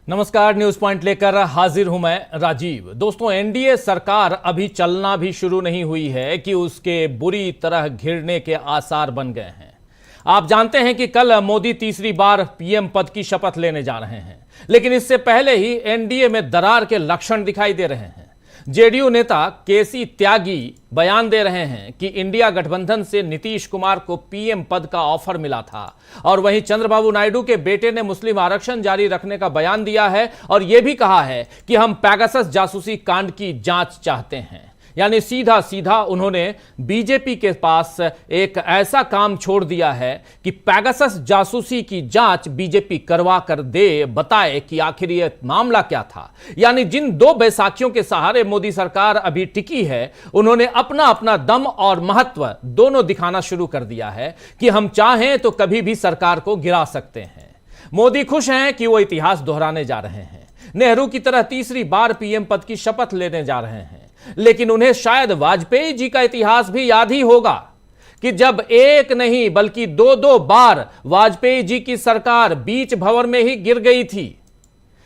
नमस्कार, news point लेकर हाजिर हूं मैं राजीव। दोस्तों, एनडीए सरकार अभी चलना भी शुरू नहीं हुई है कि उसके बुरी तरह घिरने के आसार बन गए हैं। आप जानते हैं कि कल मोदी तीसरी बार पीएम पद की शपथ लेने जा रहे हैं, लेकिन इससे पहले ही एनडीए में दरार के लक्षण दिखाई दे रहे हैं। जेडीयू नेता केसी त्यागी बयान दे रहे हैं कि इंडिया गठबंधन से नीतीश कुमार को पीएम पद का ऑफर मिला था, और वहीं चंद्रबाबू नायडू के बेटे ने मुस्लिम आरक्षण जारी रखने का बयान दिया है और यह भी कहा है कि हम पैगासस जासूसी कांड की जांच चाहते हैं। यानी सीधा सीधा उन्होंने बीजेपी के पास एक ऐसा काम छोड़ दिया है कि पैगासस जासूसी की जांच बीजेपी करवा कर दे, बताए कि आखिर यह मामला क्या था। यानी जिन दो बैसाखियों के सहारे मोदी सरकार अभी टिकी है, उन्होंने अपना अपना दम और महत्व दोनों दिखाना शुरू कर दिया है कि हम चाहें तो कभी भी सरकार को गिरा सकते हैं। मोदी खुश हैं कि वो इतिहास दोहराने जा रहे हैं, नेहरू की तरह तीसरी बार पीएम पद की शपथ लेने जा रहे हैं। लेकिन उन्हें शायद वाजपेयी जी का इतिहास भी याद ही होगा कि जब एक नहीं बल्कि दो बार वाजपेयी जी की सरकार बीच भंवर में ही गिर गई थी।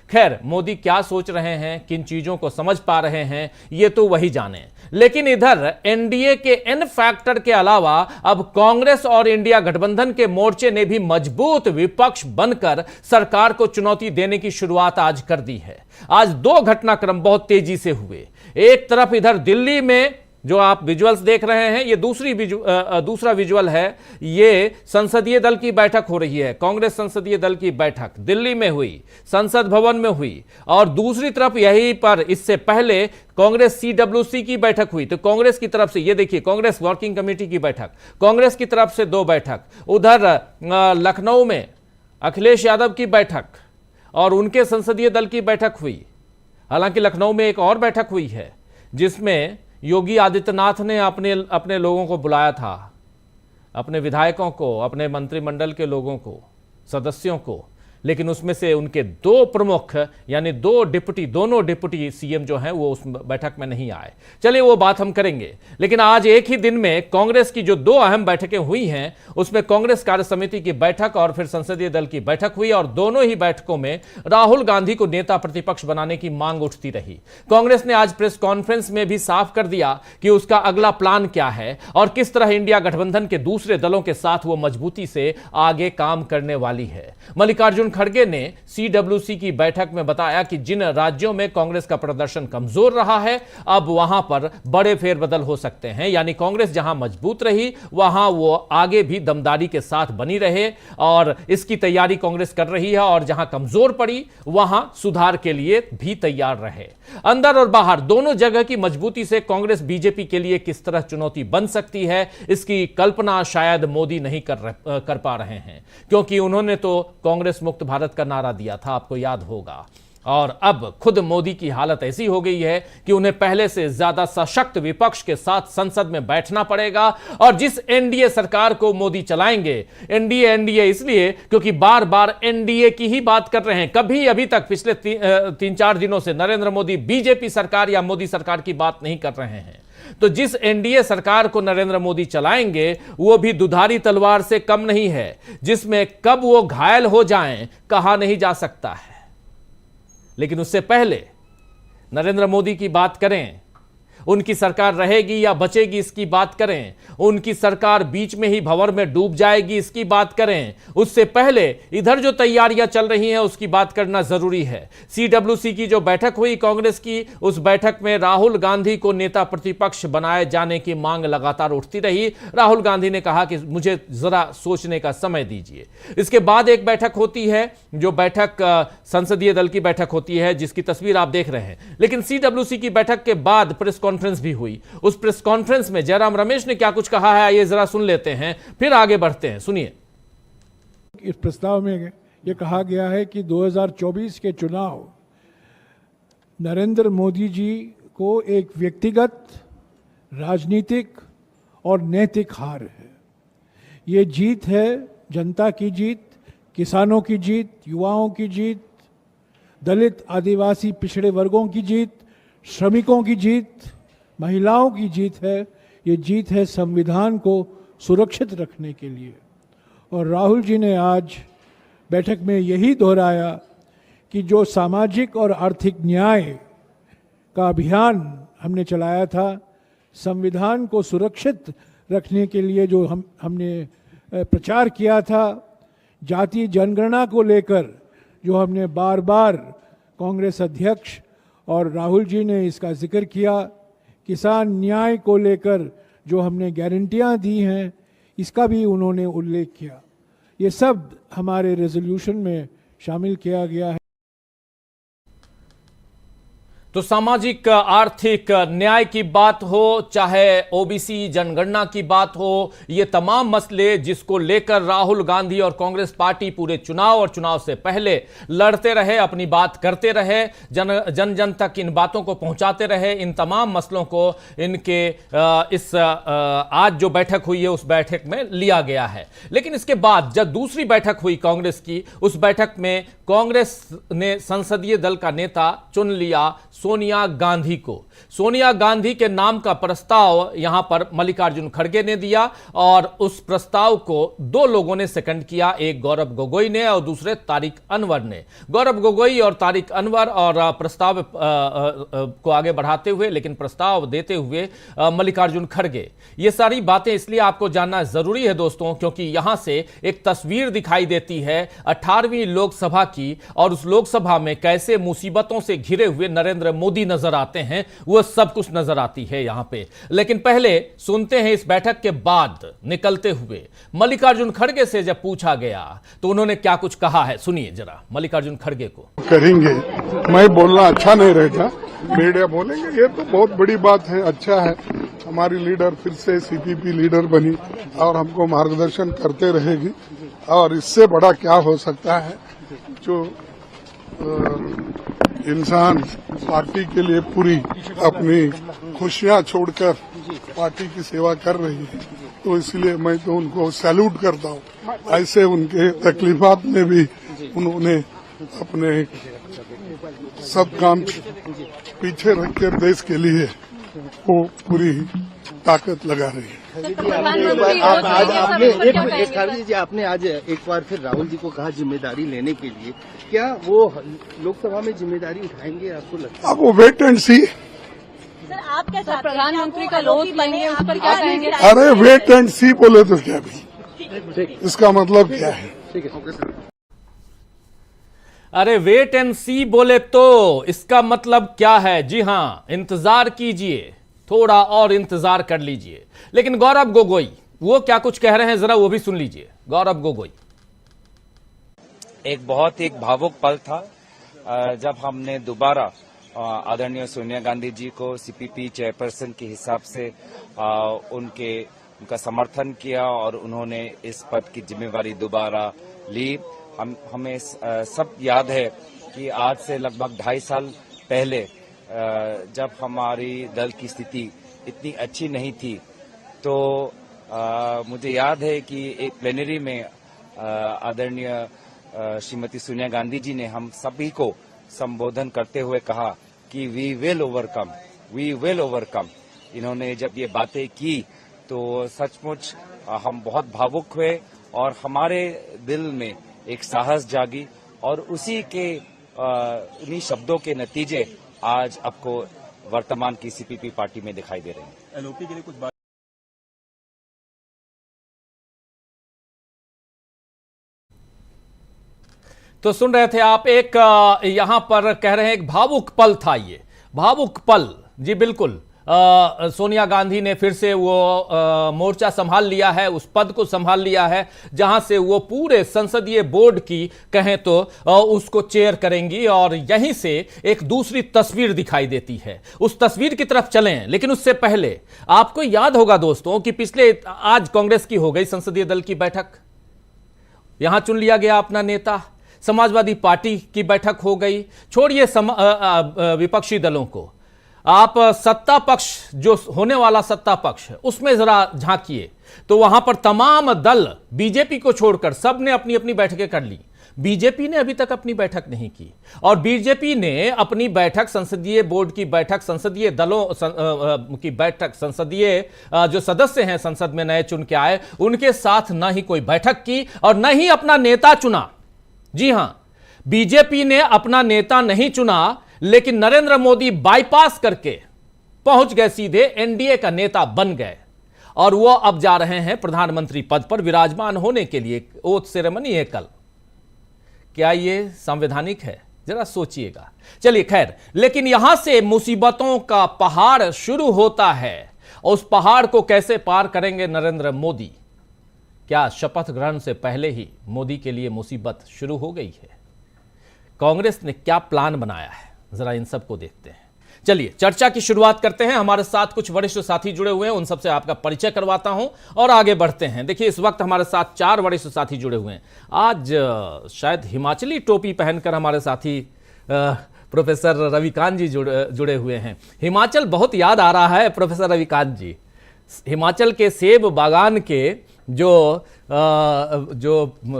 खैर, मोदी क्या सोच रहे हैं, किन चीजों को समझ पा रहे हैं, ये तो वही जाने। लेकिन इधर एनडीए के एन फैक्टर के अलावा अब कांग्रेस और इंडिया गठबंधन के मोर्चे ने भी मजबूत विपक्ष बनकर सरकार को चुनौती देने की शुरुआत आज कर दी है। आज दो घटनाक्रम बहुत तेजी से हुए। एक तरफ इधर दिल्ली में जो आप विजुअल्स देख रहे हैं, ये दूसरा विजुअल है। ये संसदीय दल की बैठक हो रही है। कांग्रेस संसदीय दल की बैठक दिल्ली में हुई, संसद भवन में हुई। और दूसरी तरफ यहीं पर इससे पहले कांग्रेस सीडब्ल्यूसी की बैठक हुई। तो कांग्रेस की तरफ से ये देखिए, कांग्रेस वर्किंग कमेटी की बैठक, कांग्रेस की तरफ से दो बैठक। उधर लखनऊ में अखिलेश यादव की बैठक और उनके संसदीय दल की बैठक हुई। हालांकि लखनऊ में एक और बैठक हुई है जिसमें योगी आदित्यनाथ ने अपने लोगों को बुलाया था, अपने विधायकों को, अपने मंत्रिमंडल के लोगों को, सदस्यों को। लेकिन उसमें से उनके दो प्रमुख यानी दोनों डिप्टी सीएम जो हैं वो उस बैठक में नहीं आए। चलिए वो बात हम करेंगे। लेकिन आज एक ही दिन में कांग्रेस की जो दो अहम बैठकें हुई हैं, उसमें कांग्रेस कार्य समिति की बैठक और फिर संसदीय दल की बैठक हुई, और दोनों ही बैठकों में राहुल गांधी को नेता प्रतिपक्ष बनाने की मांग उठती रही। कांग्रेस ने आज प्रेस कॉन्फ्रेंस में भी साफ कर दिया कि उसका अगला प्लान क्या है और किस तरह इंडिया गठबंधन के दूसरे दलों के साथ वो मजबूती से आगे काम करने वाली है। मल्लिकार्जुन खड़गे ने सीडब्ल्यूसी की बैठक में बताया कि जिन राज्यों में कांग्रेस का प्रदर्शन कमजोर रहा है, अब वहां पर बड़े फेरबदल हो सकते हैं। यानी कांग्रेस जहां मजबूत रही वहां वो आगे भी दमदारी के साथ बनी रहे, और इसकी तैयारी कांग्रेस कर रही है। और जहां कमजोर पड़ी वहां सुधार के लिए भी तैयार रहे। अंदर और बाहर दोनों जगह की मजबूती से कांग्रेस बीजेपी के लिए किस तरह चुनौती बन सकती है, इसकी कल्पना शायद मोदी नहीं कर पा रहे हैं, क्योंकि उन्होंने तो कांग्रेस मुक्त भारत का नारा दिया था, आपको याद होगा। और अब खुद मोदी की हालत ऐसी हो गई है कि उन्हें पहले से ज्यादा सशक्त विपक्ष के साथ संसद में बैठना पड़ेगा। और जिस एनडीए सरकार को मोदी चलाएंगे, एनडीए इसलिए क्योंकि बार बार एनडीए की ही बात कर रहे हैं। कभी अभी तक पिछले 3-4 दिनों से नरेंद्र मोदी बीजेपी सरकार या मोदी सरकार की बात नहीं कर रहे हैं। तो जिस एनडीए सरकार को नरेंद्र मोदी चलाएंगे, वो भी दुधारी तलवार से कम नहीं है, जिसमें कब वो घायल हो जाएं कहा नहीं जा सकता है। लेकिन उससे पहले नरेंद्र मोदी की बात करें, उनकी सरकार रहेगी या बचेगी इसकी बात करें, उनकी सरकार बीच में ही भंवर में डूब जाएगी इसकी बात करें, उससे पहले इधर जो तैयारियां चल रही हैं उसकी बात करना जरूरी है। सीडब्ल्यूसी की जो बैठक हुई कांग्रेस की, उस बैठक में राहुल गांधी को नेता प्रतिपक्ष बनाए जाने की मांग लगातार उठती रही। राहुल गांधी ने कहा कि मुझे जरा सोचने का समय दीजिए। इसके बाद एक बैठक होती है, जो बैठक संसदीय दल की बैठक होती है, जिसकी तस्वीर आप देख रहे हैं। लेकिन सीडब्ल्यूसी की बैठक के बाद प्रेस कॉन्फ्रेंस भी हुई। उस प्रेस कॉन्फ्रेंस में जयराम रमेश ने क्या कुछ कहा है, ये जरा सुन लेते हैं, फिर आगे बढ़ते हैं। सुनिए। इस प्रस्ताव में यह कहा गया है कि 2024 के चुनाव नरेंद्र मोदी जी को एक व्यक्तिगत, राजनीतिक और नैतिक हार है। ये जीत है जनता की जीत, किसानों की जीत, युवाओं की जीत, दलित आदिवासी पिछड़े वर्गों की जीत, श्रमिकों की जीत, महिलाओं की जीत है। ये जीत है संविधान को सुरक्षित रखने के लिए। और राहुल जी ने आज बैठक में यही दोहराया कि जो सामाजिक और आर्थिक न्याय का अभियान हमने चलाया था, संविधान को सुरक्षित रखने के लिए जो हमने प्रचार किया था, जाति जनगणना को लेकर जो हमने बार बार कांग्रेस अध्यक्ष और राहुल जी ने इसका जिक्र किया, किसान न्याय को लेकर जो हमने गारंटियां दी हैं, इसका भी उन्होंने उल्लेख किया। ये सब हमारे रेजोल्यूशन में शामिल किया गया है। तो सामाजिक आर्थिक न्याय की बात हो, चाहे ओबीसी जनगणना की बात हो, ये तमाम मसले जिसको लेकर राहुल गांधी और कांग्रेस पार्टी पूरे चुनाव और चुनाव से पहले लड़ते रहे, अपनी बात करते रहे, जन जन तक इन बातों को पहुंचाते रहे, इन तमाम मसलों को इनके इस आज जो बैठक हुई है उस बैठक में लिया गया है। लेकिन इसके बाद जब दूसरी बैठक हुई कांग्रेस की, उस बैठक में कांग्रेस ने संसदीय दल का नेता चुन लिया सोनिया गांधी को। सोनिया गांधी के नाम का प्रस्ताव यहां पर मल्लिकार्जुन खड़गे ने दिया और उस प्रस्ताव को दो लोगों ने सेकंड किया, एक गौरव गोगोई ने और दूसरे तारिक अनवर ने। गौरव गोगोई और तारिक अनवर और प्रस्ताव को आगे बढ़ाते हुए, लेकिन प्रस्ताव देते हुए मल्लिकार्जुन खड़गे। ये सारी बातें इसलिए आपको जानना जरूरी है दोस्तों, क्योंकि यहां से एक तस्वीर दिखाई देती है 18वीं लोकसभा की, और उस लोकसभा में कैसे मुसीबतों से घिरे हुए नरेंद्र मोदी नजर आते हैं, वो सब कुछ नजर आती है यहां पे। लेकिन पहले सुनते हैं इस बैठक के बाद निकलते हुए मल्लिकार्जुन खड़गे से जब पूछा गया तो उन्होंने क्या कुछ कहा है, सुनिए जरा मल्लिकार्जुन खड़गे को। करेंगे, मैं बोलना अच्छा नहीं रहेगा, मीडिया बोलेंगे, ये तो बहुत बड़ी बात है, अच्छा है। हमारी लीडर फिर से सीपीपी लीडर बनी और हमको मार्गदर्शन करते रहेगी, और इससे बड़ा क्या हो सकता है। जो इंसान पार्टी के लिए पूरी अपनी खुशियां छोड़कर पार्टी की सेवा कर रही है, तो इसलिए मैं तो उनको सैल्यूट करता हूँ। ऐसे उनके तकलीफात में भी उन्होंने अपने सब काम पीछे रखकर देश के लिए वो पूरी ताकत लगा रही है। आपने आज एक बार फिर राहुल जी को कहा जिम्मेदारी लेने के लिए, क्या वो लोकसभा में जिम्मेदारी उठाएंगे, आपको लगता है? अब वो वेट एंड सी। सर आप क्या प्रधानमंत्री का रोल लेंगे, उस पर क्या कहेंगे? अरे वेट एंड सी बोले तो क्या भी, इसका मतलब क्या है? ठीक है। अरे वेट एंड सी बोले तो इसका मतलब क्या है? जी हां, इंतजार कीजिए, थोड़ा और इंतजार कर लीजिए। लेकिन गौरव गोगोई वो क्या कुछ कह रहे हैं, जरा वो भी सुन लीजिए। गौरव गोगोई। एक बहुत ही भावुक पल था जब हमने दोबारा आदरणीय सोनिया गांधी जी को सीपीपी चेयरपर्सन के हिसाब से उनका समर्थन किया और उन्होंने इस पद की जिम्मेवारी दोबारा ली। हमें सब याद है कि आज से लगभग 2.5 साल पहले जब हमारी दल की स्थिति इतनी अच्छी नहीं थी, तो मुझे याद है कि एक प्लेनरी में आदरणीय श्रीमती सोनिया गांधी जी ने हम सभी को संबोधन करते हुए कहा कि वी विल ओवरकम। इन्होंने जब ये बातें की तो सचमुच हम बहुत भावुक हुए और हमारे दिल में एक साहस जागी, और उसी के उन्हीं शब्दों के नतीजे आज आपको वर्तमान की सीपीपी पार्टी में दिखाई दे रहे हैं। एलओपी के लिए कुछ बात तो सुन रहे थे आप, एक यहां पर कह रहे हैं एक भावुक पल था, ये भावुक पल। जी बिल्कुल, सोनिया गांधी ने फिर से वो मोर्चा संभाल लिया है, उस पद को संभाल लिया है जहां से वो पूरे संसदीय बोर्ड की कहें तो उसको चेयर करेंगी, और यहीं से एक दूसरी तस्वीर दिखाई देती है। उस तस्वीर की तरफ चलें, लेकिन उससे पहले आपको याद होगा दोस्तों कि पिछले आज कांग्रेस की हो गई संसदीय दल की बैठक, यहां चुन लिया गया अपना नेता। समाजवादी पार्टी की बैठक हो गई, छोड़िए विपक्षी दलों को, आप सत्ता पक्ष जो होने वाला सत्ता पक्ष है उसमें जरा झांकिए, तो वहां पर तमाम दल बीजेपी को छोड़कर सब ने अपनी अपनी बैठकें कर ली। बीजेपी ने अभी तक अपनी बैठक नहीं की, और बीजेपी ने अपनी बैठक संसदीय बोर्ड की बैठक, संसदीय दलों की बैठक, संसदीय जो सदस्य हैं संसद में नए चुन के आए उनके साथ ना ही कोई बैठक की और न ही अपना नेता चुना। जी हां, बीजेपी ने अपना नेता नहीं चुना, लेकिन नरेंद्र मोदी बाईपास करके पहुंच गए, सीधे एनडीए का नेता बन गए और वो अब जा रहे हैं प्रधानमंत्री पद पर विराजमान होने के लिए। ओथ सेरेमनी है कल। क्या ये संवैधानिक है? जरा सोचिएगा। चलिए खैर, लेकिन यहां से मुसीबतों का पहाड़ शुरू होता है। उस पहाड़ को कैसे पार करेंगे नरेंद्र मोदी? क्या शपथ ग्रहण से पहले ही मोदी के लिए मुसीबत शुरू हो गई है? कांग्रेस ने क्या प्लान बनाया है, जरा इन सबको देखते हैं। चलिए चर्चा की शुरुआत करते हैं। हमारे साथ कुछ वरिष्ठ साथी जुड़े हुए हैं, उन सबसे आपका परिचय करवाता हूं और आगे बढ़ते हैं। देखिए इस वक्त हमारे साथ 4 वरिष्ठ साथी जुड़े हुए हैं। आज शायद हिमाचली टोपी पहनकर हमारे साथी प्रोफेसर रविकांत जी जुड़े हुए हैं। हिमाचल बहुत याद आ रहा है प्रोफेसर रविकांत जी। हिमाचल के सेब बागान के जो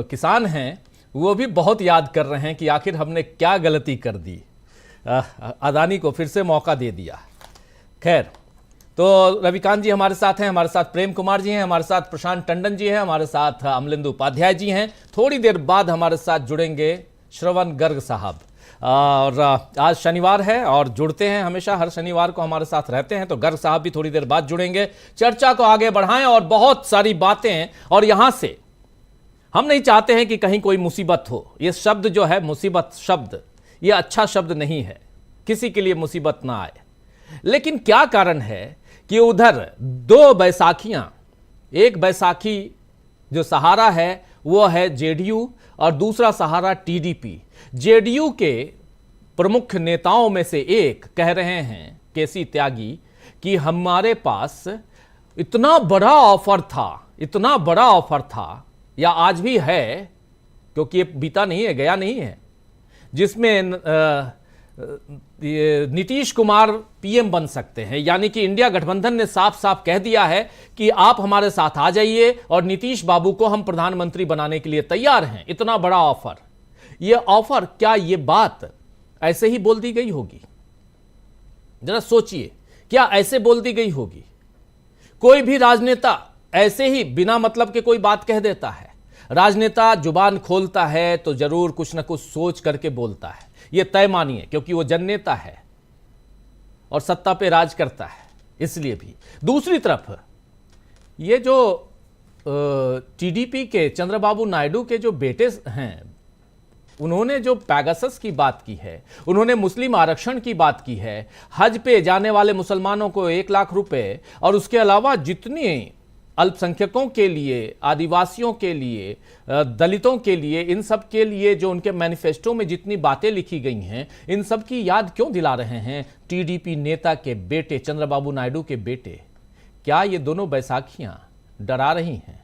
किसान हैं वो भी बहुत याद कर रहे हैं कि आखिर हमने क्या गलती कर दी, अदानी को फिर से मौका दे दिया। खैर, तो रविकांत जी हमारे साथ हैं, हमारे साथ प्रेम कुमार जी हैं, हमारे साथ प्रशांत टंडन जी हैं, हमारे साथ अमलेंदु उपाध्याय जी हैं। थोड़ी देर बाद हमारे साथ जुड़ेंगे श्रवण गर्ग साहब। और आज शनिवार है और जुड़ते हैं, हमेशा हर शनिवार को हमारे साथ रहते हैं, तो गर्ग साहब भी थोड़ी देर बाद जुड़ेंगे। चर्चा को आगे बढ़ाएं और बहुत सारी बातें। और यहां से हम नहीं चाहते हैं कि कहीं कोई मुसीबत हो। ये शब्द जो है मुसीबत शब्द, ये अच्छा शब्द नहीं है, किसी के लिए मुसीबत ना आए। लेकिन क्या कारण है कि उधर 2 बैसाखियां, एक बैसाखी जो सहारा है वो है जेडीयू और दूसरा सहारा टीडीपी। जेडीयू के प्रमुख नेताओं में से एक कह रहे हैं, केसी त्यागी, कि हमारे पास इतना बड़ा ऑफर था, या आज भी है क्योंकि ये बीता नहीं है, गया नहीं है, जिसमें नीतीश कुमार पीएम बन सकते हैं। यानी कि इंडिया गठबंधन ने साफ साफ कह दिया है कि आप हमारे साथ आ जाइए और नीतीश बाबू को हम प्रधानमंत्री बनाने के लिए तैयार हैं। इतना बड़ा ऑफर, ये ऑफर, क्या ये बात ऐसे ही बोल दी गई होगी? जरा सोचिए, क्या ऐसे बोल दी गई होगी? कोई भी राजनेता ऐसे ही बिना मतलब के कोई बात कह देता है? राजनेता जुबान खोलता है तो जरूर कुछ ना कुछ सोच करके बोलता है, यह तय मानिए, क्योंकि वो जननेता है और सत्ता पे राज करता है, इसलिए भी। दूसरी तरफ ये जो टीडीपी के चंद्रबाबू नायडू के जो बेटे हैं, उन्होंने जो पैगासस की बात की है, उन्होंने मुस्लिम आरक्षण की बात की है, हज पे जाने वाले मुसलमानों को 1 लाख रुपए, और उसके अलावा जितनी अल्पसंख्यकों के लिए, आदिवासियों के लिए, दलितों के लिए, इन सब के लिए जो उनके मैनिफेस्टो में जितनी बातें लिखी गई हैं, इन सब की याद क्यों दिला रहे हैं टीडीपी नेता के बेटे, चंद्रबाबू नायडू के बेटे? क्या ये दोनों बैसाखियां डरा रही हैं?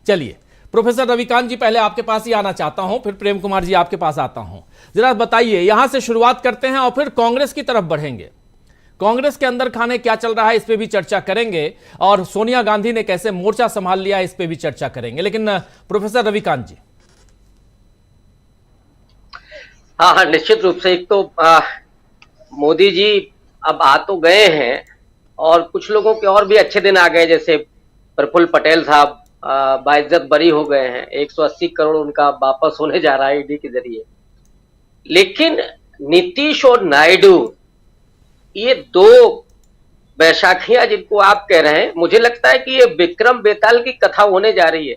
चलिए प्रोफेसर रविकांत जी, पहले आपके पास ही आना चाहता हूं, फिर प्रेम कुमार जी आपके पास आता हूं। जरा बताइए, यहां से शुरुआत करते हैं और फिर कांग्रेस की तरफ बढ़ेंगे। कांग्रेस के अंदर खाने क्या चल रहा है, इस पे भी चर्चा करेंगे, और सोनिया गांधी ने कैसे मोर्चा संभाल लिया, इस पे भी चर्चा करेंगे। लेकिन प्रोफेसर रविकांत जी। हाँ, निश्चित रूप से। एक तो मोदी जी अब आ तो गए हैं और कुछ लोगों के और भी अच्छे दिन आ गए, जैसे प्रफुल्ल पटेल साहब बाइज्जत बरी हो गए हैं। 180 करोड़ उनका वापस होने जा रहा है ईडी के जरिए। लेकिन नीतीश और नायडू, ये 2 बैसाखियां जिनको आप कह रहे हैं, मुझे लगता है कि ये विक्रम बेताल की कथा होने जा रही है।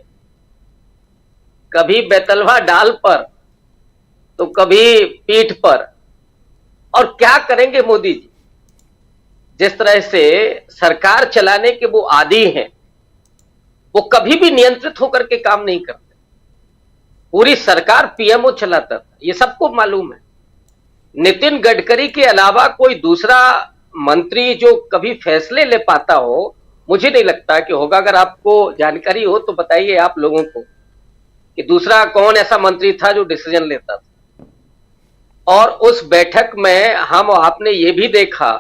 कभी बेतलवा डाल पर तो कभी पीठ पर। और क्या करेंगे मोदी जी? जिस तरह से सरकार चलाने के वो आदी हैं, वो कभी भी नियंत्रित होकर के काम नहीं करते। पूरी सरकार पीएमओ चलाता था, ये सबको मालूम है। नितिन गडकरी के अलावा कोई दूसरा मंत्री जो कभी फैसले ले पाता हो, मुझे नहीं लगता कि होगा। अगर आपको जानकारी हो तो बताइए आप लोगों को कि दूसरा कौन ऐसा मंत्री था जो डिसीजन लेता था। और उस बैठक में हम आपने ये भी देखा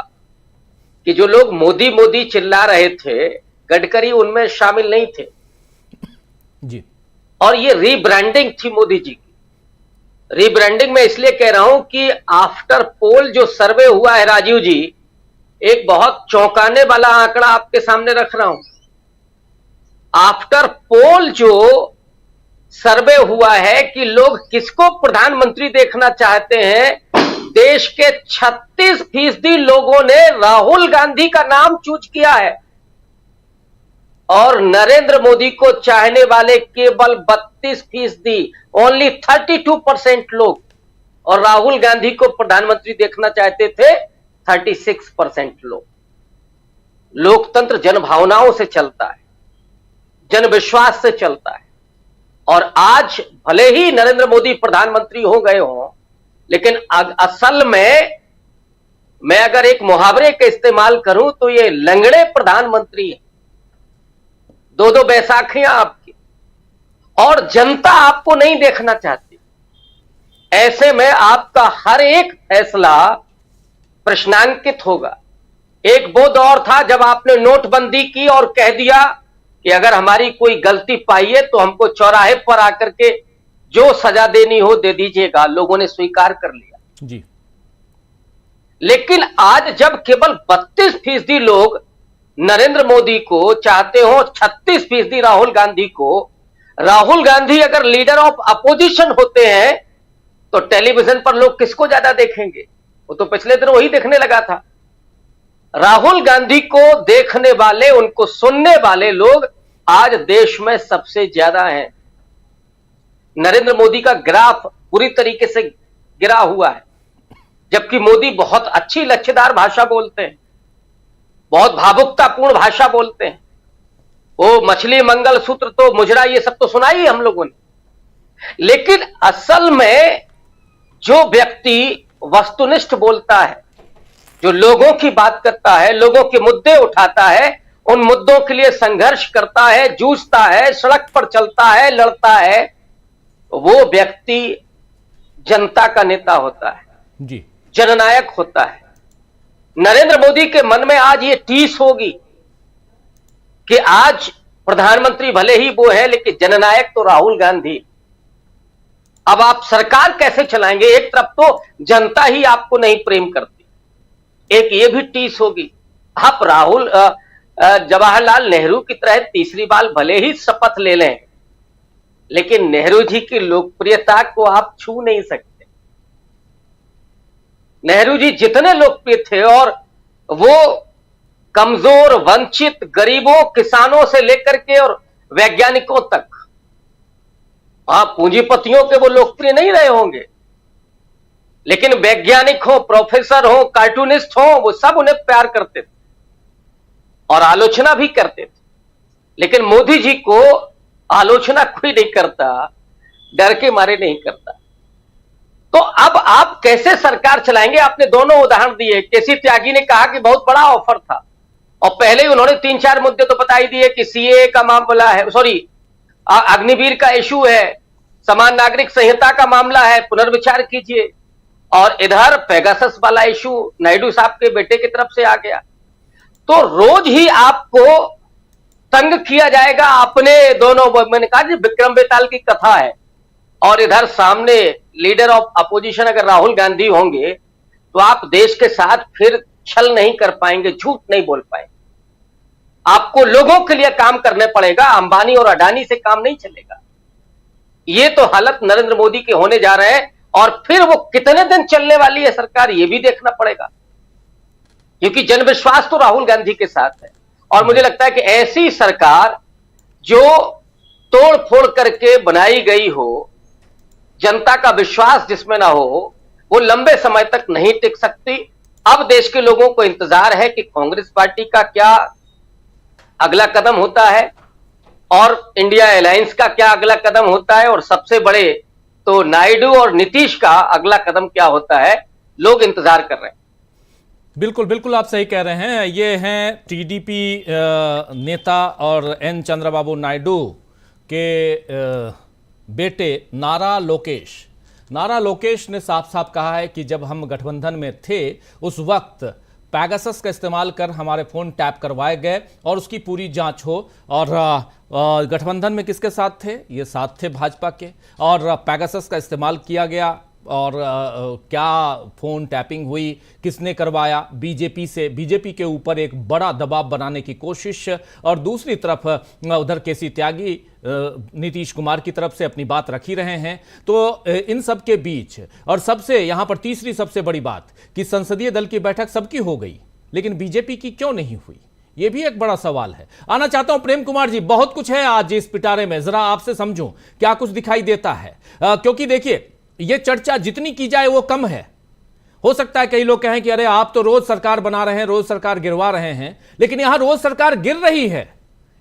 कि जो लोग मोदी मोदी चिल्ला रहे थे, गडकरी उनमें शामिल नहीं थे जी। और ये रीब्रांडिंग थी मोदी जी की। रीब्रांडिंग में इसलिए कह रहा हूं कि आफ्टर पोल जो सर्वे हुआ है राजीव जी, एक बहुत चौंकाने वाला आंकड़ा आपके सामने रख रहा हूं। आफ्टर पोल जो सर्वे हुआ है कि लोग किसको प्रधानमंत्री देखना चाहते हैं, देश के 36% लोगों ने राहुल गांधी का नाम चूज किया है और नरेंद्र मोदी को चाहने वाले केवल 32%, ओनली 32% लोग, और राहुल गांधी को प्रधानमंत्री देखना चाहते थे 36% लोग। लोकतंत्र जनभावनाओं से चलता है, जन विश्वास से चलता है, और आज भले ही नरेंद्र मोदी प्रधानमंत्री हो गए हों, लेकिन असल में मैं अगर एक मुहावरे का इस्तेमाल करूं तो ये लंगड़े प्रधानमंत्री हैं। दो बैसाखियां आपकी, और जनता आपको नहीं देखना चाहती। ऐसे में आपका हर एक फैसला प्रश्नांकित होगा। एक वो दौर था जब आपने नोटबंदी की और कह दिया कि अगर हमारी कोई गलती पाई है तो हमको चौराहे पर आकर के जो सजा देनी हो दे दीजिएगा। लोगों ने स्वीकार कर लिया जी। लेकिन आज जब केवल 32% लोग नरेंद्र मोदी को चाहते हो, 36% राहुल गांधी को, राहुल गांधी अगर लीडर ऑफ अपोजिशन होते हैं तो टेलीविजन पर लोग किसको ज्यादा देखेंगे? वो तो पिछले दिन वही देखने लगा था। राहुल गांधी को देखने वाले, उनको सुनने वाले लोग आज देश में सबसे ज्यादा हैं। नरेंद्र मोदी का ग्राफ पूरी तरीके से गिरा हुआ है, जबकि मोदी बहुत अच्छी लच्छेदार भाषा बोलते हैं, बहुत भावुकतापूर्ण भाषा बोलते हैं। वो मछली मंगल सूत्र तो मुजरा ये सब तो सुना ही हम लोगों ने। लेकिन असल में जो व्यक्ति वस्तुनिष्ठ बोलता है, जो लोगों की बात करता है, लोगों के मुद्दे उठाता है, उन मुद्दों के लिए संघर्ष करता है, जूझता है, सड़क पर चलता है, लड़ता है, वो व्यक्ति जनता का नेता होता है जी, जननायक होता है। नरेंद्र मोदी के मन में आज ये टीस होगी कि आज प्रधानमंत्री भले ही वो है, लेकिन जननायक तो राहुल गांधी। अब आप सरकार कैसे चलाएंगे? एक तरफ तो जनता ही आपको नहीं प्रेम करती, एक ये भी टीस होगी। आप राहुल जवाहरलाल नेहरू की तरह तीसरी बार भले ही शपथ ले लें, लेकिन नेहरू जी की लोकप्रियता को आप छू नहीं सकते। नेहरू जी जितने लोकप्रिय थे, और वो कमजोर, वंचित, गरीबों, किसानों से लेकर के और वैज्ञानिकों तक, पूंजीपतियों के वो लोकप्रिय नहीं रहे होंगे, लेकिन वैज्ञानिक हो, प्रोफेसर हो, कार्टूनिस्ट हो, वो सब उन्हें प्यार करते थे और आलोचना भी करते थे। लेकिन मोदी जी को आलोचना कोई नहीं करता, डर के मारे नहीं करता। तो अब आप कैसे सरकार चलाएंगे? आपने दोनों उदाहरण दिए। केसी त्यागी ने कहा कि बहुत बड़ा ऑफर था, और पहले ही उन्होंने 3-4 मुद्दे तो बता ही दिए कि सीए का मामला है, सॉरी अग्निवीर का इशू है, समान नागरिक संहिता का मामला है, पुनर्विचार कीजिए, और इधर पेगासस वाला इशू नायडू साहब के बेटे की तरफ से आ गया। तो रोज ही आपको तंग किया जाएगा। अपने दोनों, मैंने कहा जी विक्रम बेताल की कथा है, और इधर सामने लीडर ऑफ अपोजिशन अगर राहुल गांधी होंगे तो आप देश के साथ फिर छल नहीं कर पाएंगे, झूठ नहीं बोल पाएंगे। आपको लोगों के लिए काम करने पड़ेगा, अंबानी और अडानी से काम नहीं चलेगा। ये तो हालत नरेंद्र मोदी के होने जा रहे हैं, और फिर वो कितने दिन चलने वाली है सरकार, ये भी देखना पड़ेगा, क्योंकि जनविश्वास तो राहुल गांधी के साथ है। और मुझे लगता है कि ऐसी सरकार जो तोड़ फोड़ करके बनाई गई हो, जनता का विश्वास जिसमें ना हो, वो लंबे समय तक नहीं टिक सकती। अब देश के लोगों को इंतजार है कि कांग्रेस पार्टी का क्या अगला कदम होता है, और इंडिया अलायंस का क्या अगला कदम होता है, और सबसे बड़े तो नायडू और नीतीश का अगला कदम क्या होता है। लोग इंतजार कर रहे हैं। बिल्कुल बिल्कुल, आप सही कह रहे हैं। ये हैं टीडीपी नेता और एन चंद्रबाबू नायडू के बेटे नारा लोकेश। नारा लोकेश ने साफ साफ कहा है कि जब हम गठबंधन में थे उस वक्त पैगासस का इस्तेमाल कर हमारे फ़ोन टैप करवाए गए और उसकी पूरी जांच हो। और गठबंधन में किसके साथ थे? ये साथ थे भाजपा के, और पैगासस का इस्तेमाल किया गया और क्या फोन टैपिंग हुई, किसने करवाया, बीजेपी से, बीजेपी के ऊपर एक बड़ा दबाव बनाने की कोशिश, और दूसरी तरफ उधर केसी त्यागी नीतीश कुमार की तरफ से अपनी बात रख ही रहे हैं। तो इन सब के बीच और सबसे यहां पर तीसरी सबसे बड़ी बात कि संसदीय दल की बैठक सबकी हो गई लेकिन बीजेपी की क्यों नहीं हुई, यह भी एक बड़ा सवाल है। आना चाहता हूं प्रेम कुमार जी, बहुत कुछ है आज इस पिटारे में, जरा आपसे समझूं क्या कुछ दिखाई देता है, क्योंकि देखिए यह चर्चा जितनी की जाए वो कम है। हो सकता है कई लोग कहें कि अरे आप तो रोज सरकार बना रहे हैं, रोज सरकार गिरवा रहे हैं, लेकिन यहां रोज सरकार गिर रही है,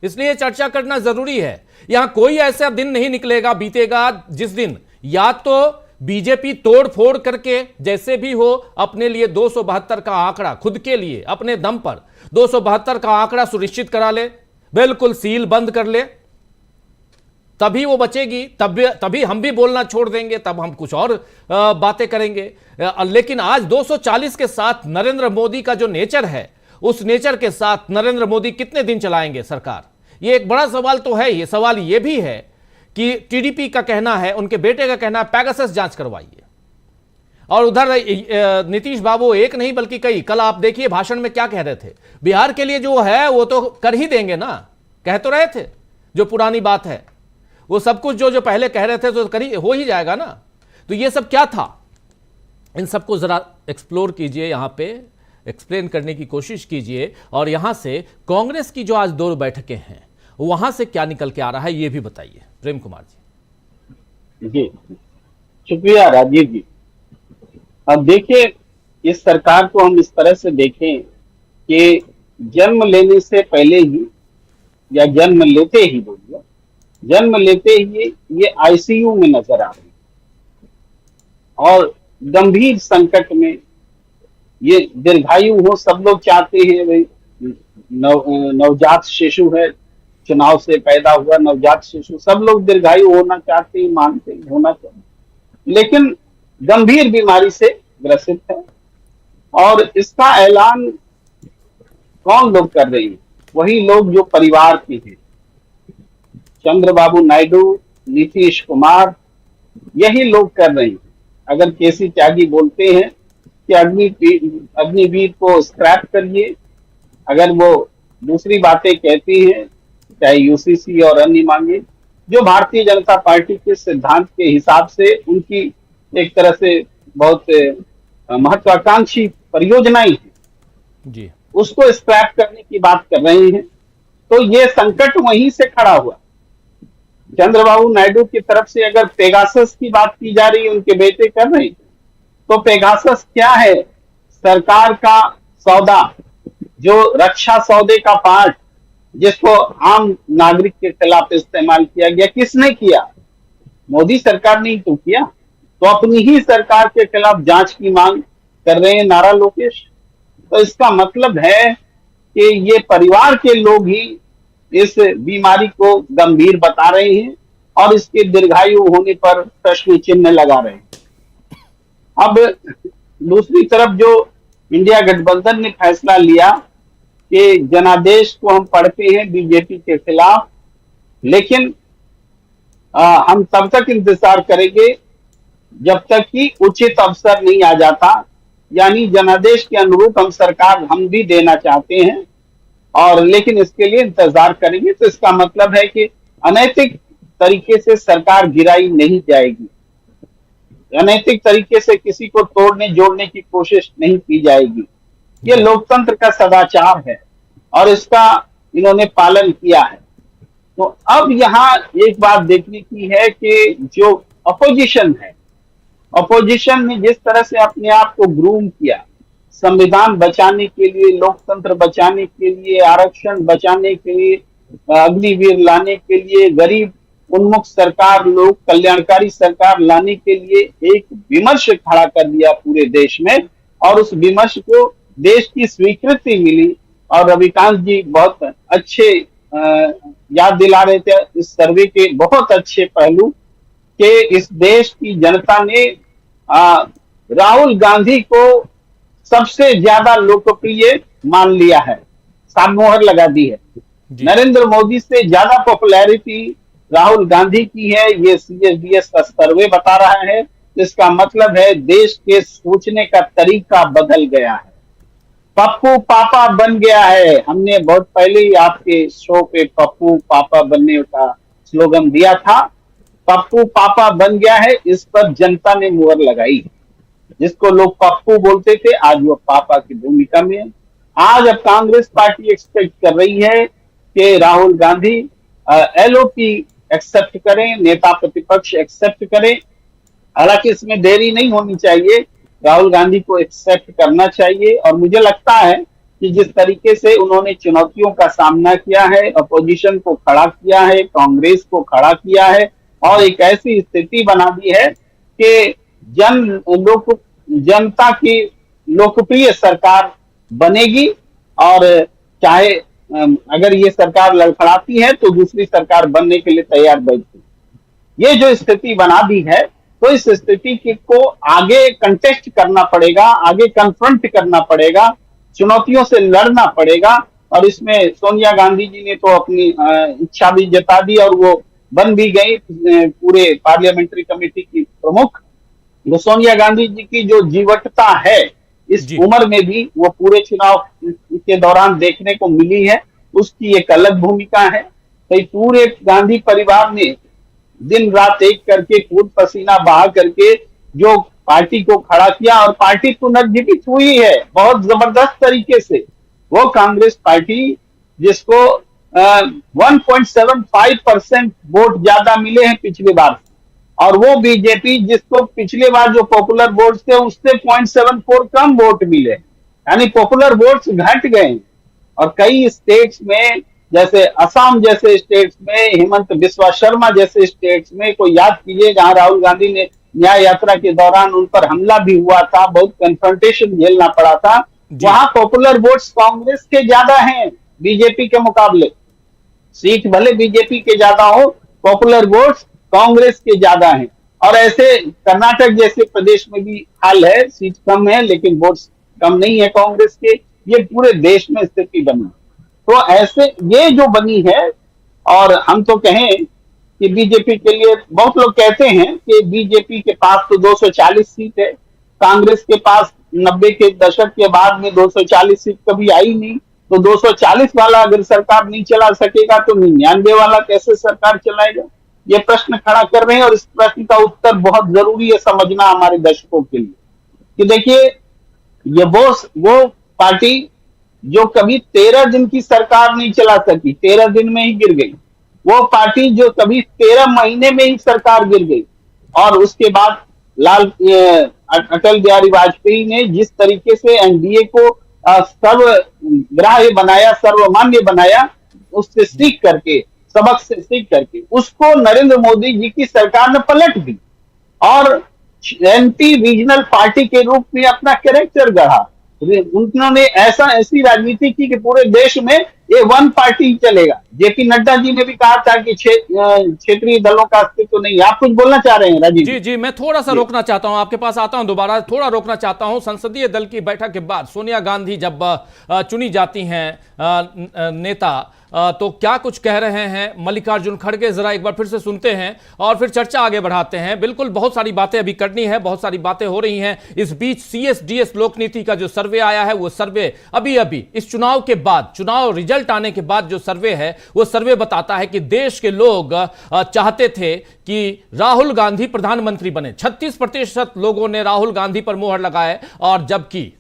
इसलिए चर्चा करना जरूरी है। यहां कोई ऐसा दिन नहीं निकलेगा, बीतेगा, जिस दिन या तो बीजेपी तोड़ फोड़ करके जैसे भी हो अपने लिए 272 का आंकड़ा, खुद के लिए अपने दम पर 272 का आंकड़ा सुनिश्चित करा ले, बिल्कुल सील बंद कर ले, तभी वो बचेगी, तभी हम भी बोलना छोड़ देंगे, तब हम कुछ और बातें करेंगे। लेकिन आज 240 के साथ नरेंद्र मोदी का जो नेचर है, उस नेचर के साथ नरेंद्र मोदी कितने दिन चलाएंगे सरकार, ये एक बड़ा सवाल तो है। ये सवाल ये भी है कि टीडीपी का कहना है, उनके बेटे का कहना है पेगासस जांच करवाइए, और उधर नीतीश बाबू एक नहीं बल्कि कई, कल आप देखिए भाषण में क्या कह रहे थे, बिहार के लिए जो है वो तो कर ही देंगे ना, कह तो रहे थे, जो पुरानी बात है वो सब कुछ जो पहले कह रहे थे तो हो ही जाएगा ना। तो ये सब क्या था, इन सबको जरा एक्सप्लोर कीजिए, यहां पे एक्सप्लेन करने की कोशिश कीजिए, और यहां से कांग्रेस की जो आज 2 बैठकें हैं वहां से क्या निकल के आ रहा है ये भी बताइए प्रेम कुमार जी। जी शुक्रिया राजीव जी। अब देखिए, इस सरकार को हम इस तरह से देखें कि जन्म लेने से पहले ही, या जन्म लेते ही बोलिए, जन्म लेते ही ये आईसीयू में नजर आ रही है और गंभीर संकट में, ये दीर्घायु हो, सब लोग चाहते हैं भाई, नवजात शिशु है, चुनाव से पैदा हुआ नवजात शिशु, सब लोग दीर्घायु होना चाहते हैं, मानते हैं होना चाहिए, लेकिन गंभीर बीमारी से ग्रसित है। और इसका ऐलान कौन लोग कर रहे हैं? वही लोग जो परिवार के हैं, चंद्रबाबू नायडू, नीतीश कुमार, यही लोग कर रहे हैं। अगर केसी त्यागी बोलते हैं कि अग्निवीर को स्क्रैप करिए, अगर वो दूसरी बातें कहती हैं, चाहे यूसीसी और अन्य मांगे, जो भारतीय जनता पार्टी के सिद्धांत के हिसाब से उनकी एक तरह से बहुत महत्वाकांक्षी परियोजनाएं हैं जी, उसको स्क्रैप करने की बात कर रहे हैं। तो ये संकट वहीं से खड़ा हुआ। चंद्रबाबू नायडू की तरफ से अगर पेगासस की बात की जा रही है, उनके बेटे कर रहे हैं, तो पेगासस क्या है? सरकार का सौदा, जो रक्षा सौदे का पार्ट, जिसको आम नागरिक के खिलाफ इस्तेमाल किया गया, किसने किया? मोदी सरकार ने ही तो किया। तो अपनी ही सरकार के खिलाफ जांच की मांग कर रहे हैं नारा लोकेश। तो इसका मतलब है कि ये परिवार के लोग ही इस बीमारी को गंभीर बता रहे हैं और इसके दीर्घायु होने पर प्रश्न चिन्ह लगा रहे हैं। अब दूसरी तरफ जो इंडिया गठबंधन ने फैसला लिया कि जनादेश को हम पढ़ते हैं बीजेपी के खिलाफ, लेकिन हम तब तक इंतजार करेंगे जब तक कि उचित अवसर नहीं आ जाता, यानी जनादेश के अनुरूप हम भी देना चाहते हैं, और लेकिन इसके लिए इंतजार करेंगे। तो इसका मतलब है कि अनैतिक तरीके से सरकार गिराई नहीं जाएगी, अनैतिक तरीके से किसी को तोड़ने जोड़ने की कोशिश नहीं की जाएगी। ये लोकतंत्र का सदाचार है और इसका इन्होंने पालन किया है। तो अब यहाँ एक बात देखने की है कि जो अपोजिशन है, अपोजिशन ने जिस तरह से अपने आप को ग्रूम किया, संविधान बचाने के लिए, लोकतंत्र बचाने के लिए, आरक्षण बचाने के लिए, अग्निवीर लाने के लिए, गरीब उन्मुख सरकार, लोक कल्याणकारी सरकार लाने के लिए एक विमर्श खड़ा कर दिया पूरे देश में, और उस विमर्श को देश की स्वीकृति मिली। और रविकांत जी बहुत अच्छे याद दिला रहे थे इस सर्वे के बहुत अच्छे पहलू कि इस देश की जनता ने राहुल गांधी को सबसे ज्यादा लोकप्रिय मान लिया है, सात मोहर लगा दी है। नरेंद्र मोदी से ज्यादा पॉपुलैरिटी राहुल गांधी की है, ये CSDS का सर्वे बता रहा है। इसका मतलब है देश के सोचने का तरीका बदल गया है। पप्पू पापा बन गया है। हमने बहुत पहले ही आपके शो पे पप्पू पापा बनने का स्लोगन दिया था। पप्पू पापा बन गया है, इस पर जनता ने मुहर लगाई। जिसको लोग पप्पू बोलते थे, आज वो पापा की भूमिका में है। आज अब कांग्रेस पार्टी एक्सपेक्ट कर रही है कि राहुल गांधी एलओपी एक्सेप्ट करें, नेता प्रतिपक्ष एक्सेप्ट करें। हालांकि इसमें देरी नहीं होनी चाहिए, राहुल गांधी को एक्सेप्ट करना चाहिए। और मुझे लगता है कि जिस तरीके से उन्होंने चुनौतियों का सामना किया है, अपोजिशन को खड़ा किया है, कांग्रेस को खड़ा किया है और एक ऐसी स्थिति बना दी है कि जनता की लोकप्रिय सरकार बनेगी। और चाहे अगर ये सरकार लड़खड़ाती है तो दूसरी सरकार बनने के लिए तैयार बैठती। ये जो स्थिति बना दी है, तो इस स्थिति को आगे कंटेस्ट करना पड़ेगा, आगे कन्फ्रंट करना पड़ेगा, चुनौतियों से लड़ना पड़ेगा। और इसमें सोनिया गांधी जी ने तो अपनी इच्छा भी जता दी और वो बन भी गई पूरे पार्लियामेंट्री कमेटी की प्रमुख। वो सोनिया गांधी जी की जो जीवटता है इस उम्र में भी वो पूरे चुनाव के दौरान देखने को मिली है, उसकी एक अलग भूमिका है। तो पूरे गांधी परिवार ने दिन रात एक करके खून पसीना बहा करके जो पार्टी को खड़ा किया और पार्टी पुनर्जीवित हुई है बहुत जबरदस्त तरीके से। वो कांग्रेस पार्टी जिसको 1.75% वोट ज्यादा मिले हैं पिछली बार, और वो बीजेपी जिसको पिछले बार जो पॉपुलर वोट्स थे उससे 0.74 कम वोट मिले, यानी पॉपुलर वोट्स घट गए। और कई स्टेट्स में, जैसे असम जैसे स्टेट्स में, हेमंत बिस्वा शर्मा जैसे स्टेट्स में, कोई याद कीजिए जहां राहुल गांधी ने न्याय यात्रा के दौरान उन पर हमला भी हुआ था, बहुत कन्फ्रंटेशन झेलना पड़ा था, वहां पॉपुलर वोट्स कांग्रेस के ज्यादा हैं बीजेपी के मुकाबले। सीट भले बीजेपी के ज्यादा हो, पॉपुलर वोट्स कांग्रेस के ज्यादा हैं। और ऐसे कर्नाटक जैसे प्रदेश में भी हाल है, सीट कम है लेकिन वोट्स कम नहीं है कांग्रेस के। ये पूरे देश में स्थिति बनी, तो ऐसे ये जो बनी है। और हम तो कहें कि बीजेपी के लिए, बहुत लोग कहते हैं कि बीजेपी के पास तो 240 सीट है, कांग्रेस के पास 90 के दशक के बाद में 240 सीट कभी आई नहीं, तो 240 वाला अगर सरकार नहीं चला सकेगा तो 99 वाला कैसे सरकार चलाएगा? ये प्रश्न खड़ा कर रहे हैं। और इस प्रश्न का उत्तर बहुत जरूरी है समझना हमारे दर्शकों के लिए कि देखिए, ये वो पार्टी जो कभी 13 दिन की सरकार नहीं चला सकी, 13 दिन में ही गिर गई, वो पार्टी जो कभी 13 महीने में ही सरकार गिर गई, और उसके बाद अटल बिहारी वाजपेयी ने जिस तरीके से एनडीए को सर्वग्राह्य बनाया, सर्वमान्य बनाया, उससे सीख करके, सबक से सीख करके, उसको नरेंद्र मोदी जी की सरकार ने पलट दी और एंटी रीजनल पार्टी के रूप में अपना कैरेक्टर गढ़ा। उन्होंने ऐसी राजनीति की कि पूरे देश में ये वन पार्टी चलेगा। जेपी नड्डा जी ने भी कहा था कि क्षेत्रीय दलों का अस्तित्व नहीं। आप कुछ बोलना चाह रहे हैं राजीव? जी, मैं थोड़ा सा रोकना चाहता हूं, आपके पास आता हूं दोबारा, थोड़ा रोकना चाहता हूं। संसदीय दल की बैठक के बाद सोनिया गांधी जब चुनी जाती हैं नेता, तो क्या कुछ कह रहे हैं मल्लिकार्जुन खड़गे, जरा एक बार फिर से सुनते हैं और फिर चर्चा आगे बढ़ाते हैं। बिल्कुल, बहुत सारी बातें अभी करनी है, बहुत सारी बातें हो रही हैं। इस बीच CSDS लोकनीति का जो सर्वे आया है, वो सर्वे अभी इस चुनाव के बाद, चुनाव रिजल्ट आने के बाद जो सर्वे है, वो सर्वे बताता है कि देश के लोग चाहते थे कि राहुल गांधी प्रधानमंत्री बने। 36% लोगों ने राहुल गांधी पर मोहर लगाए, और जबकि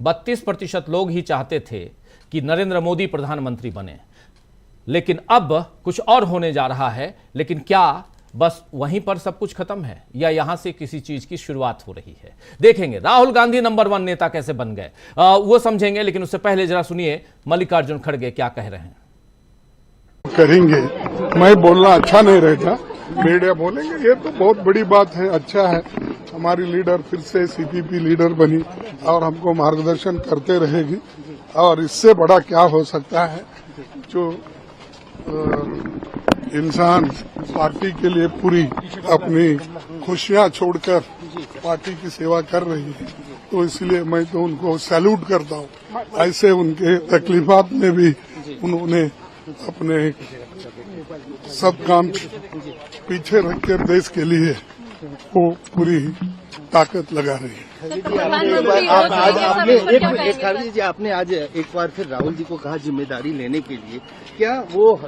32% लोग ही चाहते थे कि नरेंद्र मोदी प्रधानमंत्री बने। लेकिन अब कुछ और होने जा रहा है। लेकिन क्या बस वहीं पर सब कुछ खत्म है, या यहां से किसी चीज की शुरुआत हो रही है? देखेंगे राहुल गांधी नंबर 1 नेता कैसे बन गए, वो समझेंगे। लेकिन उससे पहले जरा सुनिए मल्लिकार्जुन खड़गे क्या कह रहे हैं। करेंगे, मैं बोलना अच्छा नहीं रहेगा, मीडिया बोलेंगे, ये तो बहुत बड़ी बात है, अच्छा है। हमारी लीडर फिर से CPP लीडर बनी और हमको मार्गदर्शन करते रहेगी। और इससे बड़ा क्या हो सकता है, जो इंसान पार्टी के लिए पूरी अपनी खुशियां छोड़कर पार्टी की सेवा कर रही है, तो इसलिए मैं तो उनको सैल्यूट करता हूँ। ऐसे उनके तकलीफात में भी उन्होंने अपने सब काम पीछे रखकर देश के लिए वो पूरी ताकत लगा रही है। खड़गे जी, आपने आज एक बार फिर राहुल जी को कहा जिम्मेदारी लेने के लिए, क्या वो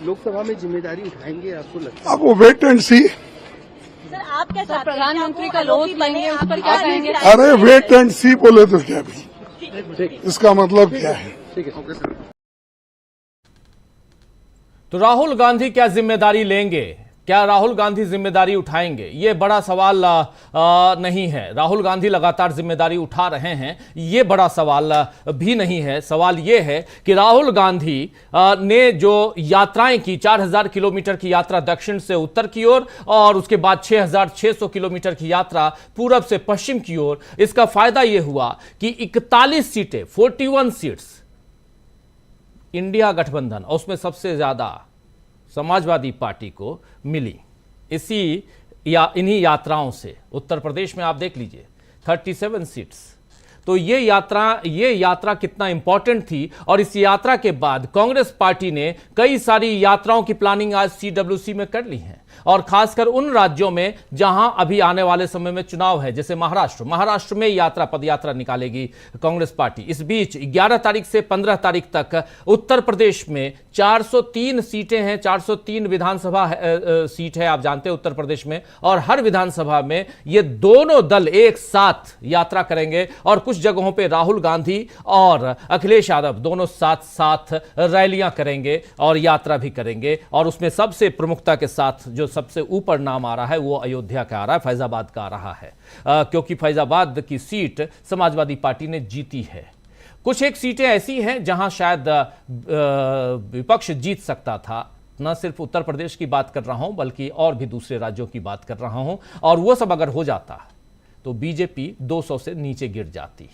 लोकसभा में जिम्मेदारी उठाएंगे आपको लगता है? अब वो वेट एंड सी। सर आप क्या प्रधानमंत्री का रोल लेंगे, उस पर क्या कहेंगे? अरे वेट एंड सी बोले तो क्या भी, इसका मतलब क्या है? तो राहुल गांधी क्या जिम्मेदारी लेंगे, क्या राहुल गांधी जिम्मेदारी उठाएंगे, ये बड़ा सवाल नहीं है। राहुल गांधी लगातार जिम्मेदारी उठा रहे हैं, ये बड़ा सवाल भी नहीं है। सवाल ये है कि राहुल गांधी ने जो यात्राएं की, 4000 किलोमीटर की यात्रा दक्षिण से उत्तर की ओर और उसके बाद 6600 किलोमीटर की यात्रा पूरब से पश्चिम की ओर, इसका फायदा यह हुआ कि 41 सीटें, 41 सीट्स इंडिया गठबंधन और उसमें सबसे ज्यादा समाजवादी पार्टी को मिली इन्हीं यात्राओं से। उत्तर प्रदेश में आप देख लीजिए 37 सीट्स। तो ये यात्रा कितना इंपॉर्टेंट थी। और इस यात्रा के बाद कांग्रेस पार्टी ने कई सारी यात्राओं की प्लानिंग आज CWC में कर ली है, और खासकर उन राज्यों में जहां अभी आने वाले समय में चुनाव है, जैसे महाराष्ट्र में पदयात्रा निकालेगी कांग्रेस पार्टी। इस बीच 11 तारीख से 15 तारीख तक उत्तर प्रदेश में 403 सीटें हैं, 403 विधानसभा सीट है, आप जानते हैं उत्तर प्रदेश में, और हर विधानसभा में ये दोनों दल एक साथ यात्रा करेंगे और कुछ जगहों पे राहुल गांधी और अखिलेश यादव दोनों साथ साथ रैलियां करेंगे और यात्रा भी करेंगे। और उसमें सबसे प्रमुखता के साथ जो सबसे ऊपर नाम आ रहा है वो अयोध्या का आ रहा है, फैजाबाद का आ रहा है, क्योंकि फैजाबाद की सीट समाजवादी पार्टी ने जीती है। कुछ एक सीटें ऐसी हैं जहां शायद विपक्ष जीत सकता था, न सिर्फ उत्तर प्रदेश की बात कर रहा हूं बल्कि और भी दूसरे राज्यों की बात कर रहा हूं, और वो सब अगर हो जाता तो बीजेपी 200 से नीचे गिर जाती।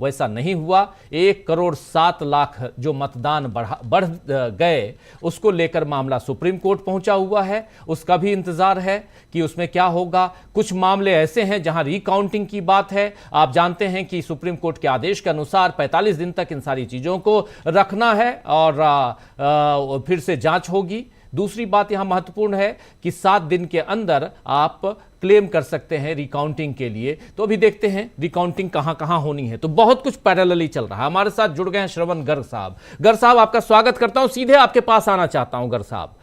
वैसा नहीं हुआ। 1,07,00,000 जो मतदान बढ़ गए, उसको लेकर मामला सुप्रीम कोर्ट पहुंचा हुआ है, उसका भी इंतजार है कि उसमें क्या होगा। कुछ मामले ऐसे हैं जहां रिकाउंटिंग की बात है। आप जानते हैं कि सुप्रीम कोर्ट के आदेश के अनुसार 45 दिन तक इन सारी चीजों को रखना है और फिर से जांच होगी। दूसरी बात यहां महत्वपूर्ण है कि 7 दिन के अंदर आप क्लेम कर सकते हैं रिकाउंटिंग के लिए। तो अभी देखते हैं रिकाउंटिंग कहां कहां होनी है। तो बहुत कुछ पैरेलली चल रहा है। हमारे साथ जुड़ गए हैं श्रवण गर्ग साहब। गर्ग साहब, आपका स्वागत करता हूं, सीधे आपके पास आना चाहता हूं गर्ग साहब।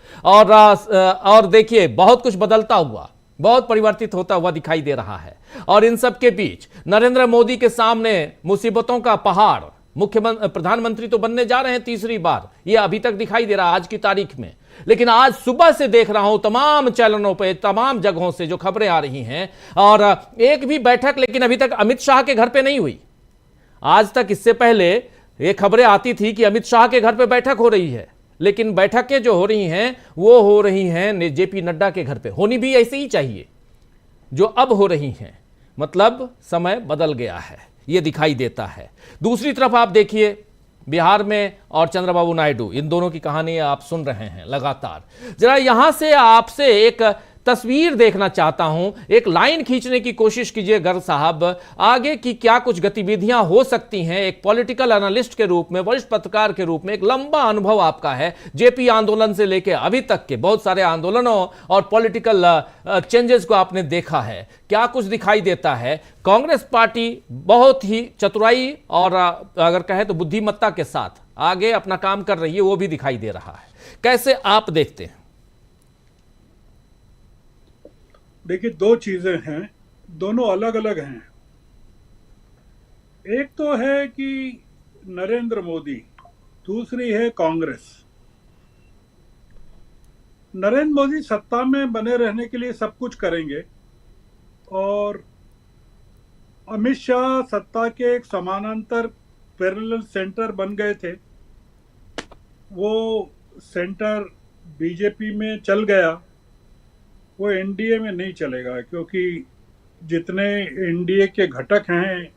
और देखिए, बहुत कुछ बदलता हुआ, बहुत परिवर्तित होता हुआ दिखाई दे रहा है, और इन सब के बीच नरेंद्र मोदी के सामने मुसीबतों का पहाड़। प्रधानमंत्री तो बनने जा रहे हैं तीसरी बार, यह अभी तक दिखाई दे रहा है आज की तारीख में। लेकिन आज सुबह से देख रहा हूं तमाम चैनलों पे, तमाम जगहों से जो खबरें आ रही हैं, और एक भी बैठक लेकिन अभी तक अमित शाह के घर पे नहीं हुई। आज तक इससे पहले ये खबरें आती थी कि अमित शाह के घर पे बैठक हो रही है, लेकिन बैठकें जो हो रही हैं वो हो रही हैं जेपी नड्डा के घर पे। होनी भी ऐसे ही चाहिए जो अब हो रही हैं, मतलब समय बदल गया है, ये दिखाई देता है। दूसरी तरफ आप देखिए बिहार में और चंद्रबाबू नायडू, इन दोनों की कहानी आप सुन रहे हैं लगातार। जरा यहां से आपसे एक तस्वीर देखना चाहता हूं, एक लाइन खींचने की कोशिश कीजिए गर्ग साहब, आगे की क्या कुछ गतिविधियां हो सकती हैं। एक पॉलिटिकल एनालिस्ट के रूप में, वरिष्ठ पत्रकार के रूप में, एक लंबा अनुभव आपका है, जेपी आंदोलन से लेकर अभी तक के बहुत सारे आंदोलनों और पॉलिटिकल चेंजेस को आपने देखा है। क्या कुछ दिखाई देता है? कांग्रेस पार्टी बहुत ही चतुराई और अगर कहें तो बुद्धिमत्ता के साथ आगे अपना काम कर रही है, वो भी दिखाई दे रहा है। कैसे आप देखते हैं? देखिए, दो चीजें हैं, दोनों अलग अलग हैं। एक तो है कि नरेंद्र मोदी, दूसरी है कांग्रेस। नरेंद्र मोदी सत्ता में बने रहने के लिए सब कुछ करेंगे, और अमित शाह सत्ता के एक समानांतर पैरेलल सेंटर बन गए थे। वो सेंटर बीजेपी में चल गया, वो एनडीए में नहीं चलेगा, क्योंकि जितने एनडीए के घटक हैं,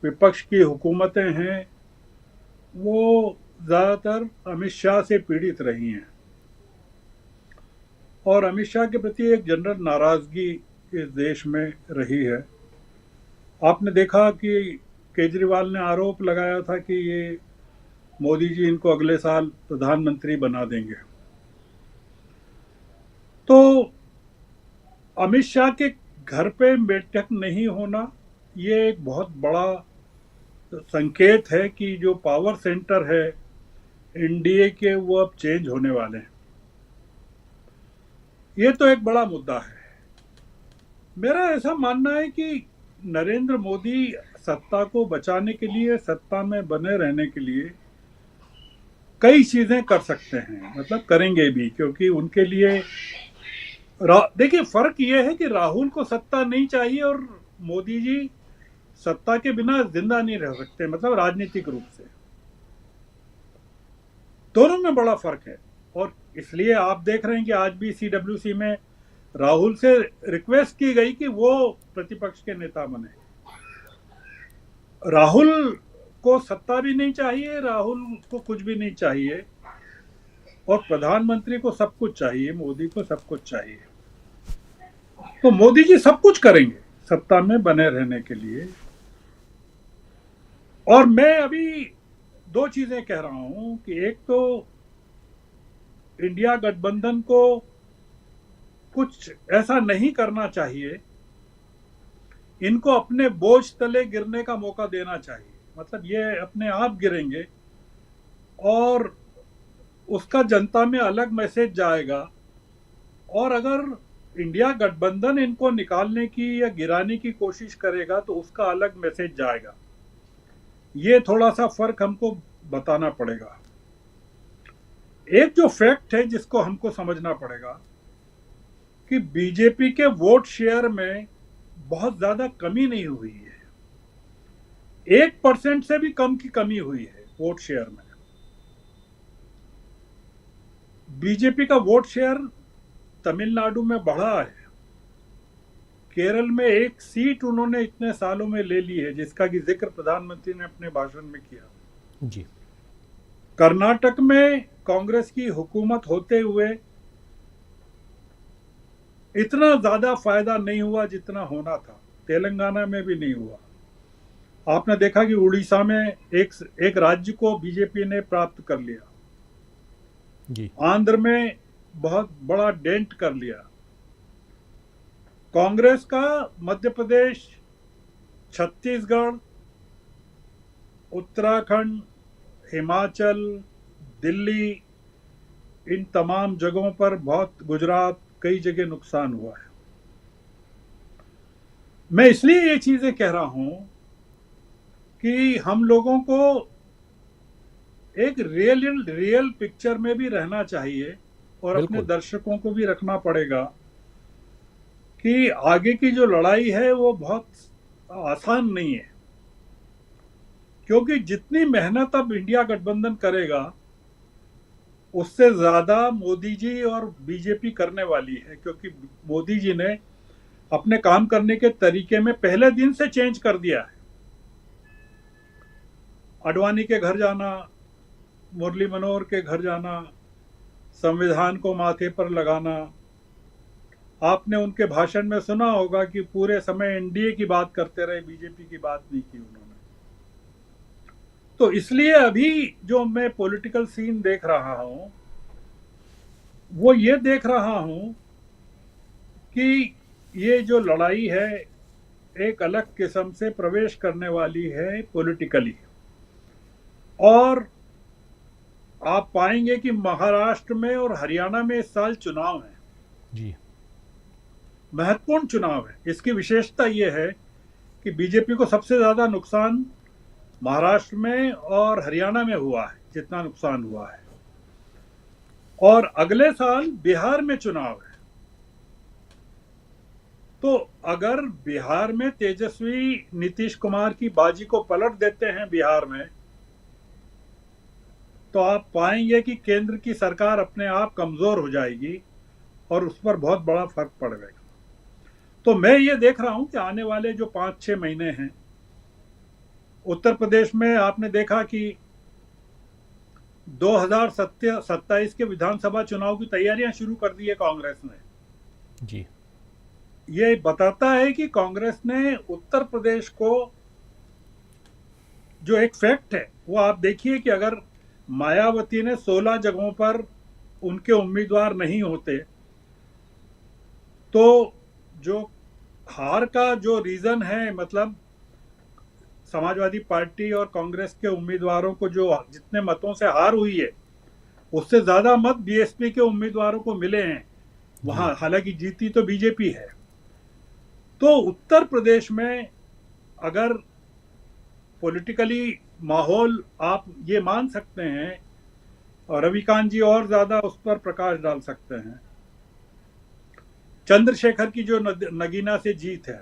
विपक्ष की हुकूमतें हैं, वो ज़्यादातर अमित शाह से पीड़ित रही हैं, और अमित शाह के प्रति एक जनरल नाराज़गी इस देश में रही है। आपने देखा कि केजरीवाल ने आरोप लगाया था कि ये मोदी जी इनको अगले साल प्रधानमंत्री बना देंगे। तो अमित शाह के घर पे बैठक नहीं होना ये एक बहुत बड़ा संकेत है कि जो पावर सेंटर है एनडीए के वो अब चेंज होने वाले हैं। ये तो एक बड़ा मुद्दा है। मेरा ऐसा मानना है कि नरेंद्र मोदी सत्ता को बचाने के लिए, सत्ता में बने रहने के लिए कई चीजें कर सकते हैं, मतलब करेंगे भी, क्योंकि उनके लिए देखिए फर्क ये है कि राहुल को सत्ता नहीं चाहिए और मोदी जी सत्ता के बिना जिंदा नहीं रह सकते, मतलब राजनीतिक रूप से दोनों में बड़ा फर्क है। और इसलिए आप देख रहे हैं कि आज भी सीडब्ल्यूसी में राहुल से रिक्वेस्ट की गई कि वो प्रतिपक्ष के नेता बने। राहुल को सत्ता भी नहीं चाहिए, राहुल को कुछ भी नहीं चाहिए, और प्रधानमंत्री को सब कुछ चाहिए, मोदी को सब कुछ चाहिए। तो मोदी जी सब कुछ करेंगे सत्ता में बने रहने के लिए। और मैं अभी दो चीजें कह रहा हूं कि एक तो इंडिया गठबंधन को कुछ ऐसा नहीं करना चाहिए, इनको अपने बोझ तले गिरने का मौका देना चाहिए, मतलब ये अपने आप गिरेंगे और उसका जनता में अलग मैसेज जाएगा। और अगर इंडिया गठबंधन इनको निकालने की या गिराने की कोशिश करेगा तो उसका अलग मैसेज जाएगा। ये थोड़ा सा फर्क हमको बताना पड़ेगा। एक जो फैक्ट है जिसको हमको समझना पड़ेगा कि बीजेपी के वोट शेयर में बहुत ज्यादा कमी नहीं हुई है, 1% से भी कम की कमी हुई है वोट शेयर में। बीजेपी का वोट शेयर तमिलनाडु में बढ़ा है, केरल में एक सीट उन्होंने इतने सालों में ले ली है जिसका कि जिक्र प्रधानमंत्री ने अपने भाषण में किया जी। कर्नाटक में कांग्रेस की हुकूमत होते हुए इतना ज्यादा फायदा नहीं हुआ जितना होना था, तेलंगाना में भी नहीं हुआ। आपने देखा कि उड़ीसा में एक राज्य को बीजेपी ने प्राप्त कर लिया जी। आंध्र में बहुत बड़ा डेंट कर लिया। कांग्रेस का मध्य प्रदेश, छत्तीसगढ़, उत्तराखंड, हिमाचल, दिल्ली, इन तमाम जगहों पर बहुत, गुजरात, कई जगह नुकसान हुआ है। मैं इसलिए ये चीजें कह रहा हूं कि हम लोगों को एक रियल पिक्चर में भी रहना चाहिए और अपने दर्शकों को भी रखना पड़ेगा कि आगे की जो लड़ाई है वो बहुत आसान नहीं है, क्योंकि जितनी मेहनत अब इंडिया गठबंधन करेगा उससे ज्यादा मोदी जी और बीजेपी करने वाली है, क्योंकि मोदी जी ने अपने काम करने के तरीके में पहले दिन से चेंज कर दिया है। आडवाणी के घर जाना, मुरली मनोहर के घर जाना, संविधान को माथे पर लगाना। आपने उनके भाषण में सुना होगा कि पूरे समय एनडीए की बात करते रहे, बीजेपी की बात नहीं की उन्होंने। तो इसलिए अभी जो मैं पॉलिटिकल सीन देख रहा हूं वो ये देख रहा हूं कि ये जो लड़ाई है एक अलग किस्म से प्रवेश करने वाली है पॉलिटिकली। और आप पाएंगे कि महाराष्ट्र में और हरियाणा में इस साल चुनाव है जी, महत्वपूर्ण चुनाव है। इसकी विशेषता यह है कि बीजेपी को सबसे ज्यादा नुकसान महाराष्ट्र में और हरियाणा में हुआ है, जितना नुकसान हुआ है। और अगले साल बिहार में चुनाव है। तो अगर बिहार में तेजस्वी नीतीश कुमार की बाजी को पलट देते हैं बिहार में, तो आप पाएंगे कि केंद्र की सरकार अपने आप कमजोर हो जाएगी और उस पर बहुत बड़ा फर्क पड़ेगा। तो मैं ये देख रहा हूं कि आने वाले जो 5-6 महीने हैं, उत्तर प्रदेश में आपने देखा कि 2027 के विधानसभा चुनाव की तैयारियां शुरू कर दी है कांग्रेस ने जी। ये बताता है कि कांग्रेस ने उत्तर प्रदेश को, जो एक फैक्ट है वो आप देखिए कि अगर मायावती ने 16 जगहों पर उनके उम्मीदवार नहीं होते तो जो हार का जो रीजन है, मतलब समाजवादी पार्टी और कांग्रेस के उम्मीदवारों को जो जितने मतों से हार हुई है, उससे ज्यादा मत बीएसपी के उम्मीदवारों को मिले हैं वहां। हालांकि जीती तो बीजेपी है। तो उत्तर प्रदेश में अगर पॉलिटिकली माहौल आप ये मान सकते हैं, और रविकांत जी और ज्यादा उस पर प्रकाश डाल सकते हैं, चंद्रशेखर की जो नगीना से जीत है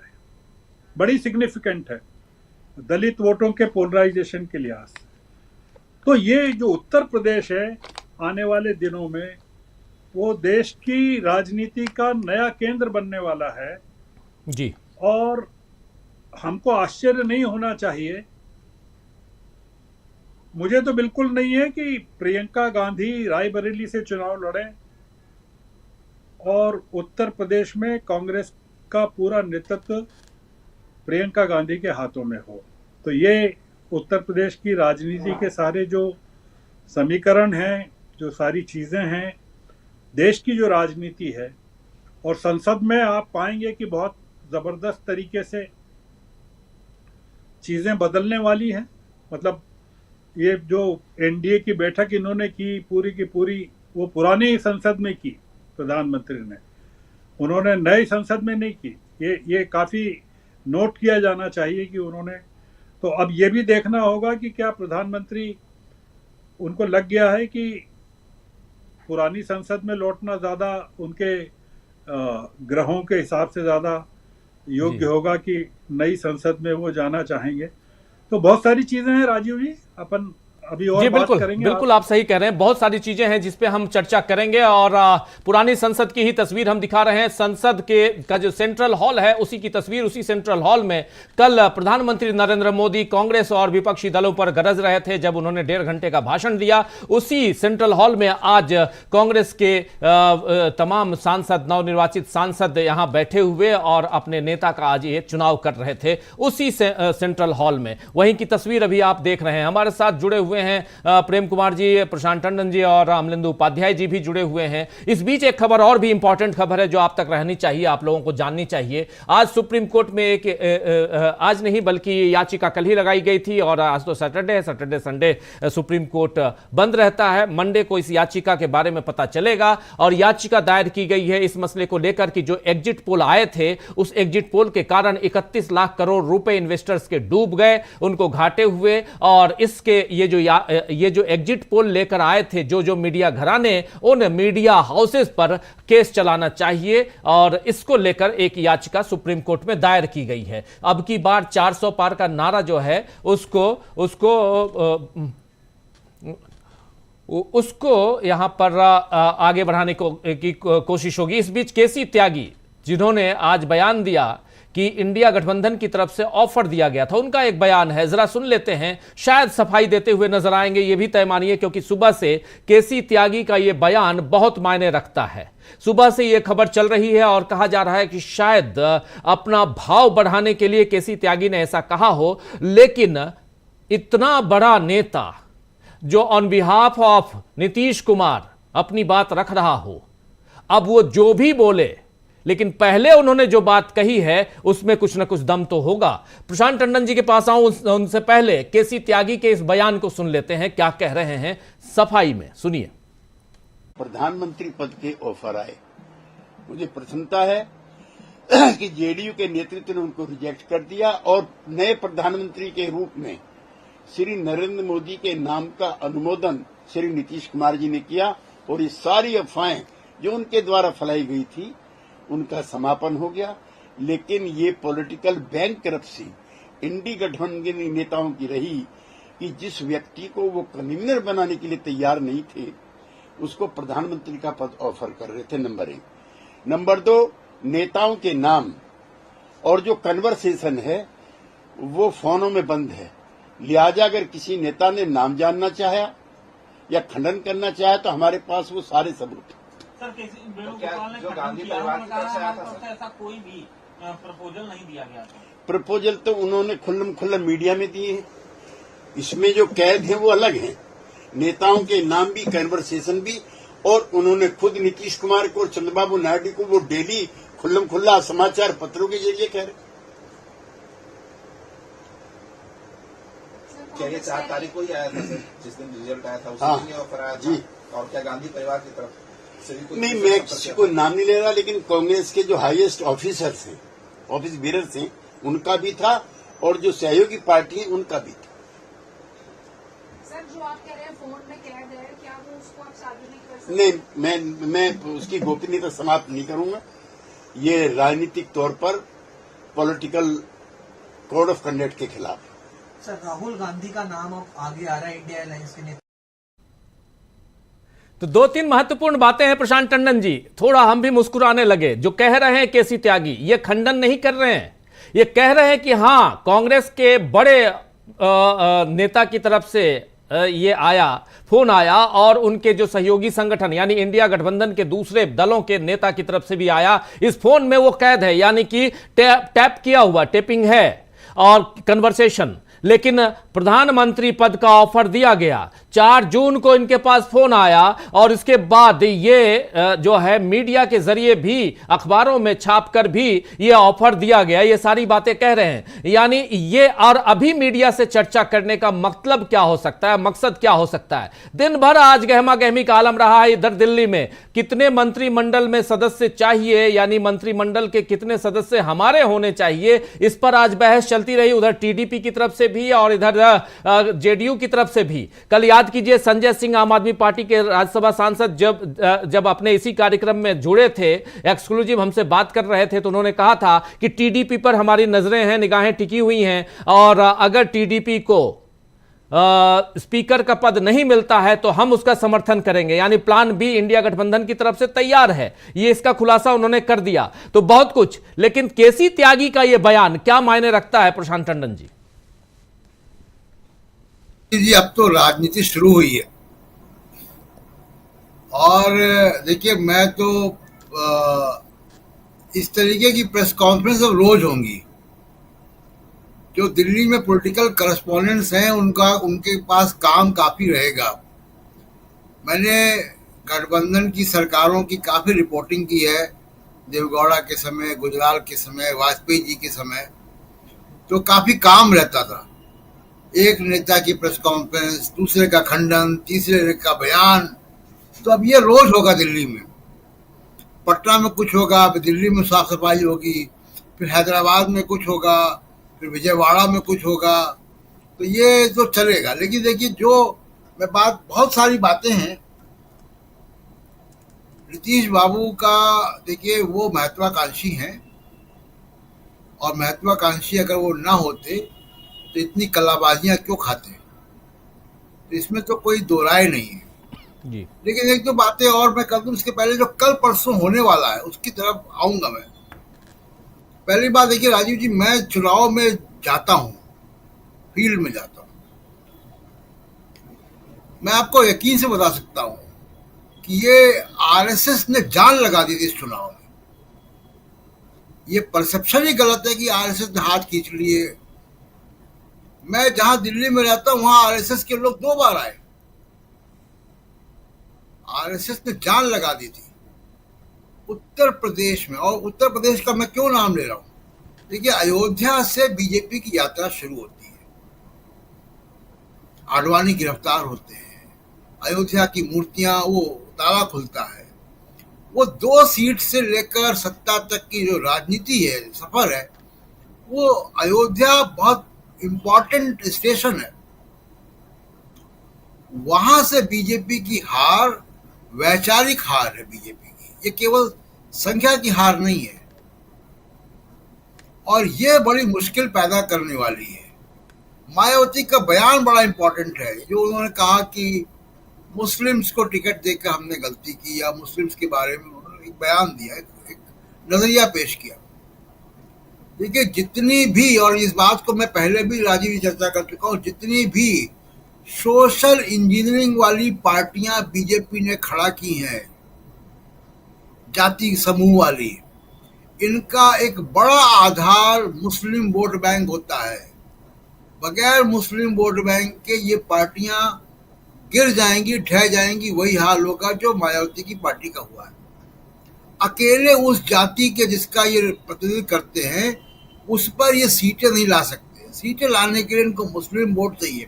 बड़ी सिग्निफिकेंट है दलित वोटों के पोलराइजेशन के लिहाज से। तो ये जो उत्तर प्रदेश है आने वाले दिनों में वो देश की राजनीति का नया केंद्र बनने वाला है जी। और हमको आश्चर्य नहीं होना चाहिए, मुझे तो बिल्कुल नहीं है कि प्रियंका गांधी रायबरेली से चुनाव लड़े और उत्तर प्रदेश में कांग्रेस का पूरा नेतृत्व प्रियंका गांधी के हाथों में हो। तो ये उत्तर प्रदेश की राजनीति के सारे जो समीकरण हैं, जो सारी चीजें हैं, देश की जो राजनीति है, और संसद में आप पाएंगे कि बहुत जबरदस्त तरीके से चीजें बदलने वाली हैं। मतलब ये जो एनडीए की बैठक इन्होंने की पूरी वो पुरानी संसद में की प्रधानमंत्री ने, उन्होंने नई संसद में नहीं की। ये काफी नोट किया जाना चाहिए कि उन्होंने, तो अब ये भी देखना होगा कि क्या प्रधानमंत्री उनको लग गया है कि पुरानी संसद में लौटना ज्यादा उनके ग्रहों के हिसाब से ज्यादा योग्य होगा कि नई संसद में वो जाना चाहेंगे। तो बहुत सारी चीजें हैं राजीव जी, अपन अभी और बात करेंगे। बिल्कुल आप सही कह रहे हैं, बहुत सारी चीजें हैं जिस पे हम चर्चा करेंगे। और पुरानी संसद की ही तस्वीर हम दिखा रहे हैं। संसद का जो सेंट्रल हॉल है उसी की तस्वीर, उसी सेंट्रल हॉल में कल प्रधानमंत्री नरेंद्र मोदी कांग्रेस और विपक्षी दलों पर गरज रहे थे जब उन्होंने 1.5 घंटे का भाषण दिया। उसी सेंट्रल हॉल में आज कांग्रेस के तमाम सांसद, नवनिर्वाचित सांसद यहां बैठे हुए और अपने नेता का आज ये चुनाव कर रहे थे उसी सेंट्रल हॉल में। वहीं की तस्वीर अभी आप देख रहे हैं। हमारे साथ जुड़े हुए हैं प्रेम कुमार जी, प्रशांत टंडन जी और अमलेंदु उपाध्याय जी भी जुड़े हुए हैं। इस बीच एक खबर और भी इंपॉर्टेंट खबर है जो आप तक रहनी चाहिए, आप लोगों को जाननी चाहिए। आज सुप्रीम कोर्ट में एक आज नहीं बल्कि याचिका कल ही लगाई गई थी और आज तो सैटरडे है, सैटरडे संडे सुप्रीम कोर्ट बंद रहता है। मंडे को इस याचिका के बारे में पता चलेगा और याचिका दायर की गई है इस मसले को लेकर कि जो एग्जिट पोल आए थे उस एग्जिट पोल के कारण 31 लाख करोड़ रुपए इन्वेस्टर्स के डूब गए, उनको घाटे हुए। और इसके ये जो एग्जिट पोल लेकर आए थे जो मीडिया घराने, उन मीडिया हाउसेस पर केस चलाना चाहिए और इसको लेकर एक याचिका सुप्रीम कोर्ट में दायर की गई है। अब की बार 400 पार का नारा जो है उसको यहां पर आगे बढ़ाने की कोशिश होगी। इस बीच केसी त्यागी जिन्होंने आज बयान दिया कि इंडिया गठबंधन की तरफ से ऑफर दिया गया था, उनका एक बयान है, जरा सुन लेते हैं। शायद सफाई देते हुए नजर आएंगे, यह भी तय मानिए, क्योंकि सुबह से केसी त्यागी का यह बयान बहुत मायने रखता है। सुबह से यह खबर चल रही है और कहा जा रहा है कि शायद अपना भाव बढ़ाने के लिए केसी त्यागी ने ऐसा कहा हो, लेकिन इतना बड़ा नेता जो on behalf of Nitish Kumar अपनी बात रख रहा हो, अब वो जो भी बोले, लेकिन पहले उन्होंने जो बात कही है उसमें कुछ ना कुछ दम तो होगा। प्रशांत टंडन जी के पास आऊं उनसे पहले केसी त्यागी के इस बयान को सुन लेते हैं, क्या कह रहे हैं सफाई में, सुनिए। प्रधानमंत्री पद के ऑफर आए, मुझे प्रसन्नता है कि जेडीयू के नेतृत्व ने उनको रिजेक्ट कर दिया और नए प्रधानमंत्री के रूप में श्री नरेंद्र मोदी के नाम का अनुमोदन श्री नीतीश कुमार जी ने किया और ये सारी अफवाहें जो उनके द्वारा फैलाई गई थी उनका समापन हो गया। लेकिन ये पॉलिटिकल बैंकरप्सी इंडी गठबंधन नेताओं की रही कि जिस व्यक्ति को वो कन्वीनर बनाने के लिए तैयार नहीं थे उसको प्रधानमंत्री का पद ऑफर कर रहे थे, नंबर 1। नंबर 2, नेताओं के नाम और जो कन्वर्सेशन है वो फोनों में बंद है। लिहाजा अगर किसी नेता ने नाम जानना चाहा या खंडन करना चाहा तो हमारे पास वो सारे सबूत। सर, जो गांधी परिवार की तरफ से आया था ऐसा कोई भी प्रपोजल नहीं दिया गया था। प्रपोजल तो उन्होंने खुल्लम खुल्ला मीडिया में दिए हैं, इसमें जो कैद है वो अलग है। नेताओं के नाम भी, कन्वर्सेशन भी, और उन्होंने खुद नीतीश कुमार को और चंद्रबाबू नायडू को वो डेली खुल्लम खुल्ला समाचार पत्रों के जरिए कह रहे। क्या ये 4 तारीख को ही आया था सर, जिस दिन रिजल्ट आया था उसी दिन ये ऑफर आया था? जी। और क्या गांधी परिवार की तरफ से भी कुछ? नहीं, मैं किसी को नाम नहीं ले रहा, लेकिन कांग्रेस के जो हाईएस्ट ऑफिसर्स हैं, ऑफिस बीरर्स हैं, उनका भी था और जो सहयोगी पार्टी है उनका भी था। सर, जो आप कह रहे हैं फोन में कैद है, क्या वो उसको आप सार्वजनिक कर सकते हैं? नहीं, मैं उसकी गोपनीयता समाप्त नहीं करूंगा। ये राजनीतिक तौर पर पॉलिटिकल कोड ऑफ कंडक्ट के खिलाफ है। सर, राहुल गांधी का नाम अब आगे आ रहा है इंडिया अलायंस के नेता। तो 2-3 महत्वपूर्ण बातें हैं प्रशांत टंडन जी। थोड़ा हम भी मुस्कुराने लगे। जो कह रहे हैं केसी त्यागी, ये खंडन नहीं कर रहे हैं, ये कह रहे हैं कि हां, कांग्रेस के बड़े नेता की तरफ से ये फोन आया और उनके जो सहयोगी संगठन यानी इंडिया गठबंधन के दूसरे दलों के नेता की तरफ से भी आया। इस फोन में वो कैद है, यानी कि टैप किया हुआ, टेपिंग है और कन्वर्सेशन, लेकिन प्रधानमंत्री पद का ऑफर दिया गया। 4 जून को इनके पास फोन आया और इसके बाद ये जो है मीडिया के जरिए भी, अखबारों में छापकर भी ये ऑफर दिया गया। ये सारी बातें कह रहे हैं, यानी ये और अभी मीडिया से चर्चा करने का मतलब क्या हो सकता है, मकसद क्या हो सकता है? दिन भर आज गहमा गहमी का आलम रहा है इधर दिल्ली में। कितने मंत्रिमंडल में सदस्य चाहिए, यानी मंत्रिमंडल के कितने सदस्य हमारे होने चाहिए, इस पर आज बहस चलती रही। उधर टीडीपी की तरफ से भी और इधर जेडीयू की तरफ से भी। कल याद कीजिए, संजय सिंह आम आदमी पार्टी के राज्यसभा सांसद जब अपने इसी कार्यक्रम में जुड़े थे, एक्सक्लूसिव हमसे बात कर रहे थे, तो उन्होंने कहा था कि टीडीपी पर हमारी नजरें हैं, निगाहें टिकी हुई हैं और अगर टीडीपी को स्पीकर का पद नहीं मिलता है तो हम उसका समर्थन करेंगे, यानी प्लान बी इंडिया गठबंधन की तरफ से तैयार है। ये इसका खुलासा उन्होंने कर दिया। तो बहुत कुछ, लेकिन केसी त्यागी का यह बयान क्या मायने रखता है प्रशांत टंडन जी? जी, अब तो राजनीति शुरू हुई है और देखिए, मैं तो इस तरीके की प्रेस कॉन्फ्रेंस अब रोज होंगी। जो दिल्ली में पॉलिटिकल करस्पॉन्डेंट्स हैं, उनके पास काम काफी रहेगा। मैंने गठबंधन की सरकारों की काफी रिपोर्टिंग की है, देवगौड़ा के समय, गुजराल के समय, वाजपेयी जी के समय, तो काफी काम रहता था। एक नेता की प्रेस कॉन्फ्रेंस, दूसरे का खंडन, तीसरे का बयान। तो अब ये रोज होगा दिल्ली में। पटना में कुछ होगा, फिर दिल्ली में साफ सफाई होगी, फिर हैदराबाद में कुछ होगा, फिर विजयवाड़ा में कुछ होगा। तो ये तो चलेगा। लेकिन देखिए, जो मैं बहुत सारी बातें हैं नीतीश बाबू का, देखिए वो महत्वाकांक्षी हैं और महत्वाकांक्षी अगर वो ना होते तो इतनी कलाबाजियां क्यों खाते? तो इसमें तो कोई दो राय नहीं है जी। लेकिन एक दो बातें और मैं कर दूं इसके पहले। जो कल परसों होने वाला है उसकी तरफ आऊंगा मैं। पहली बात देखिए राजीव जी, मैं चुनाव में जाता हूं, फील्ड में जाता हूं। मैं आपको यकीन से बता सकता हूं कि ये आरएसएस ने जान लगा दी थी इस चुनाव में। ये परसेप्शन ही गलत है कि आरएसएस ने हाथ खींच लिए। मैं जहां दिल्ली में रहता हूं वहां आरएसएस के लोग 2 बार आए। आरएसएस ने जान लगा दी थी उत्तर प्रदेश में। और उत्तर प्रदेश का मैं क्यों नाम ले रहा हूं? देखिए, अयोध्या से बीजेपी की यात्रा शुरू होती है, आडवाणी गिरफ्तार होते हैं, अयोध्या की मूर्तियां, वो ताला खुलता है। वो 2 सीट से लेकर सत्ता तक की जो राजनीति है, सफर है, वो अयोध्या बहुत इंपॉर्टेंट स्टेशन है। वहां से बीजेपी की हार वैचारिक हार है बीजेपी की, ये केवल संख्या की हार नहीं है। और ये बड़ी मुश्किल पैदा करने वाली है। मायावती का बयान बड़ा इंपॉर्टेंट है, जो उन्होंने कहा कि मुस्लिम्स को टिकट देकर हमने गलती की, या मुस्लिम्स के बारे में उन्होंने एक बयान दिया, एक नजरिया पेश किया। देखिए, जितनी भी, और इस बात को मैं पहले भी राजीव जी चर्चा कर चुका हूं, जितनी भी सोशल इंजीनियरिंग वाली पार्टियां बीजेपी ने खड़ा की हैं, जाति समूह वाली, इनका एक बड़ा आधार मुस्लिम वोट बैंक होता है। बगैर मुस्लिम वोट बैंक के ये पार्टियां गिर जाएंगी, ढह जाएंगी। वही हाल होगा जो मायावती की पार्टी का हुआ है। अकेले उस जाति के जिसका ये प्रतिनिधित्व करते हैं उस पर ये सीटें नहीं ला सकते। सीटें लाने के लिए इनको मुस्लिम वोट चाहिए।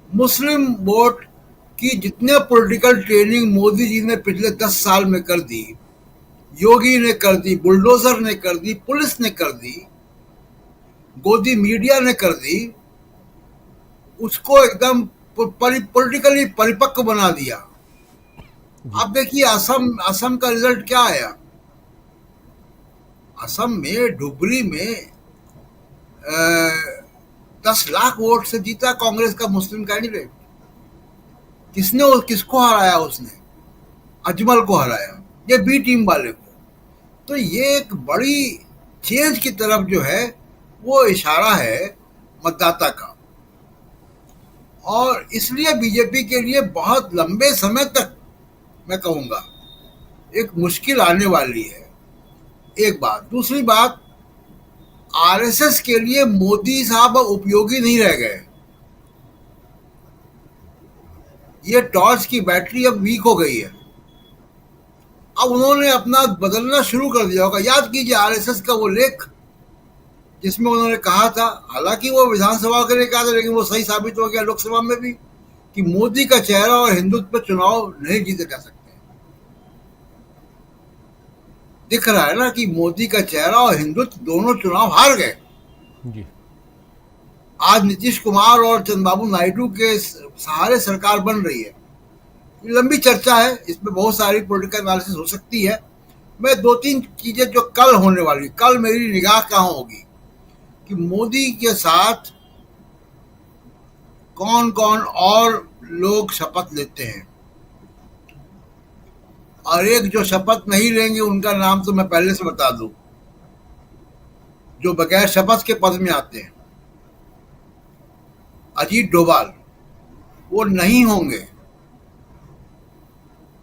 मुस्लिम वोट की जितने पॉलिटिकल ट्रेनिंग मोदी जी ने पिछले 10 साल में कर दी, योगी ने कर दी, बुलडोजर ने कर दी, पुलिस ने कर दी, गोदी मीडिया ने कर दी, उसको एकदम पॉलिटिकली परिपक्व बना दिया। आप देखिए असम का रिजल्ट क्या आया। असम में डुबरी में 10 लाख वोट से जीता कांग्रेस का मुस्लिम कैंडिडेट। किसको हराया उसने? अजमल को हराया, ये बी टीम वाले को। तो ये एक बड़ी चेंज की तरफ जो है वो इशारा है मतदाता का, और इसलिए बीजेपी के लिए बहुत लंबे समय तक मैं कहूंगा एक मुश्किल आने वाली है। एक बात। दूसरी बात, आरएसएस के लिए मोदी साहब अब उपयोगी नहीं रह गए। ये टॉर्च की बैटरी अब वीक हो गई है। अब उन्होंने अपना बदलना शुरू कर दिया होगा। याद कीजिए आरएसएस का वो लेख जिसमें उन्होंने कहा था, हालांकि वो विधानसभा के लिए कहा था लेकिन वो सही साबित हो गया लोकसभा में भी, कि मोदी का चेहरा और हिंदुत्व पर चुनाव नहीं जीते जा सकते। दिख रहा है ना कि मोदी का चेहरा और हिंदुत्व दोनों चुनाव हार गए जी। आज नीतीश कुमार और चंद्रबाबू नायडू के सहारे सरकार बन रही है। लंबी चर्चा है, इसमें बहुत सारी पॉलिटिकल एनालिसिस हो सकती है। मैं 2-3 चीजें जो कल होने वाली, कल मेरी निगाह कहाँ होगी कि मोदी के साथ कौन कौन और लोग शपथ लेते हैं, और एक जो शपथ नहीं लेंगे उनका नाम तो मैं पहले से बता दूं, जो बगैर शपथ के पद में आते हैं। अजीत डोभाल, वो नहीं होंगे।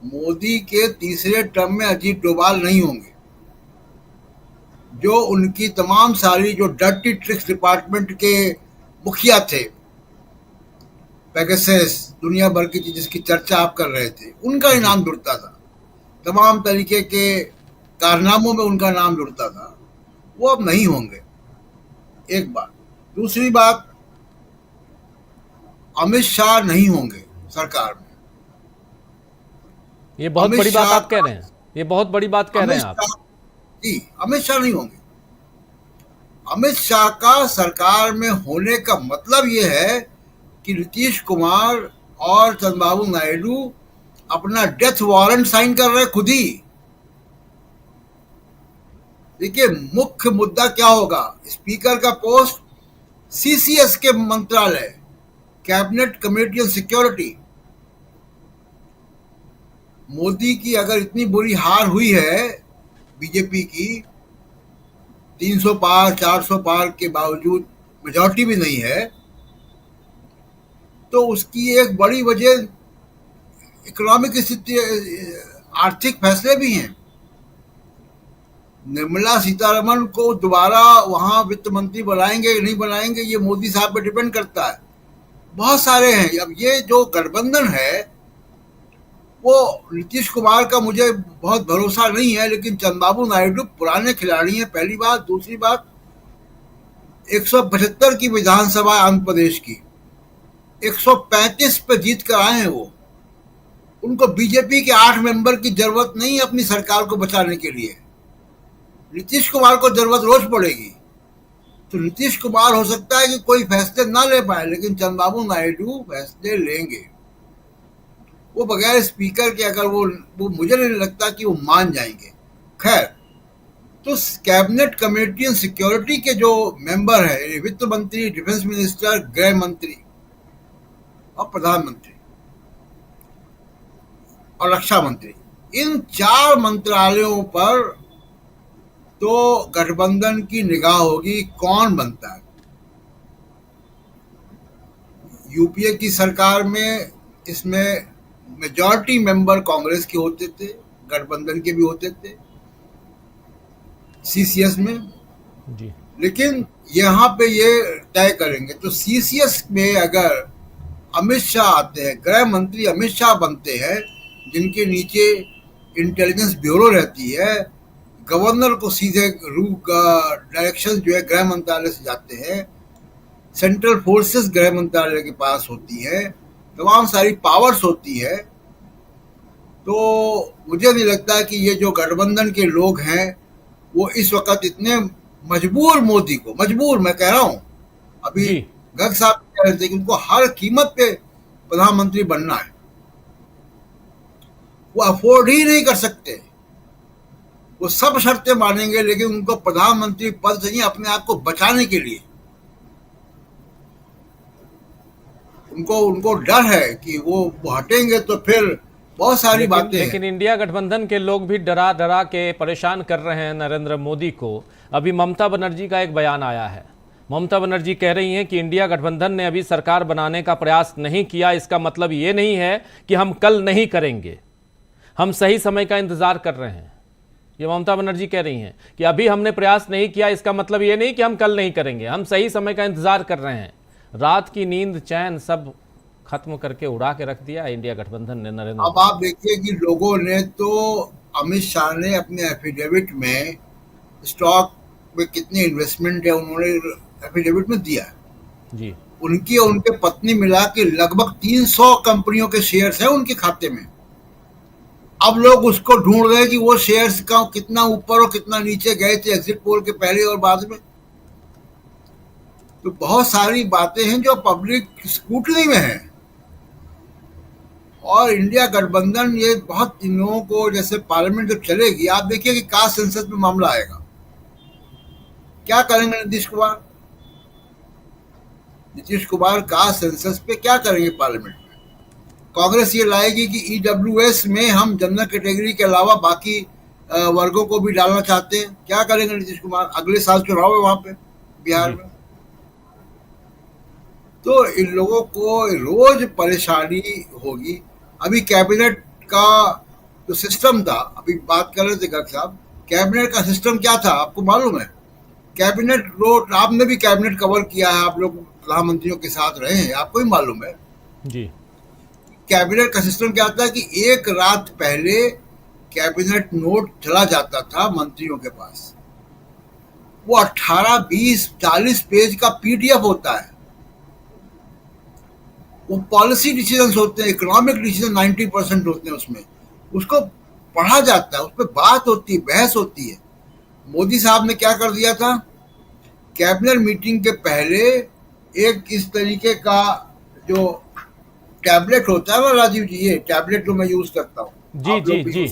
मोदी के तीसरे टर्म में अजीत डोभाल नहीं होंगे। जो उनकी तमाम सारी जो डर्टी ट्रिक्स डिपार्टमेंट के मुखिया थे, पेगासस, दुनिया भर की जिसकी चर्चा आप कर रहे थे, उनका ही नाम जुड़ता था। तमाम तरीके के कारनामों में उनका नाम जुड़ता था। वो अब नहीं होंगे, एक बात। दूसरी बात, अमित शाह नहीं होंगे सरकार में। ये बहुत बड़ी बात आप कह रहे हैं। ये बहुत बड़ी बात कह रहे हैं आप जी। अमित शाह नहीं होंगे। अमित शाह का सरकार में होने का मतलब ये है कि नीतीश कुमार और चंद्रबाबू नायडू अपना डेथ वारंट साइन कर रहे खुद ही। देखिए मुख्य मुद्दा क्या होगा, स्पीकर का पोस्ट, सीसीएस के मंत्रालय, cabinet committee on security. Modi की अगर इतनी बुरी हार हुई है बीजेपी की, 300 पार 400 पार के बावजूद मेजॉरिटी भी नहीं है, तो उसकी एक बड़ी वजह इकोनॉमिक स्थिति, आर्थिक फैसले भी हैं। निर्मला सीतारमण को दोबारा वहां वित्त मंत्री बनाएंगे या नहीं बनाएंगे, ये मोदी साहब पे डिपेंड करता है। बहुत सारे हैं। अब ये जो गठबंधन है वो नीतीश कुमार का मुझे बहुत भरोसा नहीं है, लेकिन चंद्रबाबू नायडू पुराने खिलाड़ी हैं, पहली बात। दूसरी बात, 175 की विधानसभा आंध्र प्रदेश की 135 पे जीत कर आए हैं वो। उनको बीजेपी के 8 मेंबर की जरूरत नहीं है अपनी सरकार को बचाने के लिए। नीतीश कुमार को जरूरत रोज पड़ेगी। तो नीतीश कुमार हो सकता है कि कोई फैसले ना ले पाए, लेकिन चंद्रबाबू नायडू फैसले लेंगे। वो बगैर स्पीकर के अगर वो मुझे नहीं लगता कि वो मान जाएंगे। खैर, तो कैबिनेट कमेटी ऑन सिक्योरिटी के जो मेंबर है, वित्त मंत्री, डिफेंस मिनिस्टर, गृह मंत्री और प्रधानमंत्री और रक्षा मंत्री, इन 4 मंत्रालयों पर तो गठबंधन की निगाह होगी कौन बनता है। यूपीए की सरकार में इसमें मेजॉरिटी मेंबर कांग्रेस के होते थे, गठबंधन के भी होते थे सीसीएस में जी। लेकिन यहाँ पे ये तय करेंगे। तो सीसीएस में अगर अमित शाह आते हैं, गृह मंत्री अमित शाह बनते हैं, जिनके नीचे इंटेलिजेंस ब्यूरो रहती है, गवर्नर को सीधे डायरेक्शन जो है गृह मंत्रालय से जाते हैं, सेंट्रल फोर्सेस गृह मंत्रालय के पास होती है, तमाम सारी पावर्स होती है। तो मुझे नहीं लगता कि ये जो गठबंधन के लोग हैं वो इस वक्त इतने मजबूर, मोदी को मजबूर, मैं कह रहा हूं, अभी गर्ग साहब कह रहे थे कि उनको हर कीमत पे प्रधानमंत्री बनना है, वो अफोर्ड ही नहीं कर सकते, वो सब शर्तें मानेंगे, लेकिन उनको प्रधानमंत्री पद से ही अपने आप को बचाने के लिए उनको डर है कि वो हटेंगे तो फिर बहुत सारी बातें। लेकिन इंडिया गठबंधन के लोग भी डरा डरा के परेशान कर रहे हैं नरेंद्र मोदी को। अभी ममता बनर्जी का एक बयान आया है, ममता बनर्जी कह रही हैं कि इंडिया गठबंधन ने अभी सरकार बनाने का प्रयास नहीं किया, इसका मतलब ये नहीं है कि हम कल नहीं करेंगे, हम सही समय का इंतजार कर रहे हैं। ये ममता बनर्जी कह रही हैं कि अभी हमने प्रयास नहीं किया, इसका मतलब ये नहीं कि हम कल नहीं करेंगे, हम सही समय का इंतजार कर रहे हैं। रात की नींद चैन सब खत्म करके उड़ा के रख दिया इंडिया गठबंधन ने नरेंद्र। अब आप देखिए कि लोगों ने तो, अमित शाह ने अपने एफिडेविट में स्टॉक में कितनी इन्वेस्टमेंट है उन्होंने एफिडेविट में दिया जी। उनकी और उनके पत्नी मिला के लगभग 300 कंपनियों के शेयर्स हैं उनके खाते में। अब लोग उसको ढूंढ रहे हैं कि वो शेयर्स का कितना ऊपर और कितना नीचे गए थे एग्जिट पोल के पहले और बाद में। तो बहुत सारी बातें हैं जो पब्लिक स्क्रूटनी में है। और इंडिया गठबंधन, ये बहुत इन लोगों को, जैसे पार्लियामेंट जब चलेगी, आप देखिए कि कास्ट सेंसस में मामला आएगा, क्या करेंगे नीतीश कुमार? नीतीश कुमार कास्ट सेंसस पे क्या करेंगे पार्लियामेंट में? कांग्रेस ये लाएगी कि ईडब्ल्यूएस में हम जनरल कैटेगरी के अलावा बाकी वर्गों को भी डालना चाहते हैं, क्या करेंगे नीतीश कुमार? अगले साल चुनाव है वहां पे बिहार में। तो इन लोगों को रोज परेशानी होगी। अभी कैबिनेट का जो सिस्टम था, अभी बात कर रहे थे गर्ग साहब, कैबिनेट का सिस्टम क्या था आपको मालूम है? कैबिनेट रोड, आपने भी कैबिनेट कवर किया है, आप लोग प्रधानमंत्रियों के साथ रहे हैं, आपको ही मालूम है जी। कैबिनेट का सिस्टम क्या था कि एक रात पहले कैबिनेट नोट चला जाता था मंत्रियों के पास, वो 18, 20, 40 पेज का पीडीएफ होता है। वो पॉलिसी डिसीजंस होते हैं, इकोनॉमिक डिसीजन 90% होते हैं उसमें, उसको पढ़ा जाता है, उस पर बात होती है, बहस होती है। मोदी साहब ने क्या कर दिया था, कैबिनेट मीटिंग के पहले एक इस तरीके का जो टैबलेट होता है ना राजीव जी, ये टैबलेट जो मैं यूज करता हूँ, जी जी जी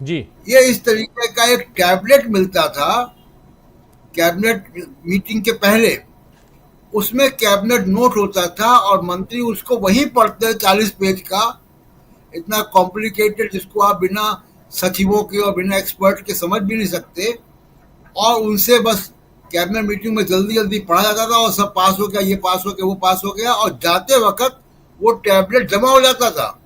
जी, ये इस तरीके का एक टैबलेट मिलता था कैबिनेट मीटिंग के पहले, उसमें कैबिनेट नोट होता था और मंत्री उसको वहीं पढ़ते, 40 पेज का, इतना कॉम्प्लिकेटेड जिसको आप बिना सचिवों के और बिना एक्सपर्ट के समझ भी नहीं सकते, और उनसे बस कैबिनेट मीटिंग में जल्दी जल्दी पढ़ा जाता था और सब पास हो गया, ये पास हो गया, वो पास हो गया, और जाते वक्त वो टैबलेट जमा हो जाता था।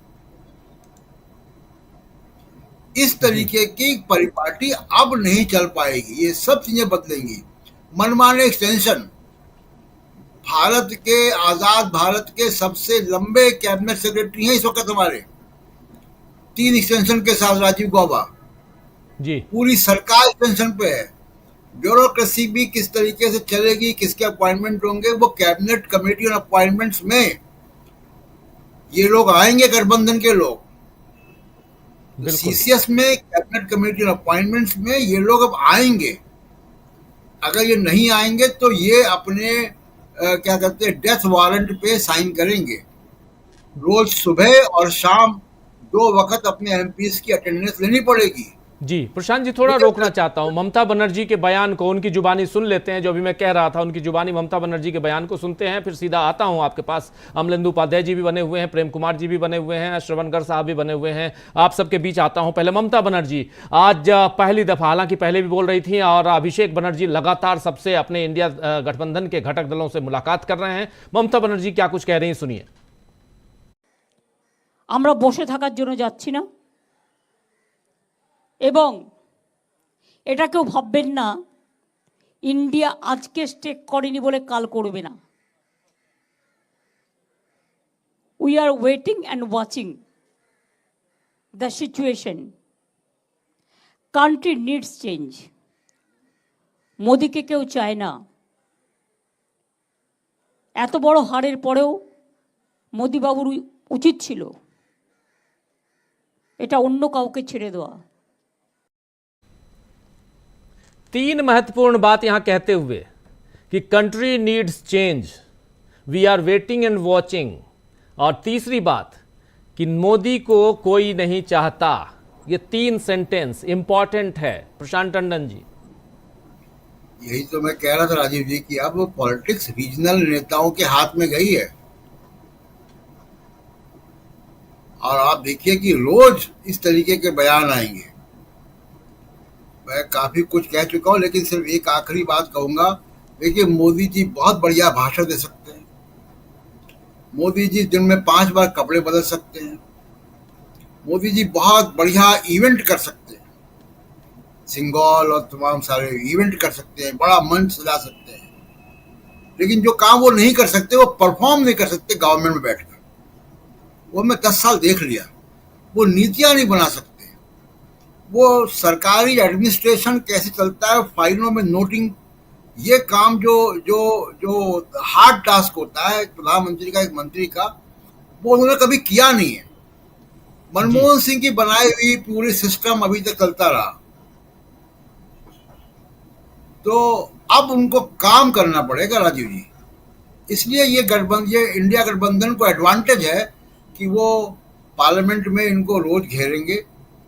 इस तरीके की परिपाटी अब नहीं चल पाएगी, ये सब चीजें बदलेंगी। मनमाने एक्सटेंशन, भारत के, आजाद भारत के सबसे लंबे कैबिनेट सेक्रेटरी हैं इस वक्त हमारे, 3 एक्सटेंशन के साथ राजीव गौबा जी, पूरी सरकार एक्सटेंशन पे है। ब्यूरोक्रेसी भी किस तरीके से चलेगी, किसके अपॉइंटमेंट होंगे, वो कैबिनेट कमेटी और अपॉइंटमेंट्स में ये लोग आएंगे, गठबंधन के लोग। सीसीएस में, कैबिनेट कमेटी और अपॉइंटमेंट्स में ये लोग अब आएंगे। अगर ये नहीं आएंगे तो ये अपने क्या कहते हैं, डेथ वारंट पे साइन करेंगे। रोज सुबह और शाम 2 वक्त अपने एमपीज की अटेंडेंस लेनी पड़ेगी। जी प्रशांत जी, थोड़ा रोकना चाहता हूं ममता बनर्जी के बयान को, उनकी जुबानी सुन लेते हैं। जो अभी मैं कह रहा था उनकी जुबानी ममता बनर्जी के बयान को सुनते हैं, फिर सीधा आता हूं आपके पास। अमलेंदु उपाध्याय जी भी बने हुए हैं, प्रेम कुमार जी भी बने हुए हैं, श्रवण गर्ग साहब भी बने हुए हैं, आप सबके बीच आता हूं। पहले ममता बनर्जी, आज पहली दफा, हालांकि पहले भी बोल रही थी, और अभिषेक बनर्जी लगातार सबसे अपने इंडिया गठबंधन के घटक दलों से मुलाकात कर रहे हैं। ममता बनर्जी क्या कुछ कह रही हैं, सुनिए। আমরা বসে থাকার জন্য যাচ্ছি না, এবং এটা কেউ ভাববেন না ইন্ডিয়া আজকে স্টেক করেনি বলে কাল করবে না। We are waiting and watching the situation country needs change. মোদিকে কেউ চায় না। এত বড় হারের পরেও মোদিবাবুর উচিত ছিল এটা অন্য কাউকে ছেড়ে দেওয়া। तीन महत्वपूर्ण बात यहां कहते हुए कि country needs change, we are waiting and watching, और तीसरी बात कि मोदी को कोई नहीं चाहता। ये तीन सेंटेंस इंपॉर्टेंट है प्रशांत टंडन जी। यही तो मैं कह रहा था राजीव जी कि अब पॉलिटिक्स रीजनल नेताओं के हाथ में गई है, और आप देखिए कि रोज इस तरीके के बयान आएंगे। मैं काफी कुछ कह चुका हूं, लेकिन सिर्फ एक आखिरी बात कहूंगा। देखिए, मोदी जी बहुत बढ़िया भाषण दे सकते हैं, मोदी जी दिन में 5 बार कपड़े बदल सकते हैं, मोदी जी बहुत बढ़िया इवेंट कर सकते हैं, सिंगल और तमाम सारे इवेंट कर सकते हैं, बड़ा मंच सजा सकते हैं, लेकिन जो काम वो नहीं कर सकते, वो परफॉर्म नहीं कर सकते गवर्नमेंट में बैठकर। वो मैं 10 साल देख लिया। वो नीतियां नहीं बना सकते, वो सरकारी एडमिनिस्ट्रेशन कैसे चलता है, फाइलों में नोटिंग, ये काम जो जो जो हार्ड टास्क होता है प्रधानमंत्री का, एक मंत्री का, वो उन्होंने कभी किया नहीं है। मनमोहन सिंह की बनाई हुई पूरी सिस्टम अभी तक चलता रहा, तो अब उनको काम करना पड़ेगा राजीव जी। इसलिए ये इंडिया गठबंधन को एडवांटेज है कि वो पार्लियामेंट में इनको रोज घेरेंगे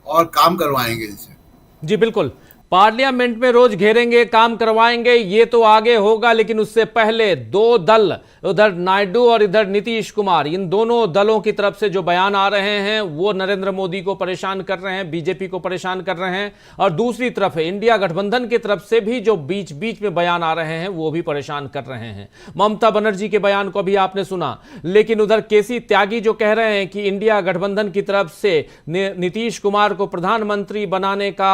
और काम करवाएंगे इनसे। जी बिल्कुल, पार्लियामेंट में रोज घेरेंगे, काम करवाएंगे, ये तो आगे होगा, लेकिन उससे पहले दो दल, उधर नायडू और इधर नीतीश कुमार, इन दोनों दलों की तरफ से जो बयान आ रहे हैं वो नरेंद्र मोदी को परेशान कर रहे हैं, बीजेपी को परेशान कर रहे हैं, और दूसरी तरफ इंडिया गठबंधन की तरफ से भी जो बीच बीच में बयान आ रहे हैं वो भी परेशान कर रहे हैं। ममता बनर्जी के बयान को भी आपने सुना, लेकिन उधर केसी त्यागी जो कह रहे हैं कि इंडिया गठबंधन की तरफ से नीतीश कुमार को प्रधानमंत्री बनाने का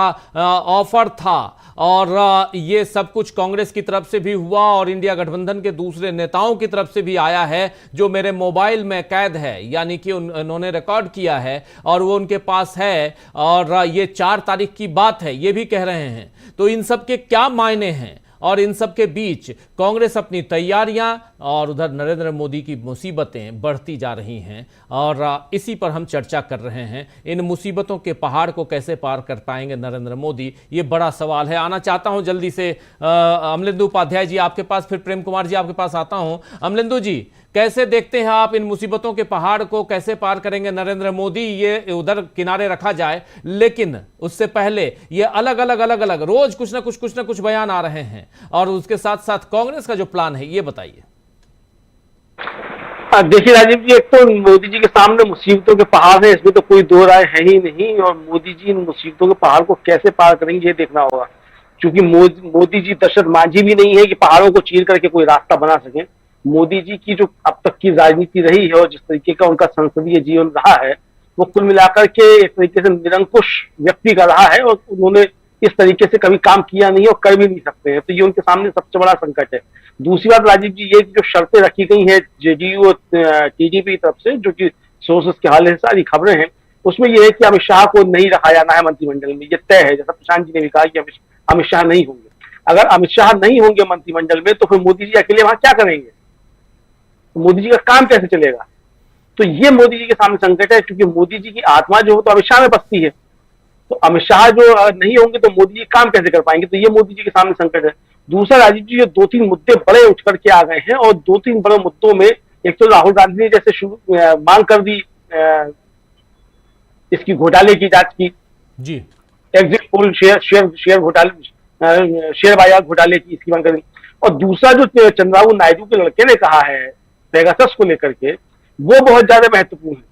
ऑफर था, और ये सब कुछ कांग्रेस की तरफ से भी हुआ और इंडिया गठबंधन के दूसरे नेताओं की तरफ से भी आया है, जो मेरे मोबाइल में कैद है, यानी कि उन्होंने रिकॉर्ड किया है और वो उनके पास है, और ये 4 तारीख की बात है, ये भी कह रहे हैं। तो इन सब के क्या मायने हैं, और इन सब के बीच कांग्रेस अपनी तैयारियां और उधर नरेंद्र मोदी की मुसीबतें बढ़ती जा रही हैं, और इसी पर हम चर्चा कर रहे हैं। इन मुसीबतों के पहाड़ को कैसे पार कर पाएंगे नरेंद्र मोदी, ये बड़ा सवाल है। आना चाहता हूं जल्दी से अमलेंदु उपाध्याय जी आपके पास, फिर प्रेम कुमार जी आपके पास आता हूं। अमलेंदु जी, कैसे देखते हैं आप इन मुसीबतों के पहाड़ को कैसे पार करेंगे नरेंद्र मोदी? ये उधर किनारे रखा जाए, लेकिन उससे पहले ये अलग अलग रोज कुछ ना कुछ बयान आ रहे हैं, और उसके साथ साथ कांग्रेस का जो प्लान है ये बताइए। देखिए राजीव जी, एक तो मोदी जी के सामने मुसीबतों के पहाड़ है, इसमें तो कोई दो राय है ही नहीं, और मोदी जी इन मुसीबतों के पहाड़ को कैसे पार करेंगे ये देखना होगा, क्योंकि मोदी जी दशरथ मांझी भी नहीं है कि पहाड़ों को चीर करके कोई रास्ता बना सके। मोदी जी की जो अब तक की राजनीति रही है और जिस तरीके का उनका संसदीय जीवन रहा है, वो कुल मिलाकर के एक तरीके से निरंकुश व्यक्ति का रहा है, और उन्होंने इस तरीके से कभी काम किया नहीं और कर भी नहीं सकते हैं, तो ये उनके सामने सबसे बड़ा संकट है। दूसरी बात राजीव जी, ये जो शर्तें रखी गई हैं जेडीयू और टीडीपी की तरफ से, जो कि सोर्सेस के हवाले से सारी खबरें हैं, उसमें यह है कि अमित शाह को नहीं रखा जाना है मंत्रिमंडल में, ये तय है। जैसा प्रशांत जी ने भी कहा कि अमित शाह नहीं होंगे। अगर अमित शाह नहीं होंगे मंत्रिमंडल में, तो फिर मोदी जी अकेले वहां क्या करेंगे? तो मोदी जी का काम कैसे चलेगा? तो ये मोदी जी के सामने संकट है, क्योंकि मोदी जी की आत्मा जो हो तो अमित शाह में बसती है, तो अमित शाह जो नहीं होंगे तो मोदी जी काम कैसे कर पाएंगे? तो ये मोदी जी के सामने संकट है। दूसरा राजीव जी, ये 2-3 मुद्दे बड़े उठ करके आ गए हैं, और 2-3 बड़े मुद्दों में एक तो राहुल गांधी ने जैसे मांग कर दी इसकी घोटाले की जांच की जी, एग्जिट पोल शेयर घोटाले, शेयर बाजार घोटाले की इसकी मांग कर दी। और दूसरा जो चंद्रबाबू नायडू के लड़के ने कहा है पेगासस को लेकर के, वो बहुत ज्यादा महत्वपूर्ण है।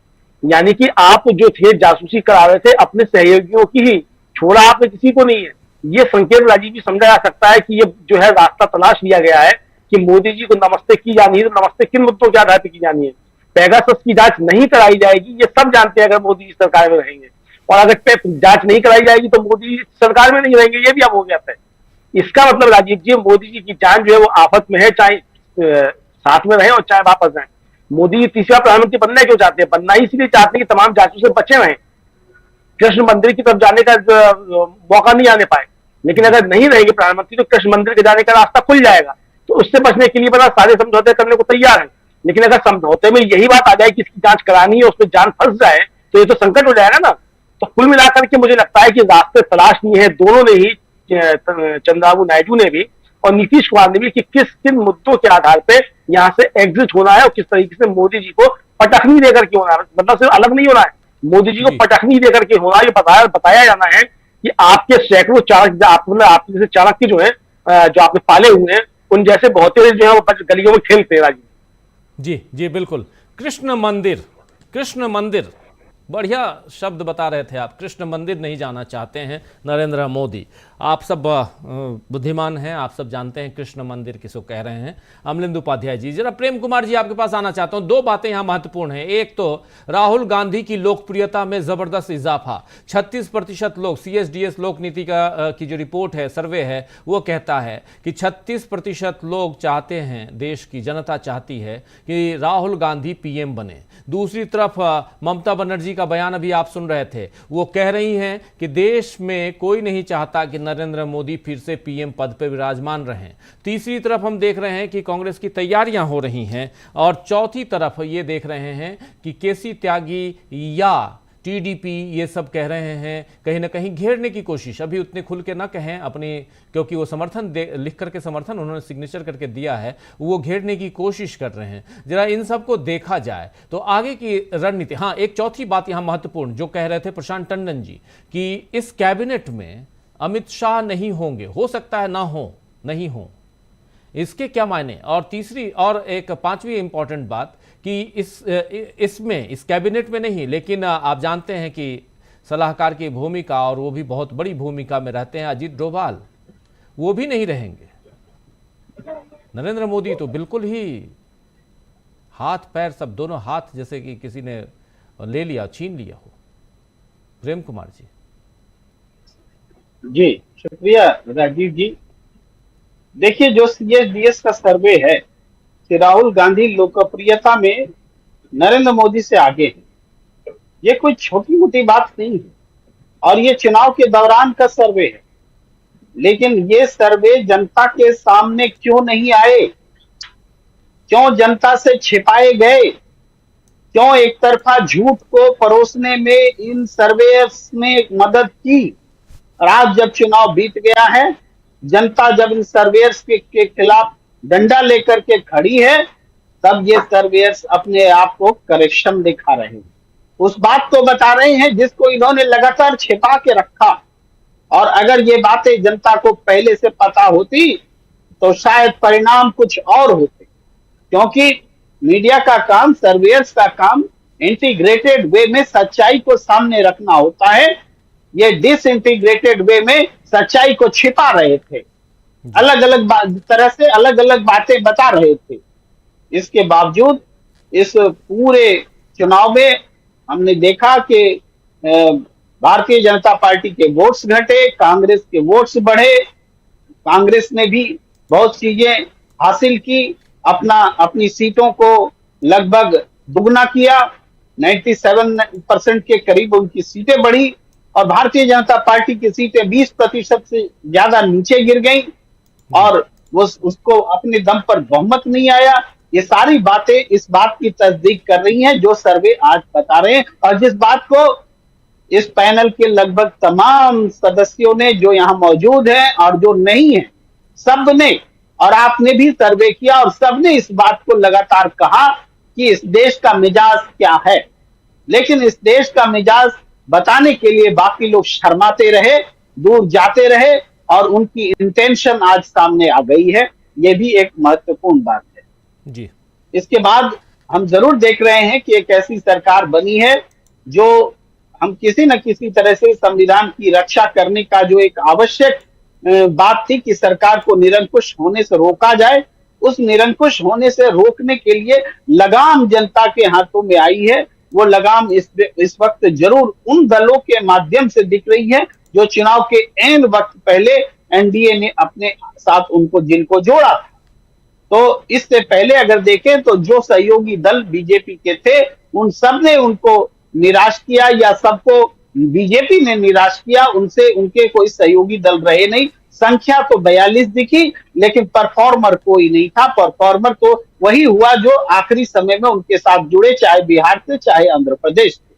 यानी कि आप जो थे जासूसी करा रहे थे अपने सहयोगियों की ही, छोड़ा आपने किसी को नहीं है। ये संकेत राजीव जी समझा जा सकता है कि ये जो है रास्ता तलाश लिया गया है कि मोदी जी को नमस्ते की जानी है, तो नमस्ते किन मुद्दों के आधार पर की जानी है। पेगासस की जांच नहीं कराई जाएगी, ये सब जानते हैं अगर मोदी जी सरकार में रहेंगे, और अगर जांच नहीं कराई जाएगी तो मोदी सरकार में नहीं रहेंगे, ये भी अब हो गया है। इसका मतलब राजीव जी, मोदी जी की जान जो है वो आफत में है, चाहे साथ में रहे और चाहे वापस जाए। मोदी जी तीसरा प्रधानमंत्री बनना क्यों चाहते हैं? बनना ही इसलिए चाहते हैं कि तमाम जासूस से बचे रहें, कृष्ण मंदिर की तरफ जाने का मौका नहीं आने पाए। लेकिन अगर नहीं रहेंगे प्रधानमंत्री तो कृष्ण मंदिर के जाने का रास्ता खुल जाएगा। तो उससे बचने के लिए बड़ा सारे समझौते करने को तैयार है। लेकिन अगर समझौते में यही बात आ जाए कि इसकी जांच करानी है, उसमें जान फंस जाए, तो ये तो संकट हो जाएगा ना। तो कुल मिलाकर के मुझे लगता है कि रास्ते तलाश नहीं है दोनों ने ही, चंद्रबाबू नायडू ने भी और नीतीश कुमार ने भी, कि किन मुद्दों के आधार पे यहाँ से एग्जिट होना है और किस तरीके से मोदी जी को पटखनी देकर के होना है। मतलब सिर्फ अलग नहीं होना है, मोदी जी को पटखनी देकर के होना। ये बताया जाना है कि आपके सैकड़ों आपके जैसे चाणक्य जो है, जो आपने पाले हुए हैं, उन जैसे बहुत जो है वो गलियों में खेलते हैं। राजीव जी जी बिल्कुल। कृष्ण मंदिर बढ़िया शब्द बता रहे थे आप। कृष्ण मंदिर नहीं जाना चाहते हैं नरेंद्र मोदी। आप सब बुद्धिमान हैं, आप सब जानते हैं कृष्ण मंदिर किसको कह रहे हैं। अमलिंद उपाध्याय जी, जरा प्रेम कुमार जी आपके पास आना चाहता हूं। दो बातें यहां महत्वपूर्ण हैं। एक तो राहुल गांधी की लोकप्रियता में जबरदस्त इजाफा, 36% लोग, CSDS लोक नीति की जो रिपोर्ट है, सर्वे है, वो कहता है कि 36% लोग चाहते हैं, देश की जनता चाहती है कि राहुल गांधी PM बने। दूसरी तरफ ममता बनर्जी का बयान अभी आप सुन रहे थे, वो कह रही हैं कि देश में कोई नहीं चाहता कि नरेंद्र मोदी फिर से PM पद पर विराजमान रहें। तीसरी तरफ हम देख रहे हैं कि कांग्रेस की तैयारियां हो रही हैं और चौथी तरफ ये देख रहे हैं कि केसी त्यागी या TDP ये सब कह रहे हैं कहीं ना कहीं घेरने की कोशिश। अभी उतने खुल के ना कहें अपनी, क्योंकि वो समर्थन लिख करके समर्थन उन्होंने सिग्नेचर करके दिया है, वो घेरने की कोशिश कर रहे हैं। जरा इन सब को देखा जाए तो आगे की रणनीति। हाँ, एक चौथी बात यहाँ महत्वपूर्ण जो कह रहे थे प्रशांत टंडन जी, कि इस कैबिनेट में अमित शाह नहीं होंगे, हो सकता है ना हो, नहीं हो, इसके क्या मायने। और तीसरी और एक पांचवी इंपॉर्टेंट बात कि इसमें इस कैबिनेट में नहीं, लेकिन आप जानते हैं कि सलाहकार की भूमिका, और वो भी बहुत बड़ी भूमिका में रहते हैं अजीत डोभाल, वो भी नहीं रहेंगे। नरेंद्र मोदी तो बिल्कुल ही हाथ पैर सब दोनों हाथ जैसे कि किसी ने ले लिया, छीन लिया हो। प्रेम कुमार जी। जी शुक्रिया राजीव जी। देखिए, जो CSDS का सर्वे है कि राहुल गांधी लोकप्रियता में नरेंद्र मोदी से आगे है, ये कोई छोटी मोटी बात नहीं है और ये चुनाव के दौरान का सर्वे है। लेकिन ये सर्वे जनता के सामने क्यों नहीं आए, क्यों जनता से छिपाए गए, क्यों एक तरफा झूठ को परोसने में इन सर्वेयर्स ने मदद की। और आज जब चुनाव बीत गया है, जनता जब इन सर्वेयर्स के खिलाफ डंडा लेकर के खड़ी है, तब ये सर्वेयर्स अपने आप को करेक्शन दिखा रहे हैं, उस बात को बता रहे हैं जिसको इन्होंने लगातार छिपा के रखा। और अगर ये बातें जनता को पहले से पता होती तो शायद परिणाम कुछ और होते, क्योंकि मीडिया का काम, सर्वेयर्स का काम इंटीग्रेटेड वे में सच्चाई को सामने रखना होता है। ये डिसइंटीग्रेटेड वे में सच्चाई को छिपा रहे थे, अलग अलग तरह से अलग अलग बातें बता रहे थे। इसके बावजूद इस पूरे चुनाव में हमने देखा कि भारतीय जनता पार्टी के वोट्स घटे, कांग्रेस के वोट्स बढ़े। कांग्रेस ने भी बहुत चीजें हासिल की, अपनी सीटों को लगभग दुगना किया, 97% के करीब उनकी सीटें बढ़ी और भारतीय जनता पार्टी की सीटें 20% से ज्यादा नीचे गिर गई और वो उसको अपने दम पर बहुमत नहीं आया। ये सारी बातें इस बात की तस्दीक कर रही हैं जो सर्वे आज बता रहे हैं, और जिस बात को इस पैनल के लगभग तमाम सदस्यों ने, जो यहाँ मौजूद हैं और जो नहीं है, सब ने, और आपने भी सर्वे किया और सबने इस बात को लगातार कहा कि इस देश का मिजाज क्या है। लेकिन इस देश का मिजाज बताने के लिए बाकी लोग शर्माते रहे, दूर जाते रहे और उनकी इंटेंशन आज सामने आ गई है। ये भी एक महत्वपूर्ण बात है जी। इसके बाद हम जरूर देख रहे हैं कि एक ऐसी सरकार बनी है जो हम किसी न किसी तरह से संविधान की रक्षा करने का जो एक आवश्यक बात थी कि सरकार को निरंकुश होने से रोका जाए, उस निरंकुश होने से रोकने के लिए लगाम जनता के हाथों में आई है। वो लगाम इस वक्त जरूर उन दलों के माध्यम से दिख रही है जो चुनाव के एन वक्त पहले एनडीए ने अपने साथ जिनको जोड़ा था। तो इससे पहले अगर देखें तो जो सहयोगी दल बीजेपी के थे, उन सब ने उनको निराश किया या सबको बीजेपी ने निराश किया, उनसे उनके कोई सहयोगी दल रहे नहीं। संख्या तो 42 दिखी, लेकिन परफॉर्मर कोई नहीं था। परफॉर्मर तो वही हुआ जो आखिरी समय में उनके साथ जुड़े, चाहे बिहार से चाहे आंध्र प्रदेश से।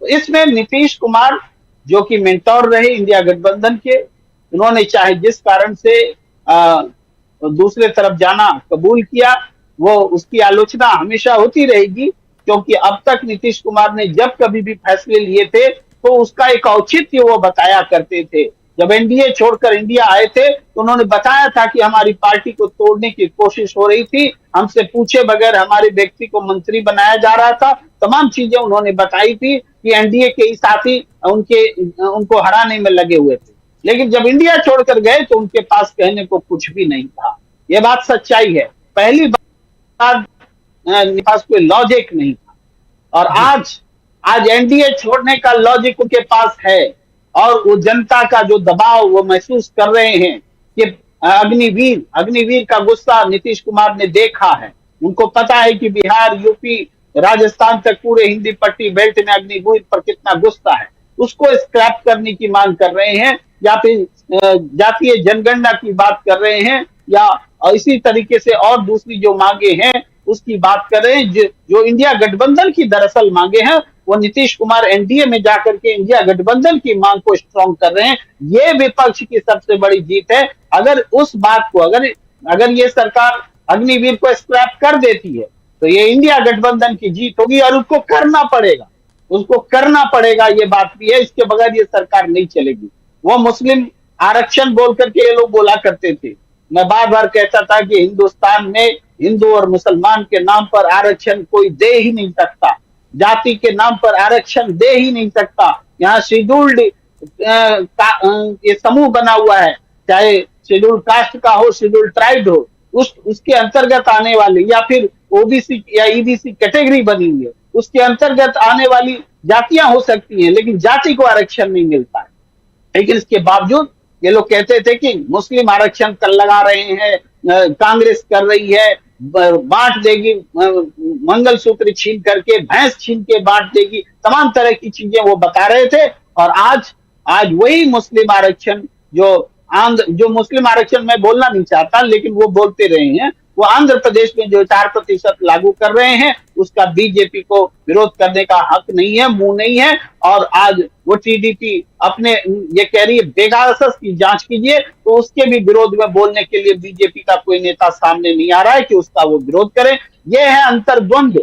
तो इसमें नीतीश कुमार जो कि मेंटोर रहे इंडिया गठबंधन के, उन्होंने चाहे जिस कारण से दूसरे तरफ जाना कबूल किया, वो उसकी आलोचना हमेशा होती रहेगी, क्योंकि अब तक नीतीश कुमार ने जब कभी भी फैसले लिए थे तो उसका एक औचित्य वो बताया करते थे। जब एनडीए छोड़कर इंडिया आए थे तो उन्होंने बताया था कि हमारी पार्टी को तोड़ने की कोशिश हो रही थी, हमसे पूछे बगैर हमारे व्यक्ति को मंत्री बनाया जा रहा था। तमाम चीजें उन्होंने बताई थी कि एनडीए के ही साथी उनको हराने में लगे हुए थे। लेकिन जब इंडिया छोड़कर गए तो उनके पास कहने को कुछ भी नहीं था। ये बात सच्चाई है। पहली बार उनके पास कोई लॉजिक नहीं था, और आज एनडीए छोड़ने का लॉजिक उनके पास है। और वो जनता का जो दबाव वो महसूस कर रहे हैं कि अग्निवीर का गुस्सा नीतीश कुमार ने देखा है। उनको पता है कि बिहार, यूपी, राजस्थान तक पूरे हिंदी पट्टी बेल्ट में अग्निवीर पर कितना गुस्सा है। उसको स्क्रैप करने की मांग कर रहे हैं, या फिर जातीय जनगणना की बात कर रहे हैं, या इसी तरीके से और दूसरी जो मांगे हैं उसकी बात कर रहे हैं। जो इंडिया गठबंधन की दरअसल मांगे हैं, वो नीतीश कुमार एनडीए में जाकर के इंडिया गठबंधन की मांग को स्ट्रॉन्ग कर रहे हैं। ये विपक्ष की सबसे बड़ी जीत है। अगर उस बात को अगर ये सरकार अग्निवीर को स्क्रैप कर देती है तो ये इंडिया गठबंधन की जीत होगी, और उसको करना पड़ेगा। ये बात भी है, इसके बगैर ये सरकार नहीं चलेगी। वो मुस्लिम आरक्षण बोल करके ये लोग बोला करते थे। मैं बार बार कहता था कि हिंदुस्तान में हिंदू और मुसलमान के नाम पर आरक्षण कोई दे ही नहीं सकता, जाति के नाम पर आरक्षण दे ही नहीं सकता। यहाँ शेड्यूल्ड ये समूह बना हुआ है, चाहे शेड्यूल्ड कास्ट का हो, शेड्यूल्ड ट्राइब हो, उसके अंतर्गत आने वाली, या फिर ओबीसी या ईबीसी कैटेगरी बनी हुई है, उसके अंतर्गत आने वाली जातियां हो सकती हैं, लेकिन जाति को आरक्षण नहीं मिलता है। लेकिन इसके बावजूद ये लोग कहते थे कि मुस्लिम आरक्षण कर लगा रहे हैं, कांग्रेस कर रही है, बांट देगी, मंगलसूत्र छीन करके, भैंस छीन के बांट देगी, तमाम तरह की चीजें वो बता रहे थे। और आज वही मुस्लिम आरक्षण जो मुस्लिम आरक्षण मैं बोलना नहीं चाहता, लेकिन वो बोलते रहे हैं, वो आंध्र प्रदेश में जो 4% लागू कर रहे हैं, उसका बीजेपी को विरोध करने का हक नहीं है, मुंह नहीं है। और आज वो टीडीपी अपने ये कह रही है पेगासस की जांच कीजिए, तो उसके भी विरोध में बोलने के लिए बीजेपी का कोई नेता सामने नहीं आ रहा है कि उसका वो विरोध करे। ये है अंतर्द्वंद,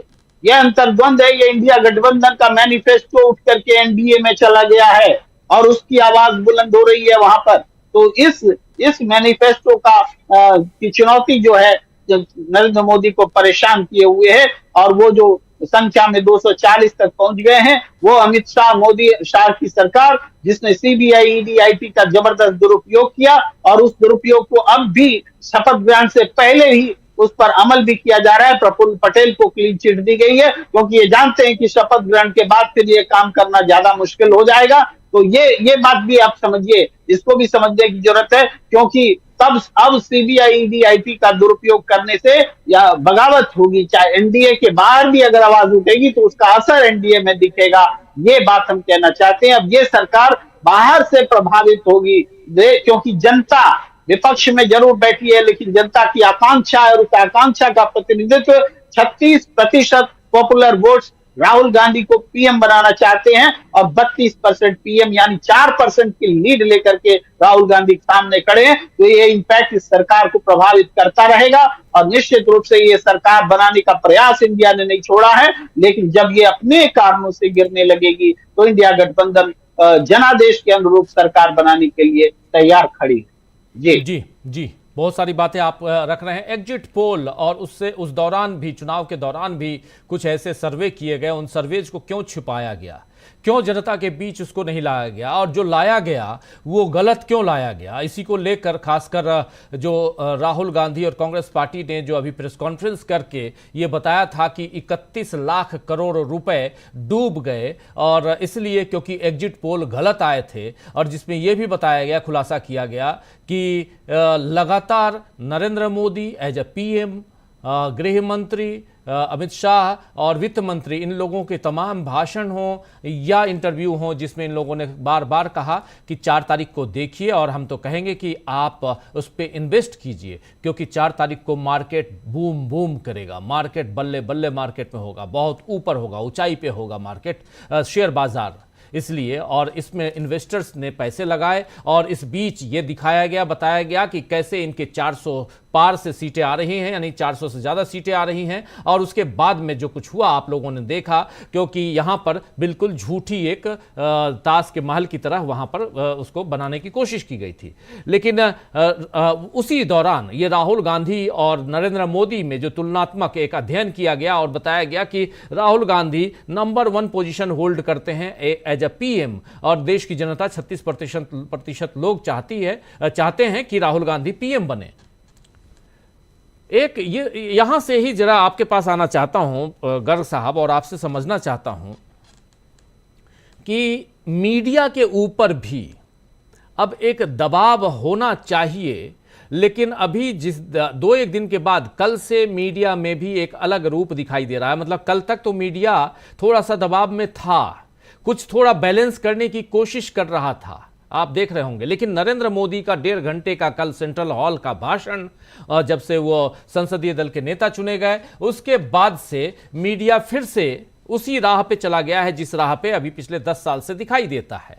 है। ये इंडिया गठबंधन का मैनिफेस्टो उठ करके एनडीए में चला गया है और उसकी आवाज बुलंद हो रही है वहां पर। तो इस मैनिफेस्टो की चुनौती जो है नरेंद्र मोदी को परेशान किए हुए है, और वो जो संख्या में 240 तक पहुंच गए हैं, वो अमित शाह, मोदी शाह की सरकार, जिसने सीबीआई, ईडी, आईटी का जबरदस्त दुरुपयोग किया, और उस दुरुपयोग को अब भी शपथ ग्रहण से पहले ही उस पर अमल भी किया जा रहा है। प्रफुल्ल पटेल को क्लीन चिट दी गई है, क्योंकि ये जानते हैं कि शपथ ग्रहण के बाद फिर ये काम करना ज्यादा मुश्किल हो जाएगा। तो ये बात भी आप समझिए, इसको भी समझने की जरूरत है, क्योंकि अब सीबीआई, ईडी, आईटी का दुरुपयोग करने से या बगावत होगी, चाहे एनडीए के बाहर भी अगर आवाज उठेगी तो उसका असर एनडीए में दिखेगा। ये बात हम कहना चाहते हैं। अब ये सरकार बाहर से प्रभावित होगी, क्योंकि जनता विपक्ष में जरूर बैठी है, लेकिन जनता की आकांक्षा है, और उस आकांक्षा का प्रतिनिधित्व 36% पॉपुलर वोट्स राहुल गांधी को पीएम बनाना चाहते हैं, और 32% पीएम यानी 4% की लीड लेकर के राहुल गांधी सामने खड़े हैं। तो ये इम्पैक्ट इस सरकार को प्रभावित करता रहेगा, और निश्चित रूप से ये सरकार बनाने का प्रयास इंडिया ने नहीं छोड़ा है। लेकिन जब ये अपने कारणों से गिरने लगेगी तो इंडिया गठबंधन जनादेश के अनुरूप सरकार बनाने के लिए तैयार खड़ी है। जी बहुत सारी बातें आप रख रहे हैं। एग्जिट पोल और उस दौरान भी, चुनाव के दौरान भी कुछ ऐसे सर्वे किए गए, उन सर्वेज को क्यों छिपाया गया, क्यों जनता के बीच उसको नहीं लाया गया, और जो लाया गया वो गलत क्यों लाया गया, इसी को लेकर खासकर जो राहुल गांधी और कांग्रेस पार्टी ने जो अभी प्रेस कॉन्फ्रेंस करके ये बताया था कि 31 लाख करोड़ रुपए डूब गए, और इसलिए क्योंकि एग्जिट पोल गलत आए थे, और जिसमें यह भी बताया गया, खुलासा किया गया कि लगातार Narendra Modi as a PM, गृह मंत्री, अमित शाह और वित्त मंत्री, इन लोगों के तमाम भाषण हों या इंटरव्यू हों जिसमें इन लोगों ने बार बार कहा कि 4 तारीख को देखिए और हम तो कहेंगे कि आप उस पर इन्वेस्ट कीजिए, क्योंकि 4 तारीख को मार्केट बूम बूम करेगा, मार्केट बल्ले बल्ले मार्केट में होगा, बहुत ऊपर होगा, ऊंचाई पे होगा मार्केट, शेयर बाजार। इसलिए और इसमें इन्वेस्टर्स ने पैसे लगाए और इस बीच ये दिखाया गया, बताया गया कि कैसे इनके 400 पार से सीटें आ रही हैं, यानी 400 से ज़्यादा सीटें आ रही हैं। और उसके बाद में जो कुछ हुआ आप लोगों ने देखा, क्योंकि यहाँ पर बिल्कुल झूठी एक ताश के महल की तरह वहाँ पर उसको बनाने की कोशिश की गई थी। लेकिन उसी दौरान ये राहुल गांधी और नरेंद्र मोदी में जो तुलनात्मक एक अध्ययन किया गया और बताया गया कि Rahul Gandhi number 1 position hold करते हैं एज अ पीएम, और देश की जनता 36% लोग चाहते हैं कि राहुल गांधी पीएम बने। एक ये यहां से ही जरा आपके पास आना चाहता हूं गर्ग साहब, और आपसे समझना चाहता हूं कि मीडिया के ऊपर भी अब एक दबाव होना चाहिए। लेकिन अभी जिस 2-1 दिन के बाद कल से मीडिया में भी एक अलग रूप दिखाई दे रहा है। मतलब कल तक तो मीडिया थोड़ा सा दबाव में था, कुछ थोड़ा बैलेंस करने की कोशिश कर रहा था, आप देख रहे होंगे। लेकिन नरेंद्र मोदी का 1.5 घंटे का कल सेंट्रल हॉल का भाषण, जब से वो संसदीय दल के नेता चुने गए, उसके बाद से मीडिया फिर से उसी राह पे चला गया है जिस राह पे अभी पिछले 10 साल से दिखाई देता है।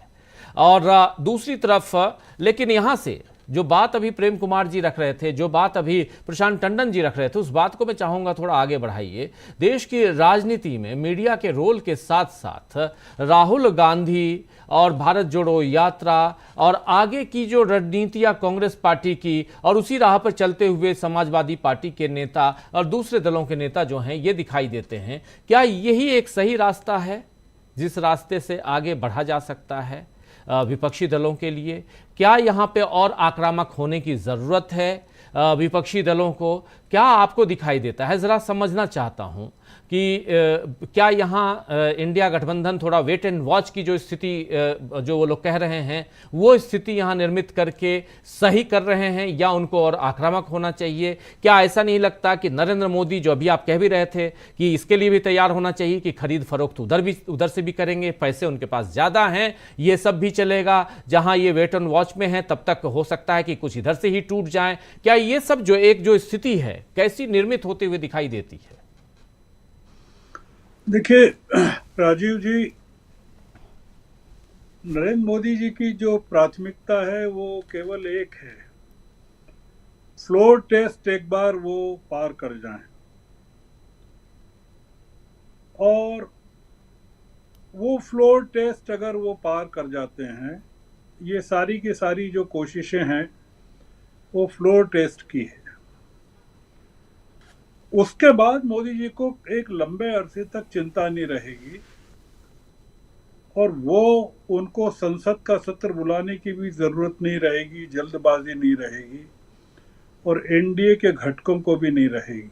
और दूसरी तरफ लेकिन यहां से जो बात अभी प्रेम कुमार जी रख रहे थे, जो बात अभी प्रशांत टंडन जी रख रहे थे, उस बात को मैं चाहूंगा थोड़ा आगे बढ़ाइए। देश की राजनीति में मीडिया के रोल के साथ साथ राहुल गांधी और भारत जोड़ो यात्रा और आगे की जो रणनीतियां कांग्रेस पार्टी की, और उसी राह पर चलते हुए समाजवादी पार्टी के नेता और दूसरे दलों के नेता जो हैं ये दिखाई देते हैं। क्या यही एक सही रास्ता है जिस रास्ते से आगे बढ़ा जा सकता है विपक्षी दलों के लिए? क्या यहाँ पे और आक्रामक होने की ज़रूरत है विपक्षी दलों को? क्या आपको दिखाई देता है? ज़रा समझना चाहता हूँ कि क्या यहाँ इंडिया गठबंधन थोड़ा वेट एंड वॉच की जो स्थिति जो वो लोग कह रहे हैं वो स्थिति यहाँ निर्मित करके सही कर रहे हैं, या उनको और आक्रामक होना चाहिए? क्या ऐसा नहीं लगता कि नरेंद्र मोदी, जो अभी आप कह भी रहे थे कि इसके लिए भी तैयार होना चाहिए कि खरीद फरोख्त उधर से भी करेंगे, पैसे उनके पास ज़्यादा हैं, ये सब भी चलेगा, जहाँ ये वेट एंड वॉच में है तब तक हो सकता है कि कुछ इधर से ही टूट जाए? क्या ये सब जो स्थिति है कैसी निर्मित होते हुए दिखाई देती है? देखिए राजीव जी, नरेंद्र मोदी जी की जो प्राथमिकता है वो केवल एक है, फ्लोर टेस्ट एक बार वो पार कर जाएं, और वो फ्लोर टेस्ट अगर वो पार कर जाते हैं, ये सारी की सारी जो कोशिशें हैं वो फ्लोर टेस्ट की है। उसके बाद मोदी जी को एक लंबे अरसे तक चिंता नहीं रहेगी, और वो उनको संसद का सत्र बुलाने की भी जरूरत नहीं रहेगी, जल्दबाजी नहीं रहेगी, और एनडीए के घटकों को भी नहीं रहेगी।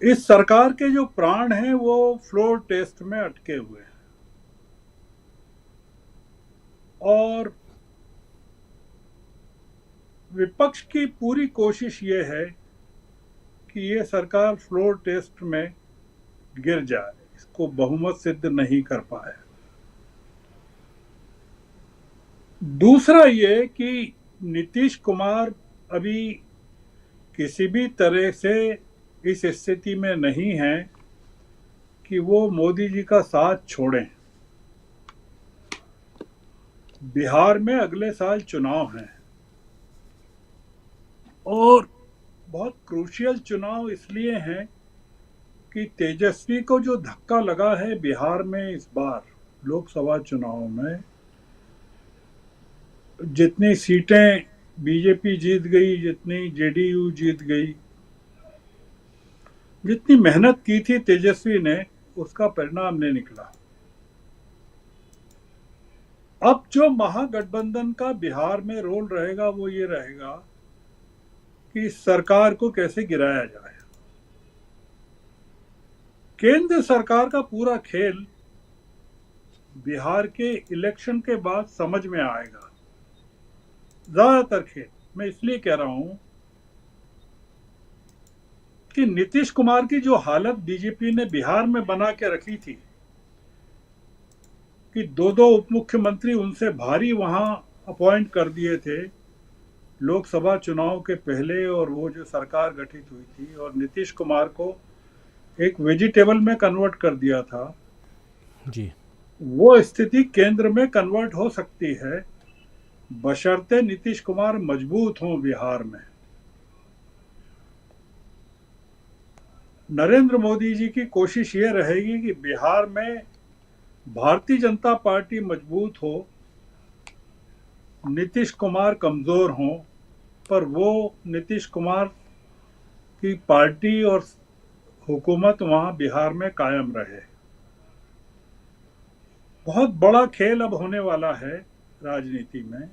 इस सरकार के जो प्राण हैं वो फ्लोर टेस्ट में अटके हुए हैं, और विपक्ष की पूरी कोशिश ये है कि ये सरकार फ्लोर टेस्ट में गिर जाए, इसको बहुमत सिद्ध नहीं कर पाए। दूसरा ये कि नीतीश कुमार अभी किसी भी तरह से इस स्थिति में नहीं है कि वो मोदी जी का साथ छोड़ें। बिहार में अगले साल चुनाव हैं, और बहुत क्रूशियल चुनाव इसलिए हैं कि तेजस्वी को जो धक्का लगा है बिहार में इस बार लोकसभा चुनाव में, जितनी सीटें बीजेपी जीत गई, जितनी जेडीयू जीत गई, जितनी मेहनत की थी तेजस्वी ने, उसका परिणाम नहीं निकला। अब जो महागठबंधन का बिहार में रोल रहेगा वो ये रहेगा कि सरकार को कैसे गिराया जाए। केंद्र सरकार का पूरा खेल बिहार के इलेक्शन के बाद समझ में आएगा, ज्यादातर खेल। मैं इसलिए कह रहा हूं कि नीतीश कुमार की जो हालत बीजेपी ने बिहार में बना के रखी थी कि दो उप मुख्यमंत्री उनसे भारी वहां अपॉइंट कर दिए थे लोकसभा चुनाव के पहले, और वो जो सरकार गठित हुई थी, और नीतीश कुमार को एक वेजिटेबल में कन्वर्ट कर दिया था जी। वो स्थिति केंद्र में कन्वर्ट हो सकती है बशर्ते नीतीश कुमार मजबूत हों बिहार में। नरेंद्र मोदी जी की कोशिश ये रहेगी कि बिहार में भारतीय जनता पार्टी मजबूत हो, नीतीश कुमार कमजोर हों, पर वो नीतीश कुमार की पार्टी और हुकूमत वहां बिहार में कायम रहे। बहुत बड़ा खेल अब होने वाला है राजनीति में।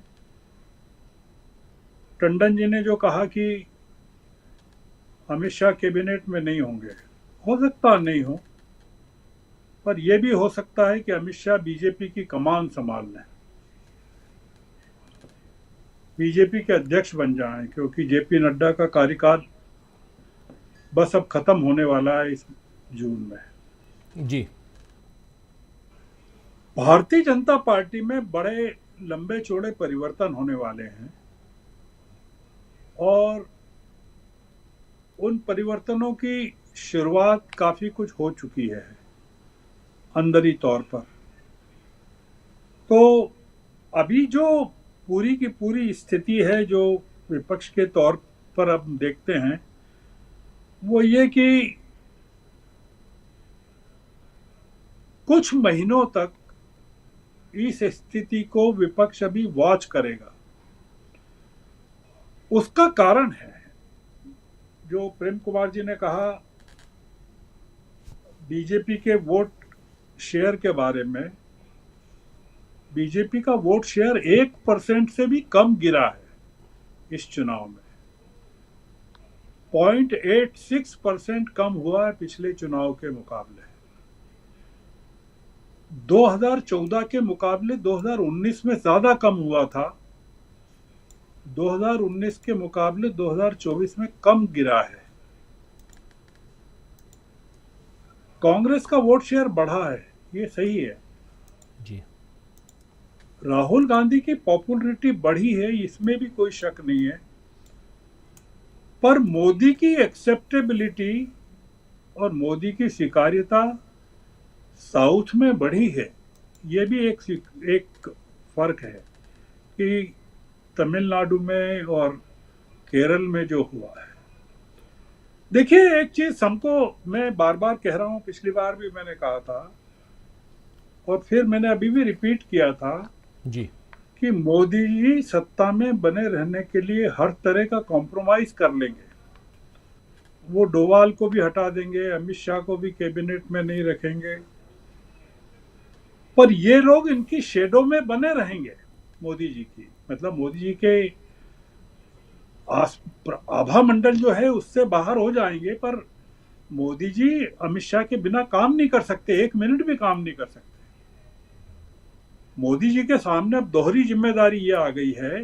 टंडन जी ने जो कहा कि अमित शाह कैबिनेट में नहीं होंगे, हो सकता नहीं हो, पर यह भी हो सकता है कि अमित शाह बीजेपी की कमान संभाल लें, बीजेपी के अध्यक्ष बन जाएं, क्योंकि जेपी नड्डा का कार्यकाल बस अब खत्म होने वाला है इस जून में। जी। भारतीय जनता पार्टी में बड़े लंबे चौड़े परिवर्तन होने वाले हैं और उन परिवर्तनों की शुरुआत काफी कुछ हो चुकी है अंदरी तौर पर। तो अभी जो पूरी की पूरी स्थिति है जो विपक्ष के तौर पर अब देखते हैं वो ये कि कुछ महीनों तक इस स्थिति को विपक्ष अभी वॉच करेगा। उसका कारण है जो प्रेम कुमार जी ने कहा बीजेपी के वोट शेयर के बारे में। बीजेपी का वोट शेयर 1% से भी कम गिरा है इस चुनाव में। 0.86% कम हुआ है पिछले चुनाव के मुकाबले। 2014 के मुकाबले 2019 में ज्यादा कम हुआ था, 2019 के मुकाबले 2024 में कम गिरा है। कांग्रेस का वोट शेयर बढ़ा है, ये सही है जी। राहुल गांधी की पॉपुलैरिटी बढ़ी है, इसमें भी कोई शक नहीं है, पर मोदी की एक्सेप्टेबिलिटी और मोदी की स्वीकार्यता साउथ में बढ़ी है। ये भी एक फर्क है कि तमिलनाडु में और केरल में जो हुआ है। देखिए एक चीज हमको, मैं बार बार कह रहा हूं, पिछली बार भी मैंने कहा था और फिर मैंने अभी भी रिपीट किया था जी कि मोदी जी सत्ता में बने रहने के लिए हर तरह का कॉम्प्रोमाइज कर लेंगे। वो डोवाल को भी हटा देंगे, अमित शाह को भी कैबिनेट में नहीं रखेंगे, पर ये लोग इनकी शेडो में बने रहेंगे मोदी जी की। मतलब मोदी जी के आभा मंडल जो है उससे बाहर हो जाएंगे, पर मोदी जी अमित शाह के बिना काम नहीं कर सकते, 1 मिनट भी काम नहीं कर सकते। मोदी जी के सामने अब दोहरी जिम्मेदारी ये आ गई है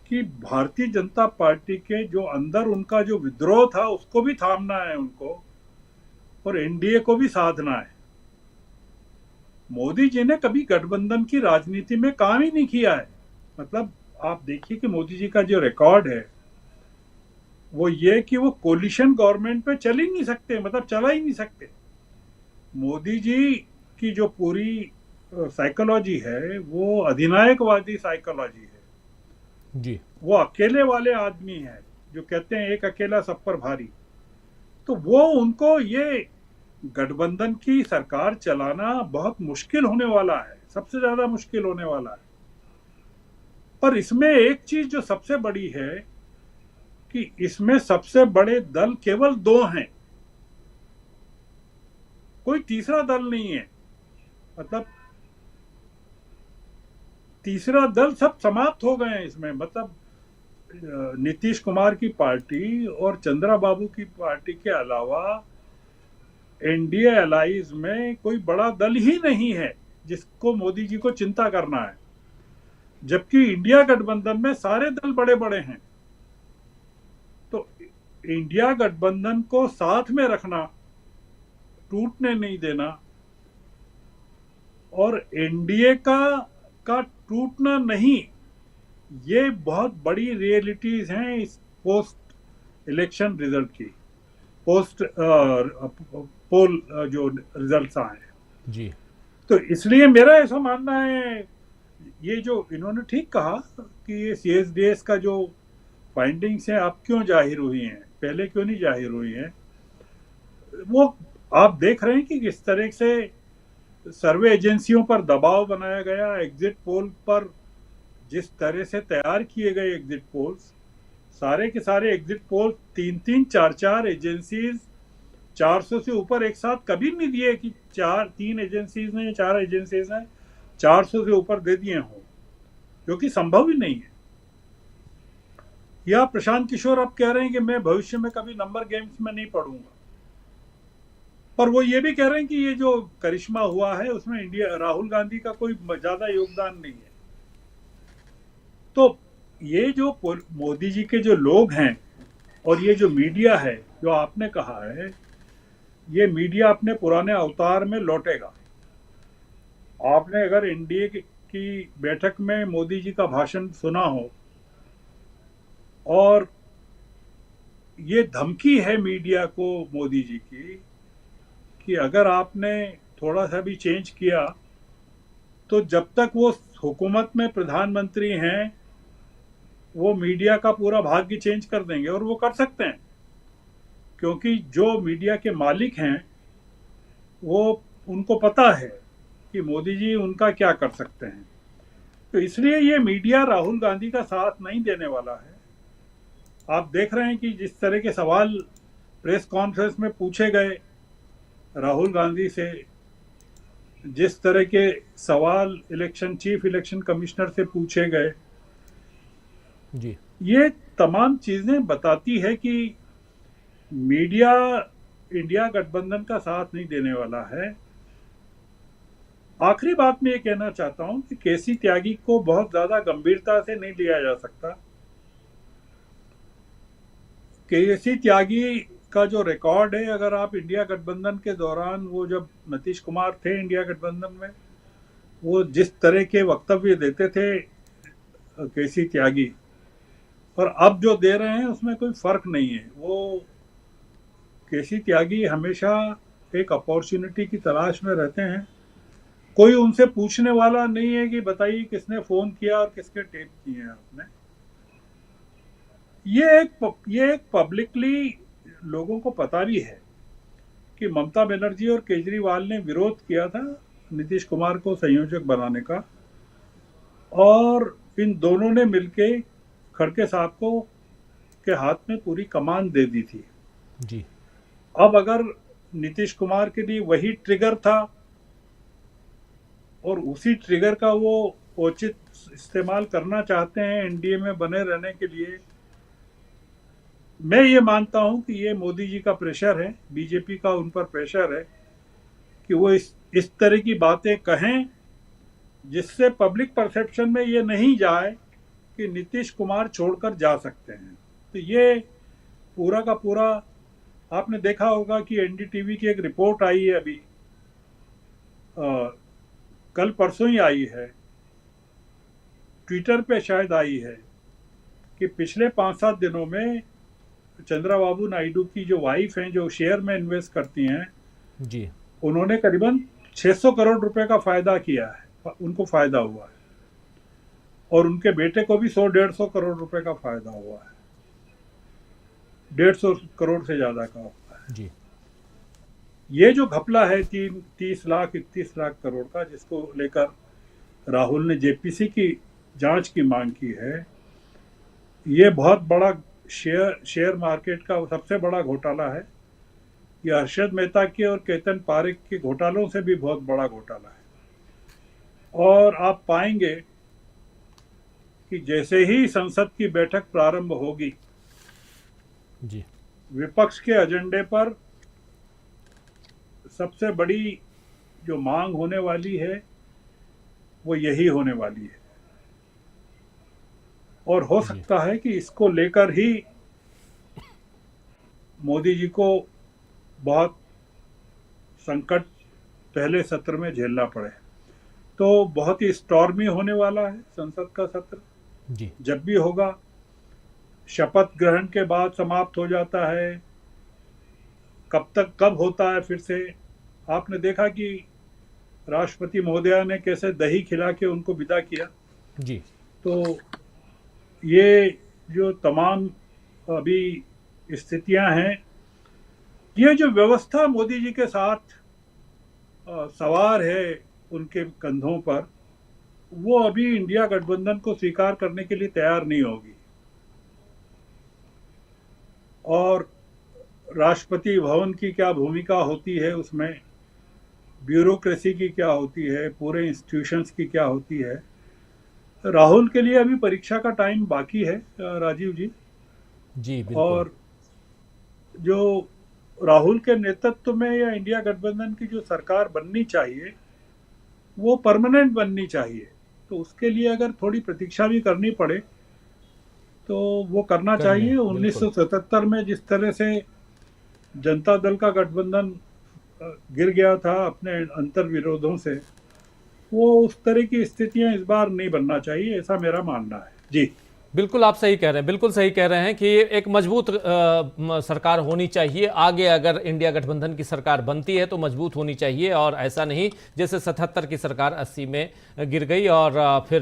कि भारतीय जनता पार्टी के जो अंदर उनका जो विद्रोह था उसको भी थामना है उनको, और एनडीए को भी साधना है। मोदी जी ने कभी गठबंधन की राजनीति में काम ही नहीं किया है। मतलब आप देखिए कि मोदी जी का जो रिकॉर्ड है वो ये कि वो कोलिशन गवर्नमेंट पे चल ही नहीं सकते, मतलब चला ही नहीं सकते। मोदी जी की जो पूरी साइकोलॉजी है वो अधिनायकवादी साइकोलॉजी है जी। वो अकेले वाले आदमी है जो कहते हैं एक अकेला सब पर भारी। तो वो उनको ये गठबंधन की सरकार चलाना बहुत मुश्किल होने वाला है, सबसे ज्यादा मुश्किल होने वाला है। पर इसमें एक चीज जो सबसे बड़ी है कि इसमें सबसे बड़े दल केवल 2 हैं, कोई तीसरा दल नहीं है। मतलब तीसरा दल सब समाप्त हो गए हैं इसमें। मतलब नीतीश कुमार की पार्टी और चंद्रा बाबू की पार्टी के अलावा एनडीए अलाइज में कोई बड़ा दल ही नहीं है जिसको मोदी जी को चिंता करना है, जबकि इंडिया गठबंधन में सारे दल बड़े बड़े हैं। तो इंडिया गठबंधन को साथ में रखना, टूटने नहीं देना, और एनडीए का टूटना नहीं, ये बहुत बड़ी रियलिटीज हैं इस पोस्ट इलेक्शन रिजल्ट की, पोस्ट पोल जो रिजल्ट्स आए हैं जी। तो इसलिए मेरा ऐसा मानना है, ये जो इन्होंने ठीक कहा कि ये सीएसडीएस का जो फाइंडिंग्स हैं अब क्यों जाहिर हुई हैं, पहले क्यों नहीं जाहिर हुई हैं, वो आप देख रहे हैं कि किस तरह से सर्वे एजेंसियों पर दबाव बनाया गया, एग्जिट पोल पर जिस तरह से तैयार किए गए एग्जिट पोल्स, सारे के सारे एग्जिट पोल 3-3, 4-4 एजेंसीज 400 से ऊपर एक साथ कभी नहीं दिए कि 3 एजेंसीज ने, 4 एजेंसीज ने 400 से ऊपर दे दिए हों, जो कि संभव ही नहीं है। या प्रशांत किशोर अब कह रहे हैं कि मैं भविष्य में कभी नंबर गेम्स में नहीं पढ़ूंगा, पर वो ये भी कह रहे हैं कि ये जो करिश्मा हुआ है उसमें राहुल गांधी का कोई ज्यादा योगदान नहीं है। तो ये जो मोदी जी के जो लोग हैं और ये जो मीडिया है, जो आपने कहा है, ये मीडिया अपने पुराने अवतार में लौटेगा। आपने अगर एनडीए की बैठक में मोदी जी का भाषण सुना हो, और ये धमकी है मीडिया को मोदी जी की कि अगर आपने थोड़ा सा भी चेंज किया तो जब तक वो हुकूमत में प्रधानमंत्री हैं वो मीडिया का पूरा भाग्य चेंज कर देंगे। और वो कर सकते हैं, क्योंकि जो मीडिया के मालिक हैं वो, उनको पता है कि मोदी जी उनका क्या कर सकते हैं। तो इसलिए ये मीडिया राहुल गांधी का साथ नहीं देने वाला है। आप देख रहे हैं कि जिस तरह के सवाल प्रेस कॉन्फ्रेंस में पूछे गए राहुल गांधी से, जिस तरह के सवाल चीफ इलेक्शन कमिश्नर से पूछे गए जी, ये तमाम चीजें बताती है कि मीडिया इंडिया गठबंधन का साथ नहीं देने वाला है। आखिरी बात मैं ये कहना चाहता हूं कि केसी त्यागी को बहुत ज्यादा गंभीरता से नहीं लिया जा सकता। केसी त्यागी का जो रिकॉर्ड है, अगर आप इंडिया गठबंधन के दौरान, वो जब नीतीश कुमार थे इंडिया गठबंधन में, वो जिस तरह के वक्तव्य देते थे केसी त्यागी, और अब जो दे रहे हैं उसमें कोई फर्क नहीं है। वो केसी त्यागी हमेशा एक अपॉर्चुनिटी की तलाश में रहते हैं। कोई उनसे पूछने वाला नहीं है कि बताइए किसने फोन किया और किसके टेप किए हैं आपने। ये एक पब्लिकली लोगों को पता भी है कि ममता बनर्जी और केजरीवाल ने विरोध किया था नीतीश कुमार को संयोजक बनाने का, और इन दोनों ने मिलके खड़गे साहब को के हाथ में पूरी कमान दे दी थी जी। अब अगर नीतीश कुमार के लिए वही ट्रिगर था और उसी ट्रिगर का वो उचित इस्तेमाल करना चाहते हैं एनडीए में बने रहने के लिए, मैं ये मानता हूं कि ये मोदी जी का प्रेशर है, बीजेपी का उन पर प्रेशर है कि वो इस तरह की बातें कहें जिससे पब्लिक परसेप्शन में ये नहीं जाए कि नीतीश कुमार छोड़कर जा सकते हैं। तो ये पूरा का पूरा, आपने देखा होगा कि एनडीटीवी की एक रिपोर्ट आई है अभी, कल परसों ही आई है, ट्विटर पे शायद आई है, कि पिछले 5-7 दिनों में चंद्रबाबू नायडू की जो वाइफ हैं, जो शेयर में इन्वेस्ट करती हैं जी, उन्होंने करीबन 600 करोड़ रुपए का फायदा किया है, उनको फायदा हुआ है, और उनके बेटे को भी 100-150 करोड़ रुपए का फायदा हुआ है, 150 करोड़ से ज्यादा का हुआ है जी। ये जो घपला है 30 लाख 31 लाख करोड़ का, जिसको लेकर राहुल ने जेपीसी की जांच की मांग की है, ये बहुत बड़ा शेयर मार्केट का सबसे बड़ा घोटाला है। ये हर्षद मेहता के और केतन पारेख के घोटालों से भी बहुत बड़ा घोटाला है। और आप पाएंगे कि जैसे ही संसद की बैठक प्रारंभ होगी जी, विपक्ष के एजेंडे पर सबसे बड़ी जो मांग होने वाली है वो यही होने वाली है, और हो सकता है कि इसको लेकर ही मोदी जी को बहुत संकट पहले सत्र में झेलना पड़े। तो बहुत ही स्टॉर्मी होने वाला है संसद का सत्र जी। जब भी होगा, शपथ ग्रहण के बाद समाप्त हो जाता है, कब होता है फिर से। आपने देखा कि राष्ट्रपति महोदया ने कैसे दही खिला के उनको विदा किया जी। तो ये जो तमाम अभी स्थितियां हैं, ये जो व्यवस्था मोदी जी के साथ सवार है उनके कंधों पर, वो अभी इंडिया गठबंधन को स्वीकार करने के लिए तैयार नहीं होगी। और राष्ट्रपति भवन की क्या भूमिका होती है उसमें, ब्यूरोक्रेसी की क्या होती है, पूरे इंस्टीट्यूशंस की क्या होती है। राहुल के लिए अभी परीक्षा का टाइम बाकी है राजीव जी। बिल्कुल। और जो राहुल के नेतृत्व में या इंडिया गठबंधन की जो सरकार बननी चाहिए वो परमानेंट बननी चाहिए। तो उसके लिए अगर थोड़ी प्रतीक्षा भी करनी पड़े तो वो करना चाहिए। 1977 में जिस तरह से जनता दल का गठबंधन गिर गया था अपने अंतर विरोधों से, वो उस तरह की स्थितियां इस बार नहीं बनना चाहिए, ऐसा मेरा मानना है जी। बिल्कुल आप सही कह रहे हैं, बिल्कुल सही कह रहे हैं कि एक मजबूत सरकार होनी चाहिए। आगे अगर इंडिया गठबंधन की सरकार बनती है तो मजबूत होनी चाहिए, और ऐसा नहीं जैसे 77 की सरकार 80 में गिर गई और फिर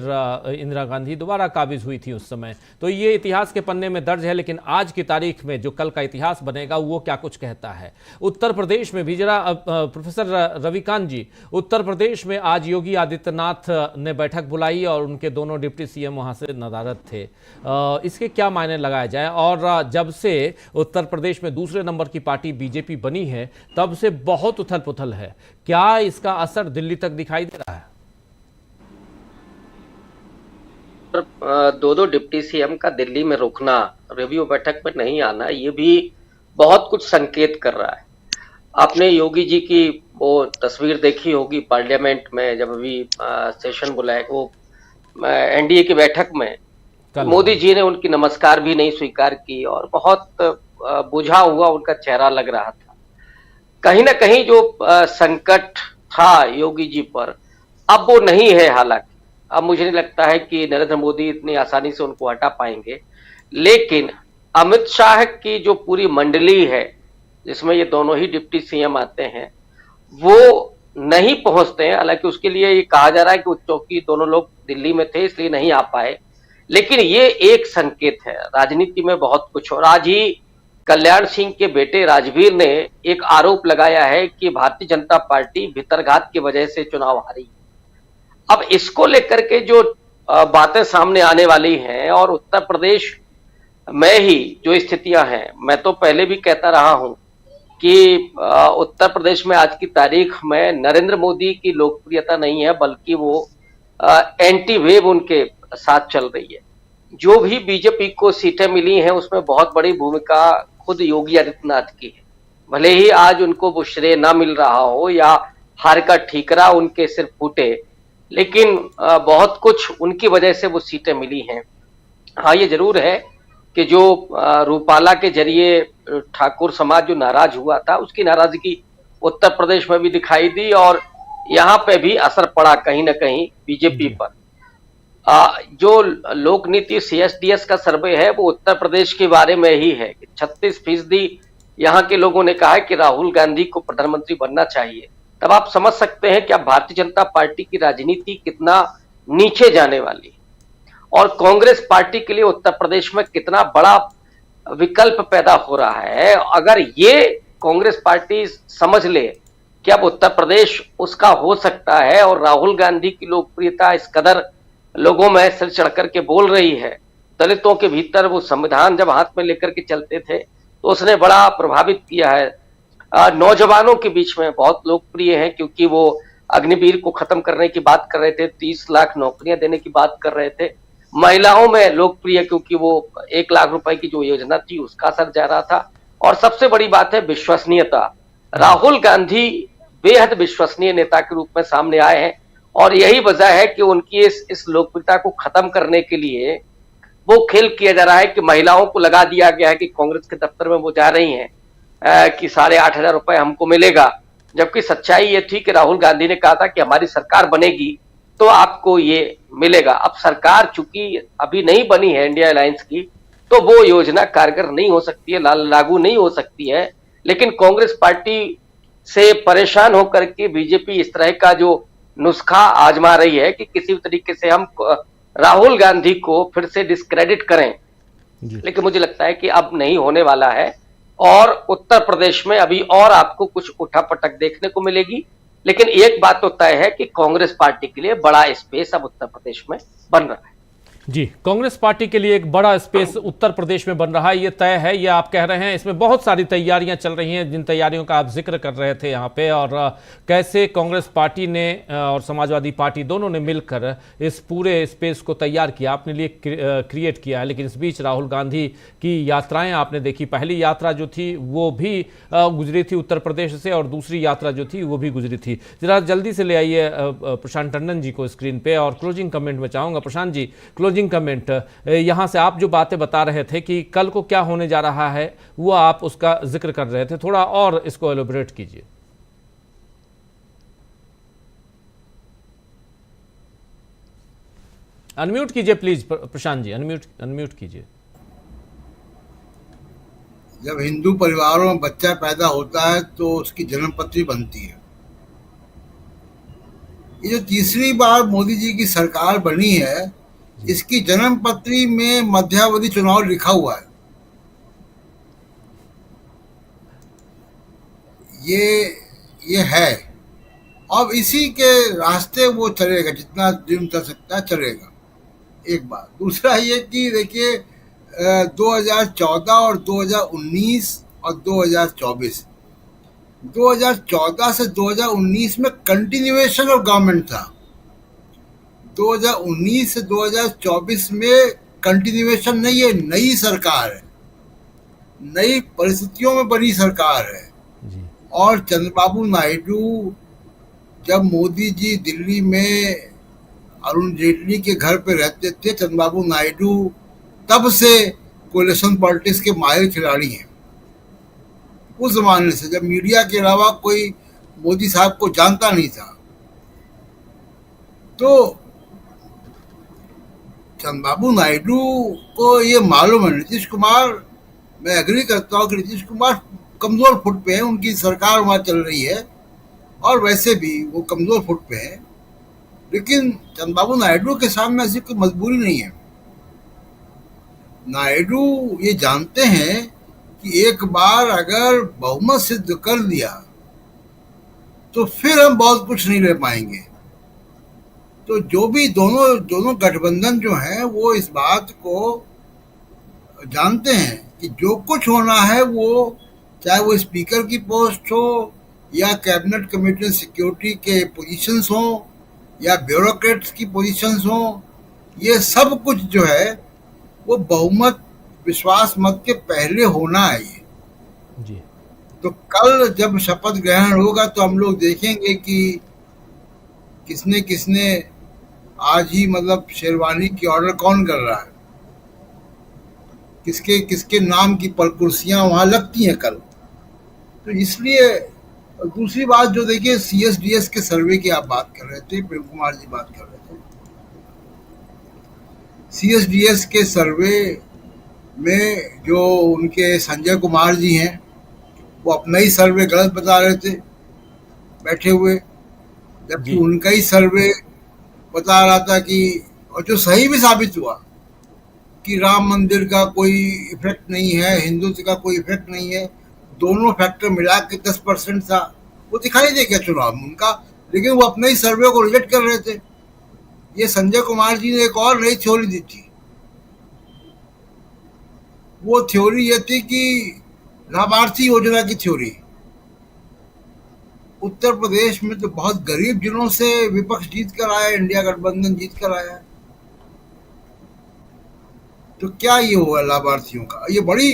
इंदिरा गांधी दोबारा काबिज हुई थी उस समय। तो ये इतिहास के पन्ने में दर्ज है, लेकिन आज की तारीख में जो कल का इतिहास बनेगा वो क्या कुछ कहता है। उत्तर प्रदेश में भी जरा प्रोफेसर रविकांत जी, उत्तर प्रदेश में आज योगी आदित्यनाथ ने बैठक बुलाई और उनके दोनों डिप्टी सीएम वहां से नदारद थे। इसके क्या मायने लगाए जाए, और जब से उत्तर प्रदेश में दूसरे नंबर की पार्टी बीजेपी बनी है तब से बहुत उथल पुथल है, क्या इसका असर दिल्ली तक दिखाई दे रहा है? दो डिप्टी सीएम का दिल्ली में रुकना, रिव्यू बैठक में नहीं आना, ये भी बहुत कुछ संकेत कर रहा है। आपने योगी जी की वो तस्वीर देखी होगी पार्लियामेंट में, जब अभी सेशन बुलाया, वो एनडीए की बैठक में मोदी जी ने उनकी नमस्कार भी नहीं स्वीकार की और बहुत बुझा हुआ उनका चेहरा लग रहा था। कहीं ना कहीं जो संकट था योगी जी पर, अब वो नहीं है। हालांकि अब मुझे नहीं लगता है कि नरेंद्र मोदी इतनी आसानी से उनको हटा पाएंगे, लेकिन अमित शाह की जो पूरी मंडली है जिसमें ये दोनों ही डिप्टी सीएम आते हैं, वो नहीं पहुंचते हैं। हालांकि उसके लिए ये कहा जा रहा है कि चूंकि दोनों लोग दिल्ली में थे इसलिए नहीं आ पाए, लेकिन ये एक संकेत है। राजनीति में बहुत कुछ। और आज ही कल्याण सिंह के बेटे राजवीर ने एक आरोप लगाया है कि भारतीय जनता पार्टी भितरघात की वजह से चुनाव हारी। अब इसको लेकर के जो बातें सामने आने वाली हैं, और उत्तर प्रदेश में ही जो स्थितियां हैं, मैं तो पहले भी कहता रहा हूं कि उत्तर प्रदेश में आज की तारीख में नरेंद्र मोदी की लोकप्रियता नहीं है, बल्कि वो एंटी वेव उनके साथ चल रही है। जो भी बीजेपी को सीटें मिली हैं उसमें बहुत बड़ी भूमिका खुद योगी आदित्यनाथ की है। भले ही आज उनको वो श्रेय ना मिल रहा हो या हार का ठीकरा उनके सिर फूटे, लेकिन बहुत कुछ उनकी वजह से वो सीटें मिली हैं। हाँ, ये जरूर है कि जो रूपाला के जरिए ठाकुर समाज जो नाराज हुआ था, उसकी नाराजगी उत्तर प्रदेश में भी दिखाई दी और यहाँ पे भी असर पड़ा कहीं ना कहीं बीजेपी पर। जो लोक नीति CSDS का सर्वे है वो उत्तर प्रदेश के बारे में ही है। 36% यहाँ के लोगों ने कहा है कि राहुल गांधी को प्रधानमंत्री बनना चाहिए। तब आप समझ सकते हैं कि अब भारतीय जनता पार्टी की राजनीति कितना नीचे जाने वाली है, और कांग्रेस पार्टी के लिए उत्तर प्रदेश में कितना बड़ा विकल्प पैदा हो रहा है। अगर ये कांग्रेस पार्टी समझ ले कि अब उत्तर प्रदेश उसका हो सकता है, और राहुल गांधी की लोकप्रियता इस कदर लोगों में सिर चढ़ करके बोल रही है। दलितों के भीतर वो संविधान जब हाथ में लेकर के चलते थे तो उसने बड़ा प्रभावित किया है। नौजवानों के बीच में बहुत लोकप्रिय है, क्योंकि वो अग्निवीर को खत्म करने की बात कर रहे थे, 30 लाख नौकरियां देने की बात कर रहे थे। महिलाओं में लोकप्रिय, क्योंकि वो 1 लाख रुपए की जो योजना थी उसका असर जा रहा था। और सबसे बड़ी बात है विश्वसनीयता। राहुल गांधी बेहद विश्वसनीय नेता के रूप में सामने आए हैं, और यही वजह है कि उनकी इस लोकप्रियता को खत्म करने के लिए वो खेल किया जा रहा है कि महिलाओं को लगा दिया गया है कि कांग्रेस के दफ्तर में वो जा रही हैं कि 8,500 रुपए हमको मिलेगा, जबकि सच्चाई ये थी कि राहुल गांधी ने कहा था कि हमारी सरकार बनेगी तो आपको ये मिलेगा। अब सरकार चूंकि अभी नहीं बनी है इंडिया अलायंस की, तो वो योजना कारगर नहीं हो सकती है, लागू नहीं हो सकती है। लेकिन कांग्रेस पार्टी से परेशान होकर के बीजेपी इस तरह का जो नुस्खा आजमा रही है कि किसी भी तरीके से हम राहुल गांधी को फिर से डिस्क्रेडिट करें, लेकिन मुझे लगता है कि अब नहीं होने वाला है। और उत्तर प्रदेश में अभी और आपको कुछ उठापटक देखने को मिलेगी, लेकिन एक बात तो तय है कि कांग्रेस पार्टी के लिए बड़ा स्पेस अब उत्तर प्रदेश में बन रहा है। जी, कांग्रेस पार्टी के लिए एक बड़ा स्पेस उत्तर प्रदेश में बन रहा है, ये तय है, ये आप कह रहे हैं। इसमें बहुत सारी तैयारियां चल रही हैं, जिन तैयारियों का आप जिक्र कर रहे थे यहाँ पे, और कैसे कांग्रेस पार्टी ने और समाजवादी पार्टी दोनों ने मिलकर इस पूरे स्पेस को तैयार किया, अपने लिए क्रिएट किया है। लेकिन इस बीच राहुल गांधी की यात्राएं आपने देखी, पहली यात्रा जो थी वो भी गुजरी थी उत्तर प्रदेश से, और दूसरी यात्रा जो थी वो भी गुजरी थी। जरा जल्दी से ले आइए प्रशांत टंडन जी को स्क्रीन पे, और क्लोजिंग कमेंट में चाहूँगा प्रशांत जी, क्लोजिंग कमेंट यहां से आप जो बातें बता रहे थे कि कल को क्या होने जा रहा है, वो आप उसका जिक्र कर रहे थे, थोड़ा और इसको एलोबरेट कीजिए। अनम्यूट कीजिए प्लीज प्रशांत जी, अनम्यूट कीजिए। जब हिंदू परिवारों में बच्चा पैदा होता है तो उसकी जन्मपत्री बनती है। ये जो तीसरी बार मोदी जी की सरकार बनी है, इसकी जन्मपत्री में मध्यावधि चुनाव लिखा हुआ है। ये है, अब इसी के रास्ते वो चलेगा, जितना दिन चल सकता है चलेगा। एक बात, दूसरा ये कि देखिए 2014 और 2019 और 2024, 2014 से 2019 में कंटिन्यूएशन ऑफ गवर्नमेंट था, 2019 से 2024 में कंटिन्यूएशन नहीं है, नई सरकार है, नई परिस्थितियों में बनी सरकार है। और चंद्रबाबू नायडू, जब मोदी जी दिल्ली में अरुण जेटली के घर पे रहते थे, चंद्रबाबू नायडू तब से कोलिशन पॉलिटिक्स के माहिर खिलाड़ी हैं। उस जमाने से, जब मीडिया के अलावा कोई मोदी साहब को जानता नहीं था। तो चंद्रबाबू नायडू को ये मालूम है, नीतीश कुमार, मैं एग्री करता हूँ कि नीतीश कुमार कमजोर फुट पे है, उनकी सरकार वहाँ चल रही है और वैसे भी वो कमजोर फुट पे है, लेकिन चंद्रबाबू नायडू के सामने ऐसी कोई मजबूरी नहीं है। नायडू ये जानते हैं कि एक बार अगर बहुमत सिद्ध कर लिया तो फिर हम बहुत कुछ नहीं ले पाएंगे। तो जो भी दोनों गठबंधन जो है वो इस बात को जानते हैं कि जो कुछ होना है, वो चाहे वो स्पीकर की पोस्ट हो या कैबिनेट कमेटी सिक्योरिटी के पोजीशंस हो या ब्यूरोक्रेट्स की पोजीशंस हो, ये सब कुछ जो है वो बहुमत विश्वास मत के पहले होना है। ये जी। तो कल जब शपथ ग्रहण होगा तो हम लोग देखेंगे कि किसने किसने आज ही मतलब शेरवानी की ऑर्डर कौन कर रहा है, किसके किसके नाम की कुर्सियां वहां लगती हैं कल। तो इसलिए दूसरी बात जो देखिए, CSDS के सर्वे की आप बात कर रहे थे, प्रेम कुमार जी बात कर रहे थे, CSDS के सर्वे में जो उनके संजय कुमार जी हैं, वो अपना ही सर्वे गलत बता रहे थे बैठे हुए, जबकि उनका ही सर्वे बता रहा था कि, और जो सही भी साबित हुआ कि राम मंदिर का कोई इफेक्ट नहीं है, हिंदुत्व का कोई इफेक्ट नहीं है, दोनों फैक्टर मिला के 10% था, वो दिखाई दे गया चुनाव में उनका, लेकिन वो अपने ही सर्वे को रिजेक्ट कर रहे थे। ये संजय कुमार जी ने एक और नई थ्योरी दी थी। वो थ्योरी ये थी कि लाभार्थी योजना की थ्योरी। उत्तर प्रदेश में तो बहुत गरीब जिलों से विपक्ष जीत कर आया, इंडिया गठबंधन जीत कर आया, तो क्या ये हुआ लाभार्थियों का? ये बड़ी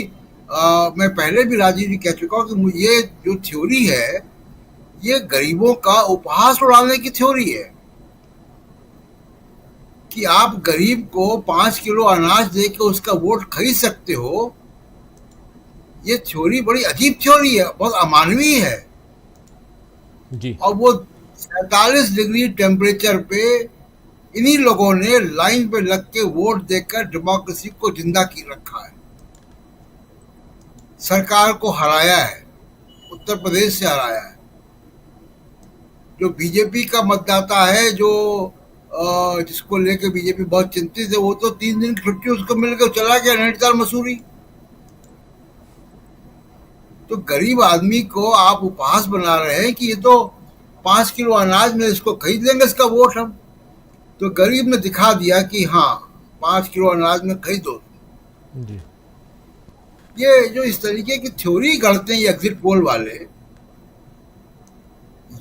मैं पहले भी राजीव जी कह चुका हूँ कि ये जो थ्योरी है, ये गरीबों का उपहास उड़ाने की थ्योरी है कि आप गरीब को 5 किलो अनाज दे के उसका वोट खरीद सकते हो, ये थ्योरी बड़ी अजीब थ्योरी है, बहुत अमानवीय है जी। और वो 47 डिग्री टेम्परेचर पे इन्हीं लोगों ने लाइन पे लग के वोट देकर डेमोक्रेसी को जिंदा की रखा है, सरकार को हराया है, उत्तर प्रदेश से हराया है। जो बीजेपी का मतदाता है, जो जिसको लेके बीजेपी बहुत चिंतित है, वो तो 3 दिन की छुट्टी उसको मिल के चला गया नैनीताल मसूरी। तो गरीब आदमी को आप उपहास बना रहे हैं कि ये तो 5 किलो अनाज में इसको खरीद लेंगे इसका वोट हम। तो गरीब ने दिखा दिया कि हाँ 5 किलो अनाज में खरीदो। जी। ये जो इस तरीके की थ्योरी गढ़ते हैं ये एग्जिट पोल वाले,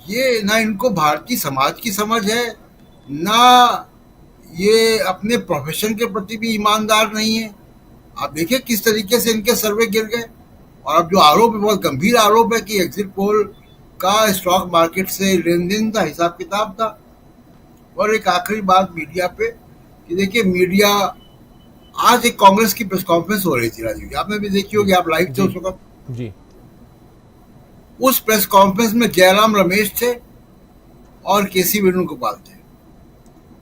ये ना इनको भारतीय समाज की समझ है, ना ये अपने प्रोफेशन के प्रति भी ईमानदार नहीं है। आप देखिए किस तरीके से इनके सर्वे गिर गए। और अब जो आरोप है, बहुत गंभीर आरोप है कि एग्जिट पोल का स्टॉक मार्केट से लेन देन था, हिसाब किताब था। और एक आखिरी बात मीडिया पे कि देखिए, मीडिया आज एक कांग्रेस की प्रेस कॉन्फ्रेंस हो रही थी राजीव जी, आपने भी देखी होगी, आप लाइव थे उस वक्त जी। उस प्रेस कॉन्फ्रेंस में जयराम रमेश थे और केसी वेणुगोपाल थे।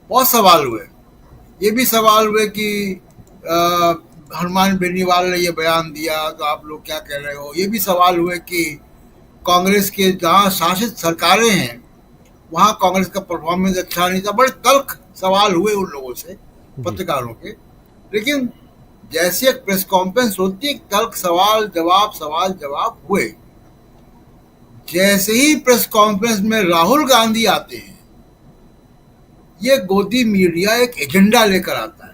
बहुत सवाल हुए, ये भी सवाल हुए कि हनुमान बेनीवाल ने ये बयान दिया तो आप लोग क्या कह रहे हो। ये भी सवाल हुए कि कांग्रेस के जहाँ शासित सरकारें हैं वहाँ कांग्रेस का परफॉर्मेंस अच्छा नहीं था। बड़े तल्ख सवाल हुए उन लोगों से, पत्रकारों के। लेकिन जैसे एक प्रेस कॉन्फ्रेंस होती है, तल्ख सवाल जवाब हुए। जैसे ही प्रेस कॉन्फ्रेंस में राहुल गांधी आते हैं, ये गोदी मीडिया एक एजेंडा लेकर आता है,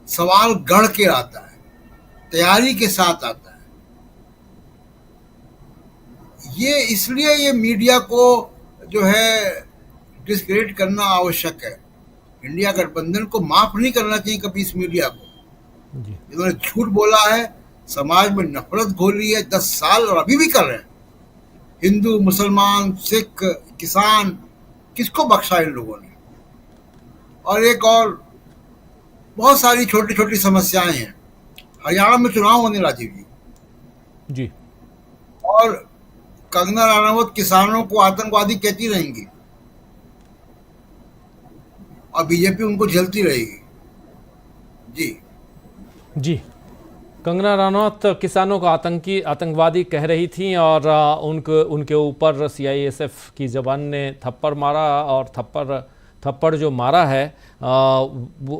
सवाल गढ़ के आता है, तैयारी के साथ आता है। ये इसलिए ये मीडिया को जो है डिस्क्रेडिट करना आवश्यक है। इंडिया गठबंधन को माफ नहीं करना चाहिए कभी इस मीडिया को। इन्होंने झूठ बोला है, समाज में नफरत घोली है 10 साल, और अभी भी कर रहे हैं। हिंदू, मुसलमान, सिख, किसान, किसको बख्शा इन लोगों ने। और एक और बहुत सारी छोटी छोटी समस्याएं हैं। हरियाणा में चुनाव होने राजीव जी, और कंगना राणावत किसानों को आतंकवादी कहती रहेंगी और बीजेपी उनको झेलती रहेगी। जी, कंगना रनौत किसानों को आतंकवादी कह रही थी और उनके ऊपर सीआईएसएफ की जवान ने थप्पड़ मारा, और थप्पड़ जो मारा है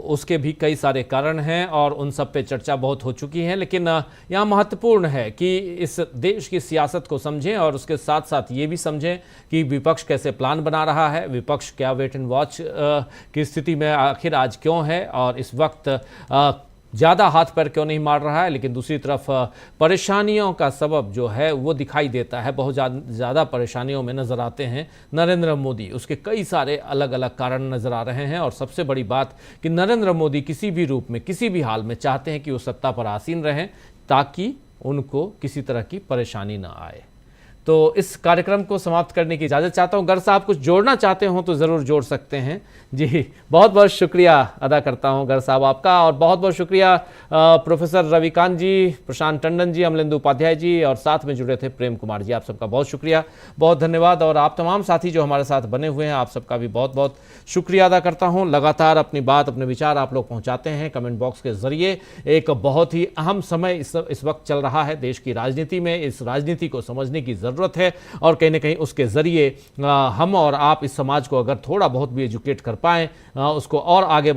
उसके भी कई सारे कारण हैं और उन सब पे चर्चा बहुत हो चुकी है। लेकिन यहाँ महत्वपूर्ण है कि इस देश की सियासत को समझें और उसके साथ साथ ये भी समझें कि विपक्ष कैसे प्लान बना रहा है, विपक्ष क्या वेट एंड वॉच की स्थिति में आखिर आज क्यों है और इस वक्त ज़्यादा हाथ पैर क्यों नहीं मार रहा है। लेकिन दूसरी तरफ परेशानियों का सबब जो है वो दिखाई देता है, बहुत ज़्यादा परेशानियों में नज़र आते हैं नरेंद्र मोदी। उसके कई सारे अलग अलग कारण नज़र आ रहे हैं और सबसे बड़ी बात कि नरेंद्र मोदी किसी भी रूप में, किसी भी हाल में चाहते हैं कि वो सत्ता पर आसीन रहें ताकि उनको किसी तरह की परेशानी ना आए। तो इस कार्यक्रम को समाप्त करने की इजाज़त चाहता हूं। गर साहब कुछ जोड़ना चाहते हो तो ज़रूर जोड़ सकते हैं। जी, बहुत बहुत शुक्रिया अदा करता हूं गर साहब आपका, और बहुत बहुत शुक्रिया प्रोफेसर रविकांत जी, प्रशांत टंडन जी, अमलेंदु उपाध्याय जी, और साथ में जुड़े थे प्रेम कुमार जी। आप सबका बहुत शुक्रिया, बहुत धन्यवाद। और आप तमाम साथी जो हमारे साथ बने हुए हैं, आप सबका भी बहुत बहुत शुक्रिया अदा करता हूँ। लगातार अपनी बात, अपने विचार आप लोग पहुँचाते हैं कमेंट बॉक्स के ज़रिए। एक बहुत ही अहम समय इस वक्त चल रहा है देश की राजनीति में। इस राजनीति को समझने की ज़रूरत है और कहीं ना कहीं उसके जरिए हम और आप इस समाज को अगर थोड़ा बहुत भी एजुकेट कर पाएं, उसको और आगे